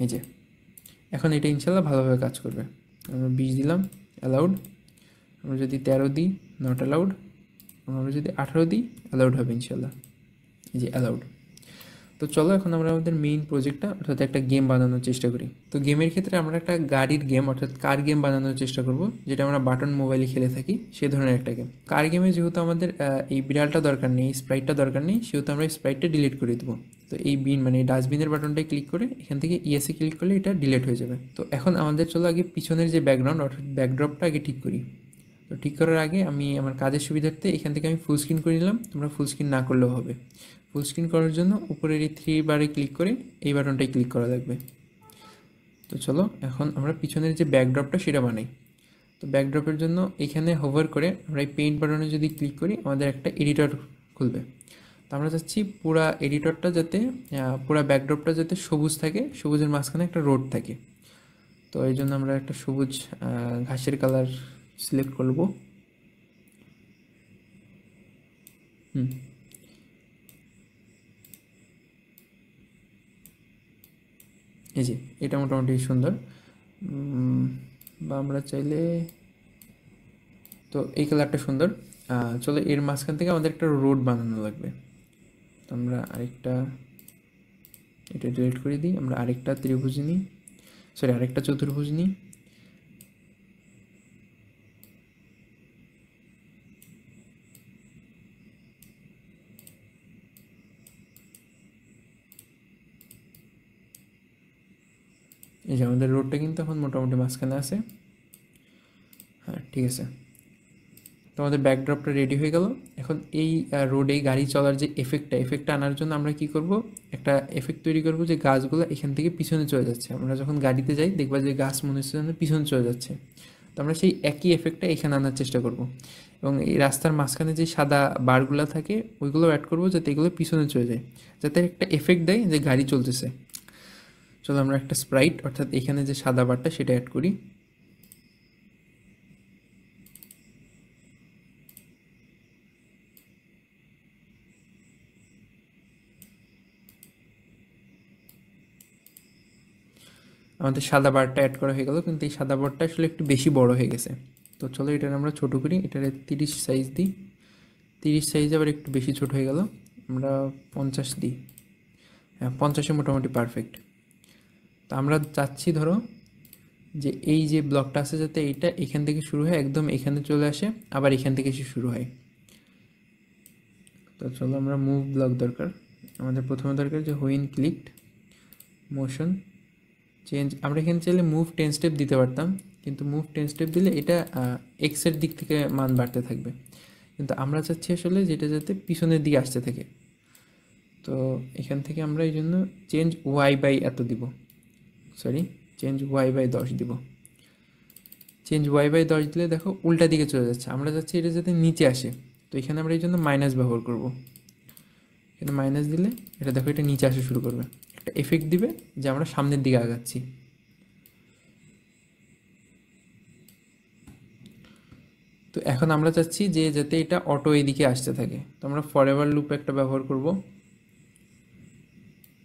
এই যে এখন এটা ইনশাল্লাহ ভালোভাবে কাজ করবে। আমরা 20 দিলাম, অ্যালাউড। আমরা যদি 13 দিই, নট অ্যালাউড। আমরা যদি 18 দিই, অ্যালাউড হবে ইনশাল্লাহ। এই যে অ্যালাউড। তো চলো এখন আমরা আমাদের মেইন প্রজেক্টটা অর্থাৎ একটা গেম বানানোর চেষ্টা করি। তো গেমের ক্ষেত্রে আমরা একটা গাড়ির গেম অর্থাৎ কার গেম বানানোর চেষ্টা করব, যেটা আমরা বাটন মোবাইলে খেলে থাকি সে ধরনের একটা গেম। কার গেমে যেহেতু আমাদের এই বিড়ালটা দরকার নেই, স্প্রাইটটা দরকার নেই, সেহেতু আমরা স্প্রাইটটা ডিলিট করে দেবো। তো এই বিন মানে এই ডাস্টবিনের বাটনটায় ক্লিক করে এখান থেকে ইএসএ ক্লিক করলে এটা ডিলিট হয়ে যাবে। তো এখন আমাদের চলো আগে পিছনের যে ব্যাকগ্রাউন্ড অর্থাৎ ব্যাকড্রপটা আগে ঠিক করি। তো ঠিক করার আগে আমি আমার কাজের সুবিধার্থে এখান থেকে আমি ফুল স্ক্রিন করে নিলাম, তোমরা ফুল স্ক্রিন না করলেও হবে। ফুল স্ক্রিন করার জন্য উপরের এই 3 বারে ক্লিক করে এই বাটনটায় ক্লিক করা লাগবে। তো চলো এখন আমরা পিছনের যে ব্যাকড্রপটা সেটা বানাই। তো ব্যাকড্রপের জন্য এখানে হোভার করে আমরা এই পেইন্ট বাটনে যদি ক্লিক করি, আমাদের একটা এডিটর খুলবে। তো আমরা চাচ্ছি পুরা এডিটরটা যাতে পুরা ব্যাকড্রপটা যাতে সবুজ থাকে, সবুজের মাঝখানে একটা রোড থাকে। তো এই জন্য আমরা একটা সবুজ ঘাসের কালার সিলেক্ট করব। এই যে এটা মোটামুটি সুন্দর। বা আমরা চাইলে, তো এই কালারটা সুন্দর। চলো এর মাঝখান থেকে আমাদের একটা রোড বানানো লাগবে। তো আমরা আরেকটা, এটা ডিলিট করে দিই, আমরা আরেকটা ত্রিভুজ নিই, সরি আরেকটা চতুর্ভুজ নিই। এই যে আমাদের রোডটা কিন্তু এখন মোটামুটি মাঝখানে আছে। হ্যাঁ ঠিক আছে। তো আমাদের ব্যাকড্রপটা রেডি হয়ে গেল। এখন এই রোডে গাড়ি চলার যে এফেক্টটা আনার জন্য আমরা কি করব, একটা এফেক্ট তৈরি করব যে গাছগুলো এখান থেকে পিছনে চলে যাচ্ছে। আমরা যখন গাড়িতে যাই দেখবা যে গাছ মনে হচ্ছে যেন পিছনে চলে যাচ্ছে। তো আমরা সেই একই এফেক্টটা এখানে আনার চেষ্টা করব, এবং এই রাস্তার মাঝখানে যে সাদা বারগুলো থাকে ওইগুলো অ্যাড করব যাতে এগুলো পিছনে চলে যায়, যাতে একটা এফেক্ট দেয় যে গাড়ি চলতেছে। চলো আমরা একটা স্প্রাইট অর্থাৎ এখানে যে সাদা বারটা সেটা অ্যাড করি। আমাদের সাদা বারটা অ্যাড করা হয়ে গেল, কিন্তু এই সাদা বারটা আসলে একটু বেশি বড় হয়ে গেছে। তো চলো এটার আমরা ছোটো করি, এটার 30 সাইজ দিই। 30 সাইজ আবার একটু বেশি ছোট হয়ে গেল, আমরা 50 দিই। হ্যাঁ 50-এ মোটামুটি পারফেক্ট। তো আমরা চাচ্ছি ধরো যে এই যে ব্লকটা আছে যাতে এইটা এখান থেকে শুরু হয় একদম এখানে চলে আসে, আবার এখান থেকে এসে শুরু হয়। তো চলো আমরা মুভ ব্লক দরকার, আমাদের প্রথমে দরকার যে হুইন ক্লিকড মোশন চেঞ্জ। আমরা এখানে চাইলে মুভ 10 স্টেপ দিতে পারতাম, কিন্তু মুভ 10 স্টেপ দিলে এটা এক্সের দিক থেকে মান বাড়তে থাকবে, কিন্তু আমরা চাচ্ছি আসলে যেটা যাতে পিছনের দিকে আসতে থাকে। তো এখান থেকে আমরা এই জন্য চেঞ্জ ওয়াই বাই এত দিব, সরি চেঞ্জ ওয়াই বাই 10 দিব। চেঞ্জ ওয়াই বাই 10 দিলে দেখো উল্টা দিকে চলে যাচ্ছে, আমরা চাচ্ছি এটা যাতে নিচে আসে। তো এখানে আমরা এই জন্য মাইনাস ব্যবহার করব। এখানে মাইনাস দিলে এটা দেখো এটা নিচে আসা শুরু করবে, একটা এফেক্ট দিবে যে আমরা সামনের দিকে আগাচ্ছি। তো এখন আমরা চাচ্ছি যে যাতে এটা অটো এদিকে আসতে থাকে, তো আমরা ফরএভার লুপ একটা ব্যবহার করব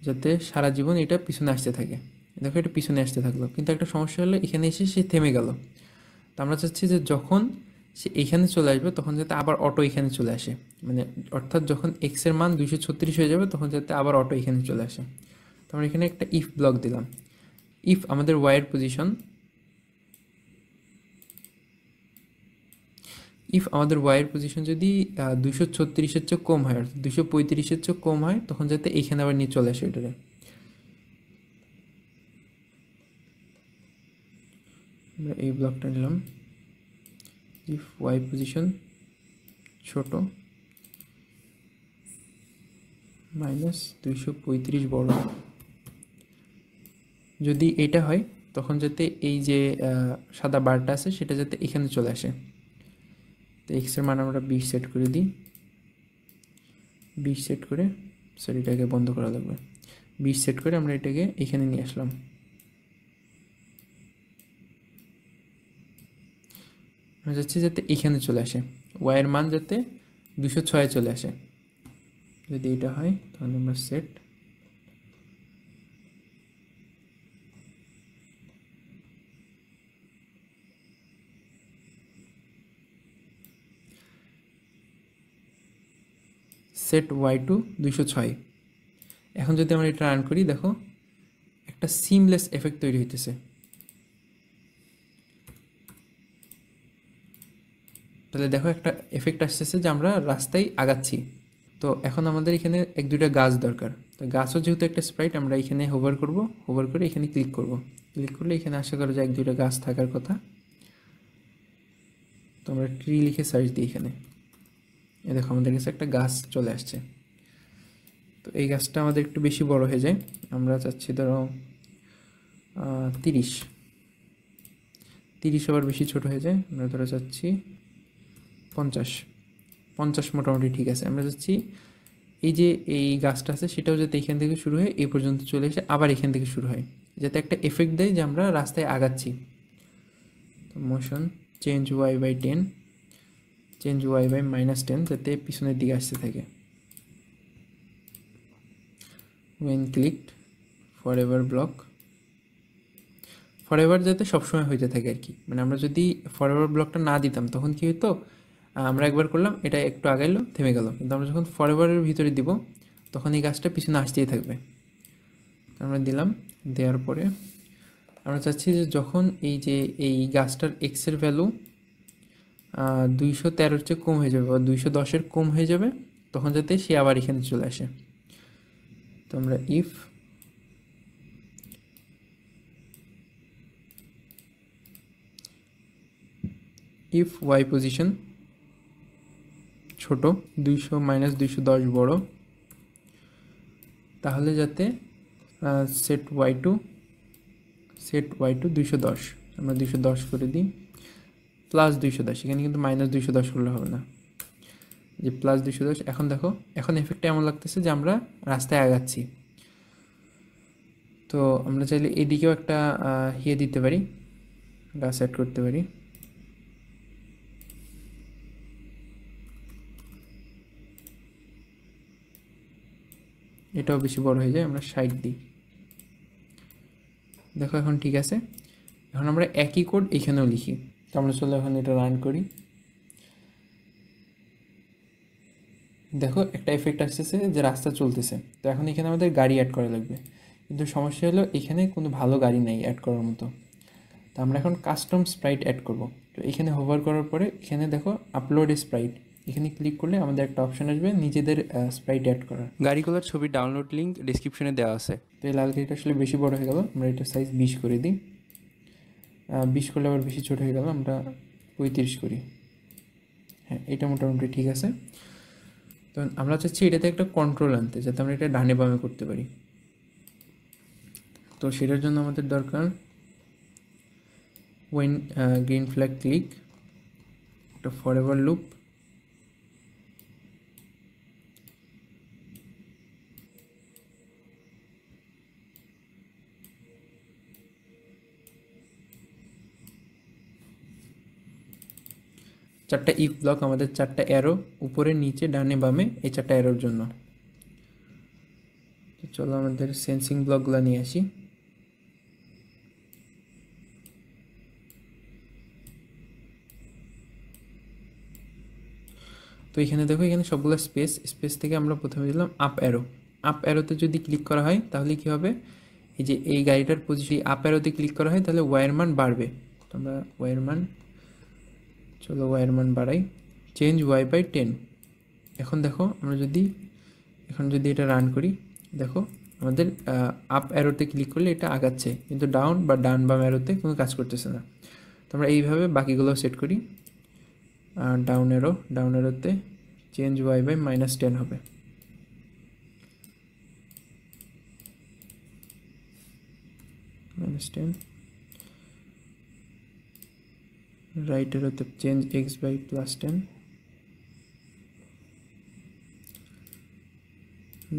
যাতে সারা জীবন এটা পিছনে আসতে থাকে। দেখো এটা পিছনে আসতে থাকলো, কিন্তু একটা সমস্যা হলো এখানে এসে সে থেমে গেল। তো আমরা চাচ্ছি যে যখন সে এখানে চলে আসবে তখন যাতে আবার অটো এখানে চলে আসে, মানে অর্থাৎ যখন এক্সের মান 236 হয়ে যাবে তখন যাতে আবার অটো এখানে চলে আসে। তো আমরা এখানে একটা ইফ ব্লক দিলাম। ইফ আমাদের ওয়াইয়ের পজিশন, ইফ আমাদের ওয়াইয়ের পজিশন যদি 236-এর চেয়ে কম হয় অর্থাৎ 235-এর চেয়ে কম হয় তখন যাতে এইখানে আবার নিয়ে চলে আসে এটারে। আমরা এই ব্লকটা নিলাম, ইফ ওয়াই পজিশন ছোট -235 বড়, যদি এটা হয় তখন যাতে এই যে সাদা বারটা আছে সেটা যাতে এখানে চলে আসে। তো এক্সের মান আমরা 20 সেট করে দিই, 20 সেট করে, সরি এটাকে বন্ধ করা লাগবে, 20 সেট করে আমরা এটাকে এখানে নিয়ে আসলাম। আমরা চাচ্ছি যাতে এখানে চলে আসে, ওয়াইয়ের মান যাতে 206 চলে আসে। যদি এটা হয় তাহলে আমরা সেট সেট ওয়াই টু 206। এখন যদি আমরা এটা রান করি, দেখো একটা সিমলেস এফেক্ট তৈরি হইতেছে। তাহলে দেখো একটা এফেক্ট আসতেছে যে আমরা রাস্তায় আগাচ্ছি। তো এখন আমাদের এখানে 1-2টা গাছ দরকার। তো গাছও যেহেতু একটা স্প্রাইট, আমরা এখানে হোভার করব, হোভার করে এখানে ক্লিক করব। ক্লিক করলে এখানে আশা করা যায় 1-2টা গাছ থাকার কথা। তো আমরা ট্রি লিখে সার্চ দিই এখানে, এ দেখো আমাদের কাছে একটা গাছ চলে আসছে। তো এই গাছটা আমাদের একটু বেশি বড় হয়ে যায়, আমরা চাচ্ছি ধরো 30 আবার বেশি ছোট হয়ে যায়, আমরা ধরো চাচ্ছি 50 মোটামুটি ঠিক আছে। আমরা চাচ্ছি এই যে এই গাছটা আছে সেটাও যাতে এখান থেকে শুরু হয় এই পর্যন্ত চলে এসে আবার এখান থেকে শুরু হয়, যাতে একটা এফেক্ট দেয় যে আমরা রাস্তায় আগাচ্ছি। তো motion change Y by 10, change Y by -10, যাতে পিছনের দিকে আসতে থাকে। When clicked forever block, forever যাতে সবসময় হইতে থাকে আর কি। মানে আমরা যদি ফরএভার ব্লকটা না দিতাম তখন কি হতো, আমরা একবার করলাম এটা একটু আগাইলো থেমে গেল, কিন্তু আমরা যখন ফরএভারের ভিতরে দিব তখন এই গাছটা পিছনে আসতেই থাকবে। আমরা দিলাম, দেওয়ার পরে আমরা চাচ্ছি যে যখন এই যে এই গাছটার এক্সের ভ্যালু 213-এর চেয়ে কম হয়ে যাবে বা 210-এর কম হয়ে যাবে, তখন যাতে সে আবার এখানে চলে আসে। তো আমরা ইফ ওয়াই পজিশন ছোট 200 -210 বড়, তাহলে যাতে সেট ওয়াই টু 210, আমরা 210 করে দিই, +210, এখানে কিন্তু -210 করলে হবে না, যে +210। এখন দেখো এখন এফেক্টটা এমন লাগতেছে যে আমরা রাস্তায় আগাচ্ছি। তো আমরা চাইলে এদিকেও একটা দিতে পারি, গাছ অ্যাড করতে পারি। এটাও বেশি বড় হয়ে যায়, আমরা 60 দিই। দেখো এখন ঠিক আছে। এখন আমরা একই কোড এখানেও লিখি। তো আমরা চলো এখন এটা রান করি। দেখো একটা এফেক্ট আসতেছে যে রাস্তা চলতেছে। তো এখন এখানে আমাদের গাড়ি অ্যাড করা লাগবে, কিন্তু সমস্যা হলো এখানে কোনো ভালো গাড়ি নেই অ্যাড করার মতো। তো আমরা এখন কাস্টম স্প্রাইট অ্যাড করব। তো এখানে হোভার করার পরে এখানে দেখো আপলোড স্প্রাইট, এখানে ক্লিক করলে আমাদের একটা অপশন আসবে নিজেদের স্প্রাইট অ্যাড করার। গাড়িগুলোর ছবি ডাউনলোড লিঙ্ক ডিসক্রিপশনে দেওয়া আছে। তো এই লাল গাড়িটা আসলে বেশি বড় হয়ে গেল, আমরা এটা সাইজ 20 করে দিই। 20 করলে আবার বেশি ছোট হয়ে গেল, আমরা 35 করি। হ্যাঁ, এটা মোটামুটি ঠিক আছে। তো আমরা চাচ্ছি এটাতে একটা কন্ট্রোল আনতে, যাতে আমরা এটা ডানে বামে করতে পারি। তো সেটার জন্য আমাদের দরকার ওয়েন গ্রিন ফ্ল্যাগ ক্লিক, একটা ফরএভার লুপ, চারটা ইফ ব্লক, আমাদের চারটা অ্যারো উপরে নিচে ডানে বামে, এই চারটা অ্যারোর জন্য। চলো আমাদের সেন্সিং ব্লকগুলো নিয়ে আসি। তো এখানে দেখো এখানে সবগুলো স্পেস থেকে আমরা প্রথমে দিলাম আপ অ্যারো। আপ অ্যারোতে যদি ক্লিক করা হয় তাহলে কি হবে, এই যে এই গাড়িটার পজিশন আপ অ্যারোতে ক্লিক করা হয় তাহলে ওয়াইয়ের মান বাড়বে। তো আমরা ওয়াইয়ের মান, চলো ওয়াইয়ের মান বাড়াই, চেঞ্জ ওয়াই বাই 10। এখন দেখো আমরা যদি এটা রান করি, দেখো আমাদের আপ অ্যারোতে ক্লিক করলে এটা আগাচ্ছে, কিন্তু ডাউন বা ডান বাম অ্যারোতে কোনো কাজ করতেছে না। তো আমরা এইভাবে বাকিগুলো সেট করি। ডাউন এরোতে চেঞ্জ ওয়াই বাই -10 হবে। -10 রাইট এরোতে চেঞ্জ এক্স বাই +10,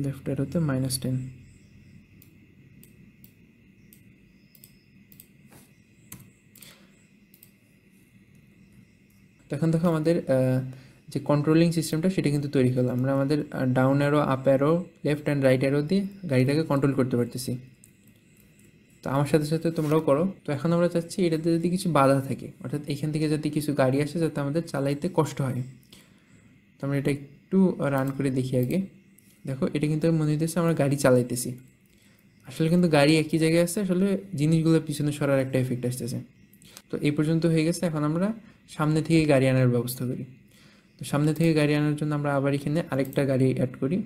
লেফট এরোতে -10। এখন দেখো আমাদের যে কন্ট্রোলিং সিস্টেমটা সেটা কিন্তু তৈরি হলো। আমরা আমাদের down arrow, up arrow, left and right arrow দিয়ে গাড়িটাকে কন্ট্রোল করতে পারতেছি। তো আমার সাথে সাথে তোমরাও করো। তো এখন আমরা চাচ্ছি এটাতে যদি কিছু বাধা থাকে, অর্থাৎ এখান থেকে যাতে কিছু গাড়ি আসে যাতে আমাদের চালাইতে কষ্ট হয়। তো আমরা এটা একটু রান করে দেখি আগে। দেখো এটা কিন্তু মনে হইতেছে আমরা গাড়ি চালাইতেছি, আসলে কিন্তু গাড়ি একই জায়গায় আসছে, আসলে জিনিসগুলো পিছনে সরার একটা এফেক্ট আসতেছে। তো এই পর্যন্ত হয়ে গেছে। এখন আমরা সামনে থেকে গাড়ি আনার ব্যবস্থা করি। তো সামনে থেকে গাড়ি আনার জন্য আমরা আবার এখানে আরেকটা গাড়ি অ্যাড করি।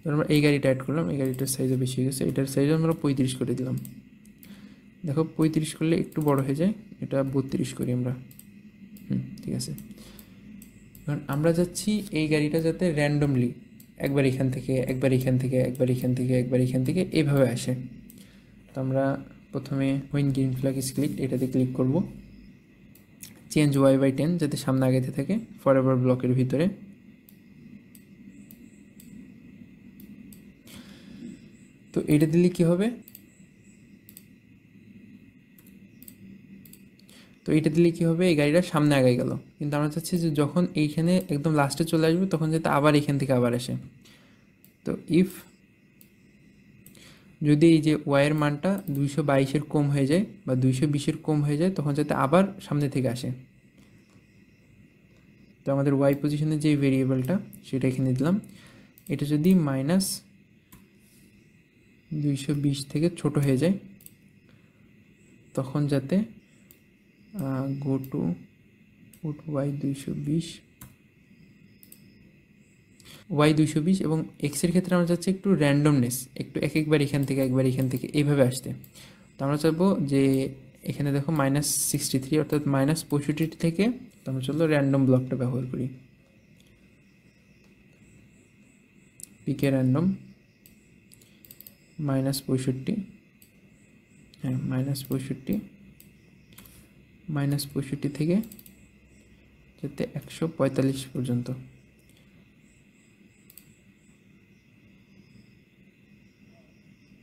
তো আমরা এই গাড়িটা অ্যাড করলাম, এই গাড়িটার সাইজও বেশি হয়ে গেছে, এটার সাইজ আমরা 35 করে দিলাম। দেখো 35 করলে একটু বড় হয়ে যায়, এটা 32 করি আমরা। ঠিক আছে। কারণ আমরা যাচ্ছি এই গাড়িটা যাতে র্যান্ডমলি একবার এখান থেকে, একবার এখান থেকে, একবার এখান থেকে, একবার এখান থেকে এইভাবে আসে। তো আমরা প্রথমে when green flag is clicked এটাতে ক্লিক করব। চেঞ্জ ওয়াই বাই 10 যাতে সামনে আগাইতে থাকে ফরএভার ব্লকের ভিতরে। তো এটা দিলে কি হবে, এই গাড়িটা সামনে আগাই গেল। কিন্তু আমরা চাচ্ছি যে যখন এইখানে একদম লাস্টে চলে আসবে তখন যাতে আবার এখান থেকে আবার আসে। তো ইফ যদি এই যে ওয়াইয়ের মানটা 222-এর কম হয়ে যায় বা 220-এর কম হয়ে যায় তখন যাতে আবার সামনে থেকে আসে। তো আমাদের ওয়াই পজিশনের যে ভেরিয়েবলটা সেটা এখানে দিলাম। এটা যদি -220 থেকে ছোট হয়ে যায় তখন যাতে গো টু ওয়াই 220 এবং এক্সের ক্ষেত্রে আমরা চাচ্ছি একটু র্যান্ডমনেস, একটু একবার এখান থেকে একবার এখান থেকে এইভাবে আসতে। তো আমরা চাইবো যে এখানে দেখো -63 অর্থাৎ -65 থেকে, তো আমরা চলো র্যান্ডম ব্লকটা ব্যবহার করি। পিকে র্যান্ডম -65, হ্যাঁ -65 থেকে যাতে 145 পর্যন্ত।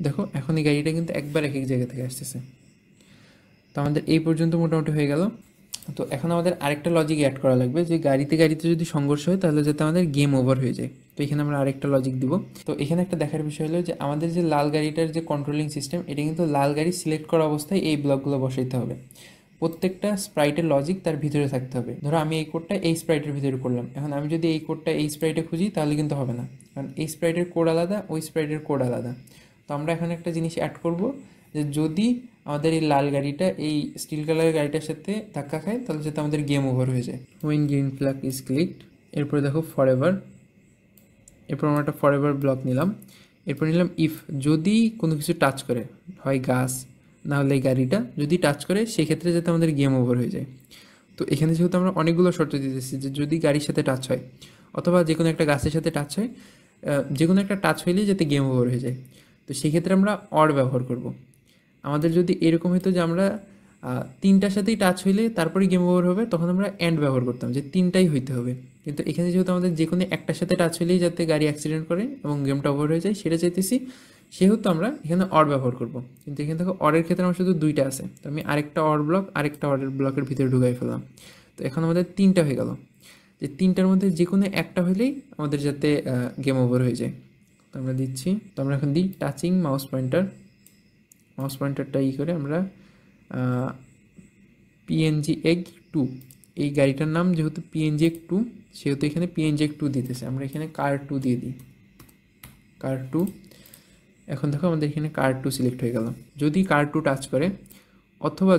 দেখো এখন এই গাড়িটা কিন্তু একবার এক এক জায়গা থেকে আসতেছে। তো আমাদের এই পর্যন্ত মোটামুটি হয়ে গেল। তো এখন আমাদের আরেকটা লজিক অ্যাড করা লাগবে যে গাড়িতে যদি সংঘর্ষ হয় তাহলে যাতে আমাদের গেম ওভার হয়ে যায়। তো এখানে আমরা আরেকটা লজিক দিব। তো এখানে একটা দেখার বিষয় হলো যে আমাদের যে লাল গাড়িটার যে কন্ট্রোলিং সিস্টেম, এটা কিন্তু লাল গাড়ি সিলেক্ট করা অবস্থায় এই ব্লকগুলো বসাইতে হবে। প্রত্যেকটা স্প্রাইটের লজিক তার ভিতরে থাকতে হবে। ধরো আমি এই কোডটা এই স্প্রাইটের ভিতরে করলাম, এখন আমি যদি এই কোডটা এই স্প্রাইটে খুঁজি তাহলে কিন্তু হবে না, কারণ এই স্প্রাইটের কোড আলাদা, ওই স্প্রাইটের কোড আলাদা। তো আমরা এখন একটা জিনিস অ্যাড করব যে যদি আমাদের এই লাল গাড়িটা এই স্টিল কালারের গাড়িটার সাথে ধাক্কা খায় তাহলে যাতে আমাদের গেম ওভার হয়ে যায়। When green flag is clicked, এরপরে দেখো ফরএভার, এরপর আমরা একটা ফরএভার ব্লক নিলাম। এরপর নিলাম ইফ যদি কোনো কিছু টাচ করে, হয় গাছ না হলে এই গাড়িটা যদি টাচ করে সেক্ষেত্রে যাতে আমাদের গেম ওভার হয়ে যায়। তো এখানে যেহেতু আমরা অনেকগুলো শর্ত দিতেছি যে যদি গাড়ির সাথে টাচ হয় অথবা যে কোনো একটা গাছের সাথে টাচ হয়, যে কোনো একটা টাচ হইলেই যাতে গেম ওভার হয়ে যায়। তো সেক্ষেত্রে আমরা অর ব্যবহার করব। আমাদের যদি এরকম হতো যে আমরা তিনটার সাথেই টাচ হইলে তারপরে গেম ওভার হবে, তখন আমরা অ্যান্ড ব্যবহার করতাম যে তিনটাই হইতে হবে। কিন্তু এখানে যেহেতু আমাদের যে কোনো একটার সাথে টাচ হইলেই যাতে গাড়ি অ্যাক্সিডেন্ট করে এবং গেমটা ওভার হয়ে যায় সেটা চাইতেছি, সেহেতু আমরা এখানে অর ব্যবহার করব। কিন্তু এখানে দেখো অরের ক্ষেত্রে আমার শুধু দুইটা আছে, তো আমি আরেকটা অর ব্লক আরেকটা অরের ব্লকের ভিতরে ঢুকাই ফেললাম। তো এখন আমাদের তিনটা হয়ে গেল, যে তিনটার মধ্যে যে কোনো একটা হলেই আমাদের যাতে গেম ওভার হয়ে যায়। তো আমরা দিচ্ছি, তো আমরা এখন দিই টাচিং মাউস পয়েন্টারটা করে আমরা পিএনজি এগ 2, এই গাড়িটার নাম যেহেতু পিএনজি এগ 2 সেহেতু এখানে পিএনজি এগ 2 দিতেছে, আমরা এখানে কার 2 দিয়ে দিই, কার 2। এখন দেখো আমাদের এখানে কার 2 সিলেক্ট হয়ে গেল। যদি কার 2 টাচ করে অথবা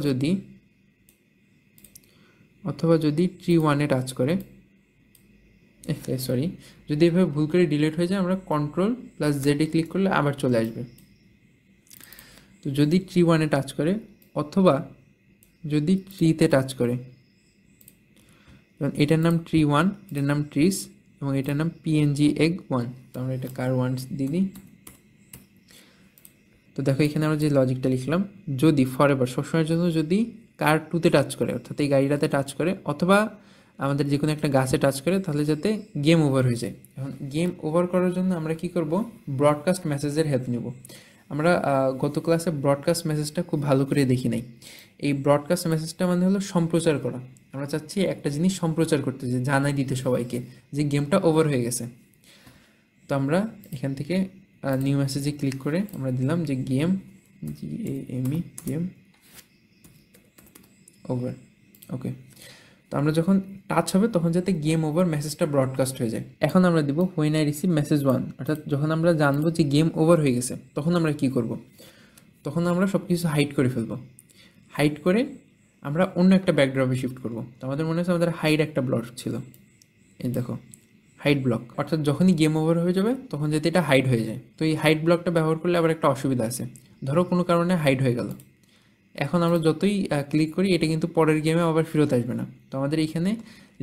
যদি ট্রি 1-এ টাচ করে, সরি, যদি এভাবে ভুল করে ডিলিট হয়ে যায় আমরা Ctrl+Z ক্লিক করলে আবার চলে আসবে। তো যদি ট্রি 1-এ টাচ করে অথবা যদি ট্রিতে টাচ করে, যেমন এটার নাম ট্রি 1, এটার নাম ট্রিস এবং এটার নাম পিএনজি এগ 1। তো আমরা এটা কার 1 দিয়ে দিই। তো দেখো এখানে আমরা যে লজিকটা লিখলাম, যদি ফরএভার সবসময়ের জন্য যদি কার 2তে টাচ করে, অর্থাৎ এই গাড়িটাতে টাচ করে, অথবা আমাদের যে কোনো একটা গাছে টাচ করে, তাহলে যাতে গেম ওভার হয়ে যায়। এখন গেম ওভার করার জন্য আমরা কি করব, ব্রডকাস্ট মেসেজের হেল্প নেব। আমরা গত ক্লাসে ব্রডকাস্ট মেসেজটা খুব ভালো করে দেখি নাই। এই ব্রডকাস্ট মেসেজটা মানে হলো সম্প্রচার করা। আমরা চাচ্ছি একটা জিনিস সম্প্রচার করতে, যে জানাই দিতে সবাইকে যে গেমটা ওভার হয়ে গেছে। তো আমরা এখান থেকে নিউ মেসেজে ক্লিক করে আমরা দিলাম যে গেম গেম ওভার। ওকে, তো আমরা যখন টাচ হবে তখন যাতে গেম ওভার মেসেজটা ব্রডকাস্ট হয়ে যায়। এখন আমরা দিব হোয়েন আই রিসিভ মেসেজ 1, অর্থাৎ যখন আমরা জানবো যে গেম ওভার হয়ে গেছে তখন আমরা কি করব, তখন আমরা সব কিছু হাইড করে ফেলবো। হাইড করে আমরা অন্য একটা ব্যাকড্রপে শিফট করব। তো আমাদের মনে হচ্ছে আমাদের হাইড একটা ব্লক ছিল, এই দেখো হাইড ব্লক, অর্থাৎ যখনই গেম ওভার হয়ে যাবে তখন যাতে এটা হাইড হয়ে যায়। তো এই হাইড ব্লকটা ব্যবহার করলে আবার একটা অসুবিধা আছে, ধরো কোনো কারণে হাইড হয়ে গেল, এখন আমরা যতই ক্লিক করি এটা কিন্তু পরের গেমে আবার ফেরত আসবে না। তো আমাদের এখানে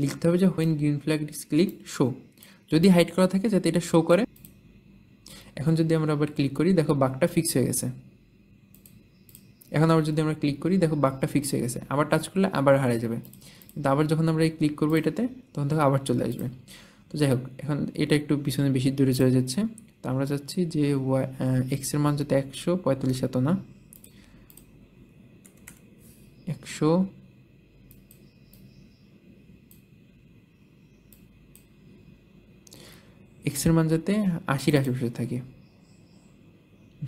লিখতে হবে যে when green flag is click show, যদি হাইড করা থাকে যাতে এটা শো করে। এখন যদি আমরা আবার ক্লিক করি, দেখো বাগটা ফিক্স হয়ে গেছে। এখন আবার যদি আমরা ক্লিক করি, দেখো বাগটা ফিক্স হয়ে গেছে, আবার টাচ করলে আবার হারিয়ে যাবে। কিন্তু আবার যখন আমরা এই ক্লিক করবো এটাতে, তখন দেখো আবার চলে আসবে। তো যাই হোক, এখন এটা একটু পিছনে বেশি দূরে চলে যাচ্ছে। তো আমরা চাচ্ছি যে এক্সের মান যাতে 145 এত না, 100 এক্সের মান যাতে 80-র আশেপাশে থাকে,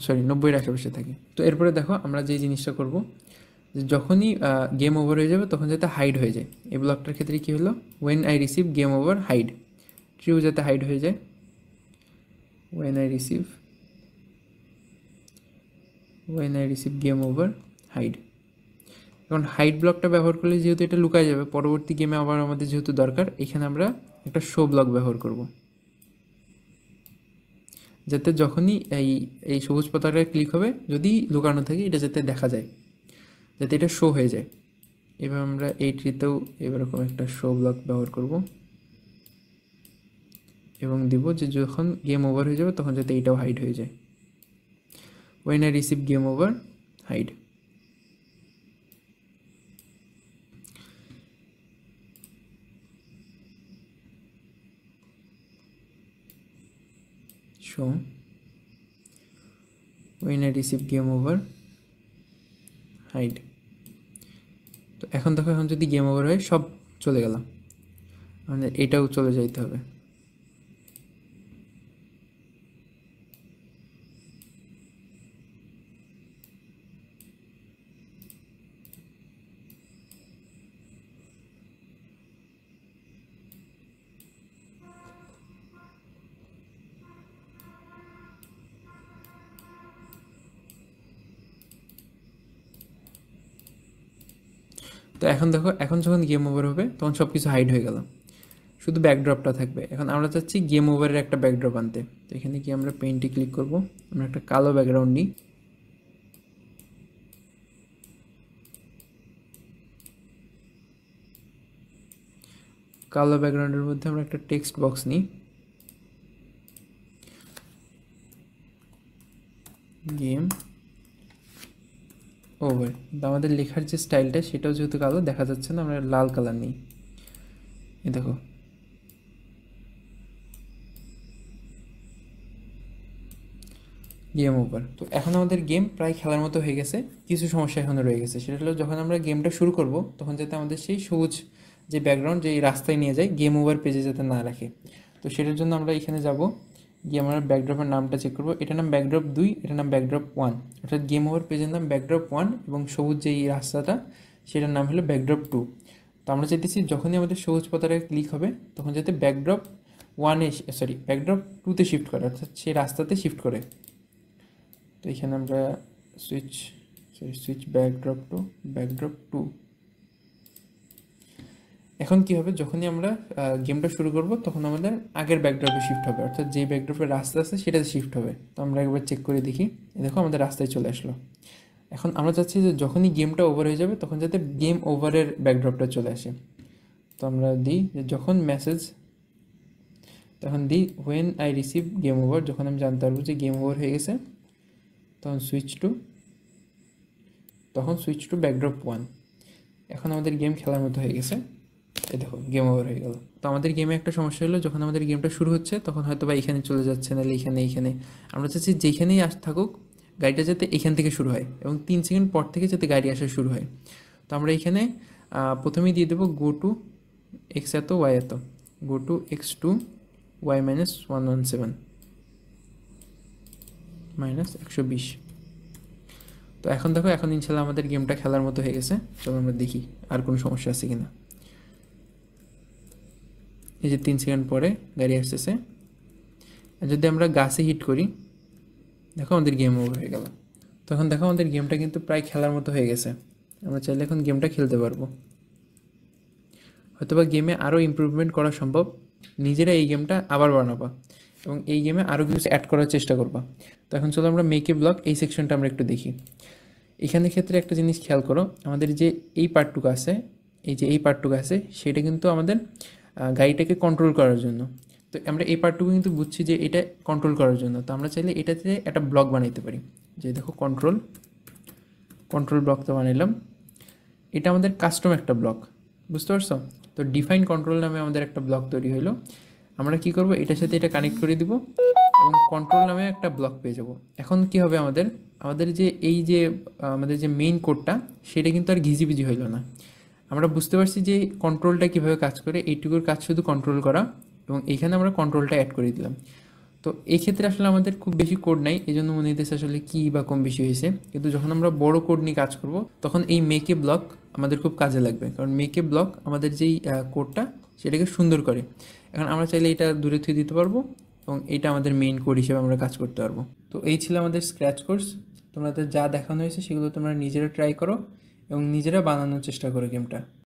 সরি 90-এর আশেপাশে থাকে। তো এরপরে দেখো আমরা যে জিনিসটা করব, যে যখনই গেম ওভার হয়ে যাবে তখন যাতে হাইড হয়ে যায়। এই ব্লকটার ক্ষেত্রে কী হলো, when I receive game over hide, ট্রিউ যাতে হাইড হয়ে যায়, when I receive game over hide. এখন হাইড ব্লকটা ব্যবহার করলে যেহেতু এটা লুকায় যাবে, পরবর্তী গেমে আবার আমাদের যেহেতু দরকার, এখানে আমরা একটা শো ব্লক ব্যবহার করব, যাতে যখনই এই সবুজ পতাকায় ক্লিক হবে, যদি লুকানো থাকে এটা যাতে দেখা যায়, যাতে এটা শো হয়ে যায়। এবার আমরা এই ট্রিতেও এরকম একটা শো ব্লক ব্যবহার করব এবং দিব যে যখন গেম ওভার হয়ে যাবে তখন যাতে এটাও হাইড হয়ে যায়, when I receive game over hide. Show when I receive game over hide. তো এখন দেখো, এখন যদি গেম ওভার হয় সব চলে গেল, মানে এটাও চলে যাইতে হবে। তো এখন দেখো, এখন যখন গেম ওভার হবে তখন সব কিছু হাইড হয়ে গেল, শুধু ব্যাকড্রপটা থাকবে। এখন আমরা চাচ্ছি গেম ওভারের একটা ব্যাকড্রপ আনতে। তো এখানে কি আমরা পেইন্টে ক্লিক করব, আমরা একটা কালো ব্যাকগ্রাউন্ড নিই, কালো ব্যাকগ্রাউন্ডের মধ্যে আমরা একটা টেক্সট বক্স নিই, গেম ওভার। কিন্তু আমাদের লেখার যে স্টাইলটা সেটাও যেহেতু কালো দেখা যাচ্ছে না, আমরা লাল কালার নিই, এ দেখো গেম ওভার। তো এখন আমাদের গেম প্রায় খেলার মতো হয়ে গেছে, কিছু সমস্যা এখনও রয়ে গেছে। সেটা হলো যখন আমরা গেমটা শুরু করব তখন যাতে আমাদের সেই সবুজ যে ব্যাকগ্রাউন্ড যে রাস্তায় নিয়ে যায়, গেম ওভার পেজে যাতে না রাখে। তো সেটার জন্য আমরা এখানে যাব, গিয়ে আমরা ব্যাকড্রপের নামটা চেক করবো। এটার নাম ব্যাকড্রপ 2, এটার নাম ব্যাকড্রপ 1, অর্থাৎ গেম ওভার পেজের নাম ব্যাকড্রপ 1 এবং সবুজ যেই রাস্তাটা সেটার নাম হলো ব্যাকড্রপ 2। তো আমরা চাইতেছি যখনই আমাদের সবুজ পতাকায় ক্লিক হবে তখন যাতে ব্যাকড্রপ 1-এ ব্যাকড্রপ 2-তে শিফট করে, অর্থাৎ সেই রাস্তাতে শিফট করে। তো এখানে আমরা সুইচ ব্যাকড্রপ 2। এখন কি হবে, যখনই আমরা গেমটা শুরু করব তখন আমাদের আগের ব্যাকড্রপে শিফট হবে, অর্থাৎ যে ব্যাকড্রপের রাস্তা আছে সেটাতে শিফট হবে। তো আমরা একবার চেক করে দেখি, দেখো আমাদের রাস্তায় চলে আসলো। এখন আমরা চাচ্ছি যে যখনই গেমটা ওভার হয়ে যাবে তখন যাতে গেম ওভারের ব্যাকড্রপটা চলে আসে। তো আমরা দিই যে যখন মেসেজ, তখন দিই when I receive game over, যখন আমি জানতে পারবো যে গেম ওভার হয়ে গেছে তখন সুইচ টু ব্যাকড্রপ 1। এখন আমাদের গেম খেলার মতো হয়ে গেছে, এই দেখো গেম ওভার হয়ে গেল। তো আমাদের গেমে একটা সমস্যা হলো, যখন আমাদের গেমটা শুরু হচ্ছে তখন হয়তো বা এখানে চলে যাচ্ছে, নাহলে এইখানে আমরা চাচ্ছি যেখানেই থাকুক গাড়িটা যাতে এখান থেকে শুরু হয় এবং 3 সেকেন্ড পর থেকে যাতে গাড়ি আসা শুরু হয়। তো আমরা এখানে প্রথমেই দিয়ে দেবো গো টু এক্স এত ওয়াই এত, go to X to Y minus 117 minus 120। তো এখন দেখো, এখন ইনশাল্লাহ আমাদের গেমটা খেলার মতো হয়ে গেছে। চলো আমরা দেখি আর কোনো সমস্যা আছে কিনা। এই যে 3 সেকেন্ড পরে গাড়ি আসতেছে, যদি আমরা গাছে হিট করি দেখো আমাদের গেম ওভার হয়ে গেল। তখন দেখো আমাদের গেমটা কিন্তু প্রায় খেলার মতো হয়ে গেছে। আমরা চাইলে এখন গেমটা খেলতে পারবো। হয়তোবা গেমে আরও ইমপ্রুভমেন্ট করা সম্ভব, নিজেরা এই গেমটা আবার বানাবা এবং এই গেমে আরও কিছু অ্যাড করার চেষ্টা করবা। তো এখন চলো আমরা মেক এ ব্লক এই সেকশনটা আমরা একটু দেখি। এখানে ক্ষেত্রে একটা জিনিস খেয়াল করো, আমাদের যে এই পার্টটুকু আছে, সেটা কিন্তু আমাদের গাড়িটাকে কন্ট্রোল করার জন্য। তো আমরা এই পার্টটুকু কিন্তু বুঝছি যে এটা কন্ট্রোল করার জন্য। তো আমরা চাইলে এটাতে একটা ব্লক বানাইতে পারি, যে দেখো কন্ট্রোল ব্লক তো বানাইলাম। এটা আমাদের কাস্টম একটা ব্লক, বুঝতে পারছো? তো ডিফাইন কন্ট্রোল নামে আমাদের একটা ব্লক তৈরি হলো। আমরা কি করব, এটার সাথে এটা কানেক্ট করে দিব এবং কন্ট্রোল নামে একটা ব্লক পেয়ে যাব। এখন কি হবে, আমাদের যে এই যে আমাদের যে মেইন কোডটা, সেটা কিন্তু আর ঘিজিবিজি হইল না। আমরা বুঝতে পারছি যে কন্ট্রোলটা কীভাবে কাজ করে, এইটুকুর কাজ শুধু কন্ট্রোল করা, এবং এইখানে আমরা কন্ট্রোলটা অ্যাড করে দিলাম। তো এই ক্ষেত্রে আসলে আমাদের খুব বেশি কোড নাই, এই জন্য মনে হইতেছে আসলে কী বা কম বেশি হয়েছে। কিন্তু যখন আমরা বড় কোড নিয়ে কাজ করব তখন এই মেকে ব্লক আমাদের খুব কাজে লাগবে, কারণ মেকে ব্লক আমাদের যেই কোডটা সেটাকে সুন্দর করে। এখন আমরা চাইলে এটা দূরে থুয়ে দিতে পারবো এবং এটা আমাদের মেইন কোড হিসেবে আমরা কাজ করতে পারবো। তো এই ছিল আমাদের স্ক্র্যাচ কোর্স। তোমাদের যা দেখানো হয়েছে সেগুলো তোমরা নিজেরা ট্রাই করো এবং নিজেরা বানানোর চেষ্টা করো গেমটা।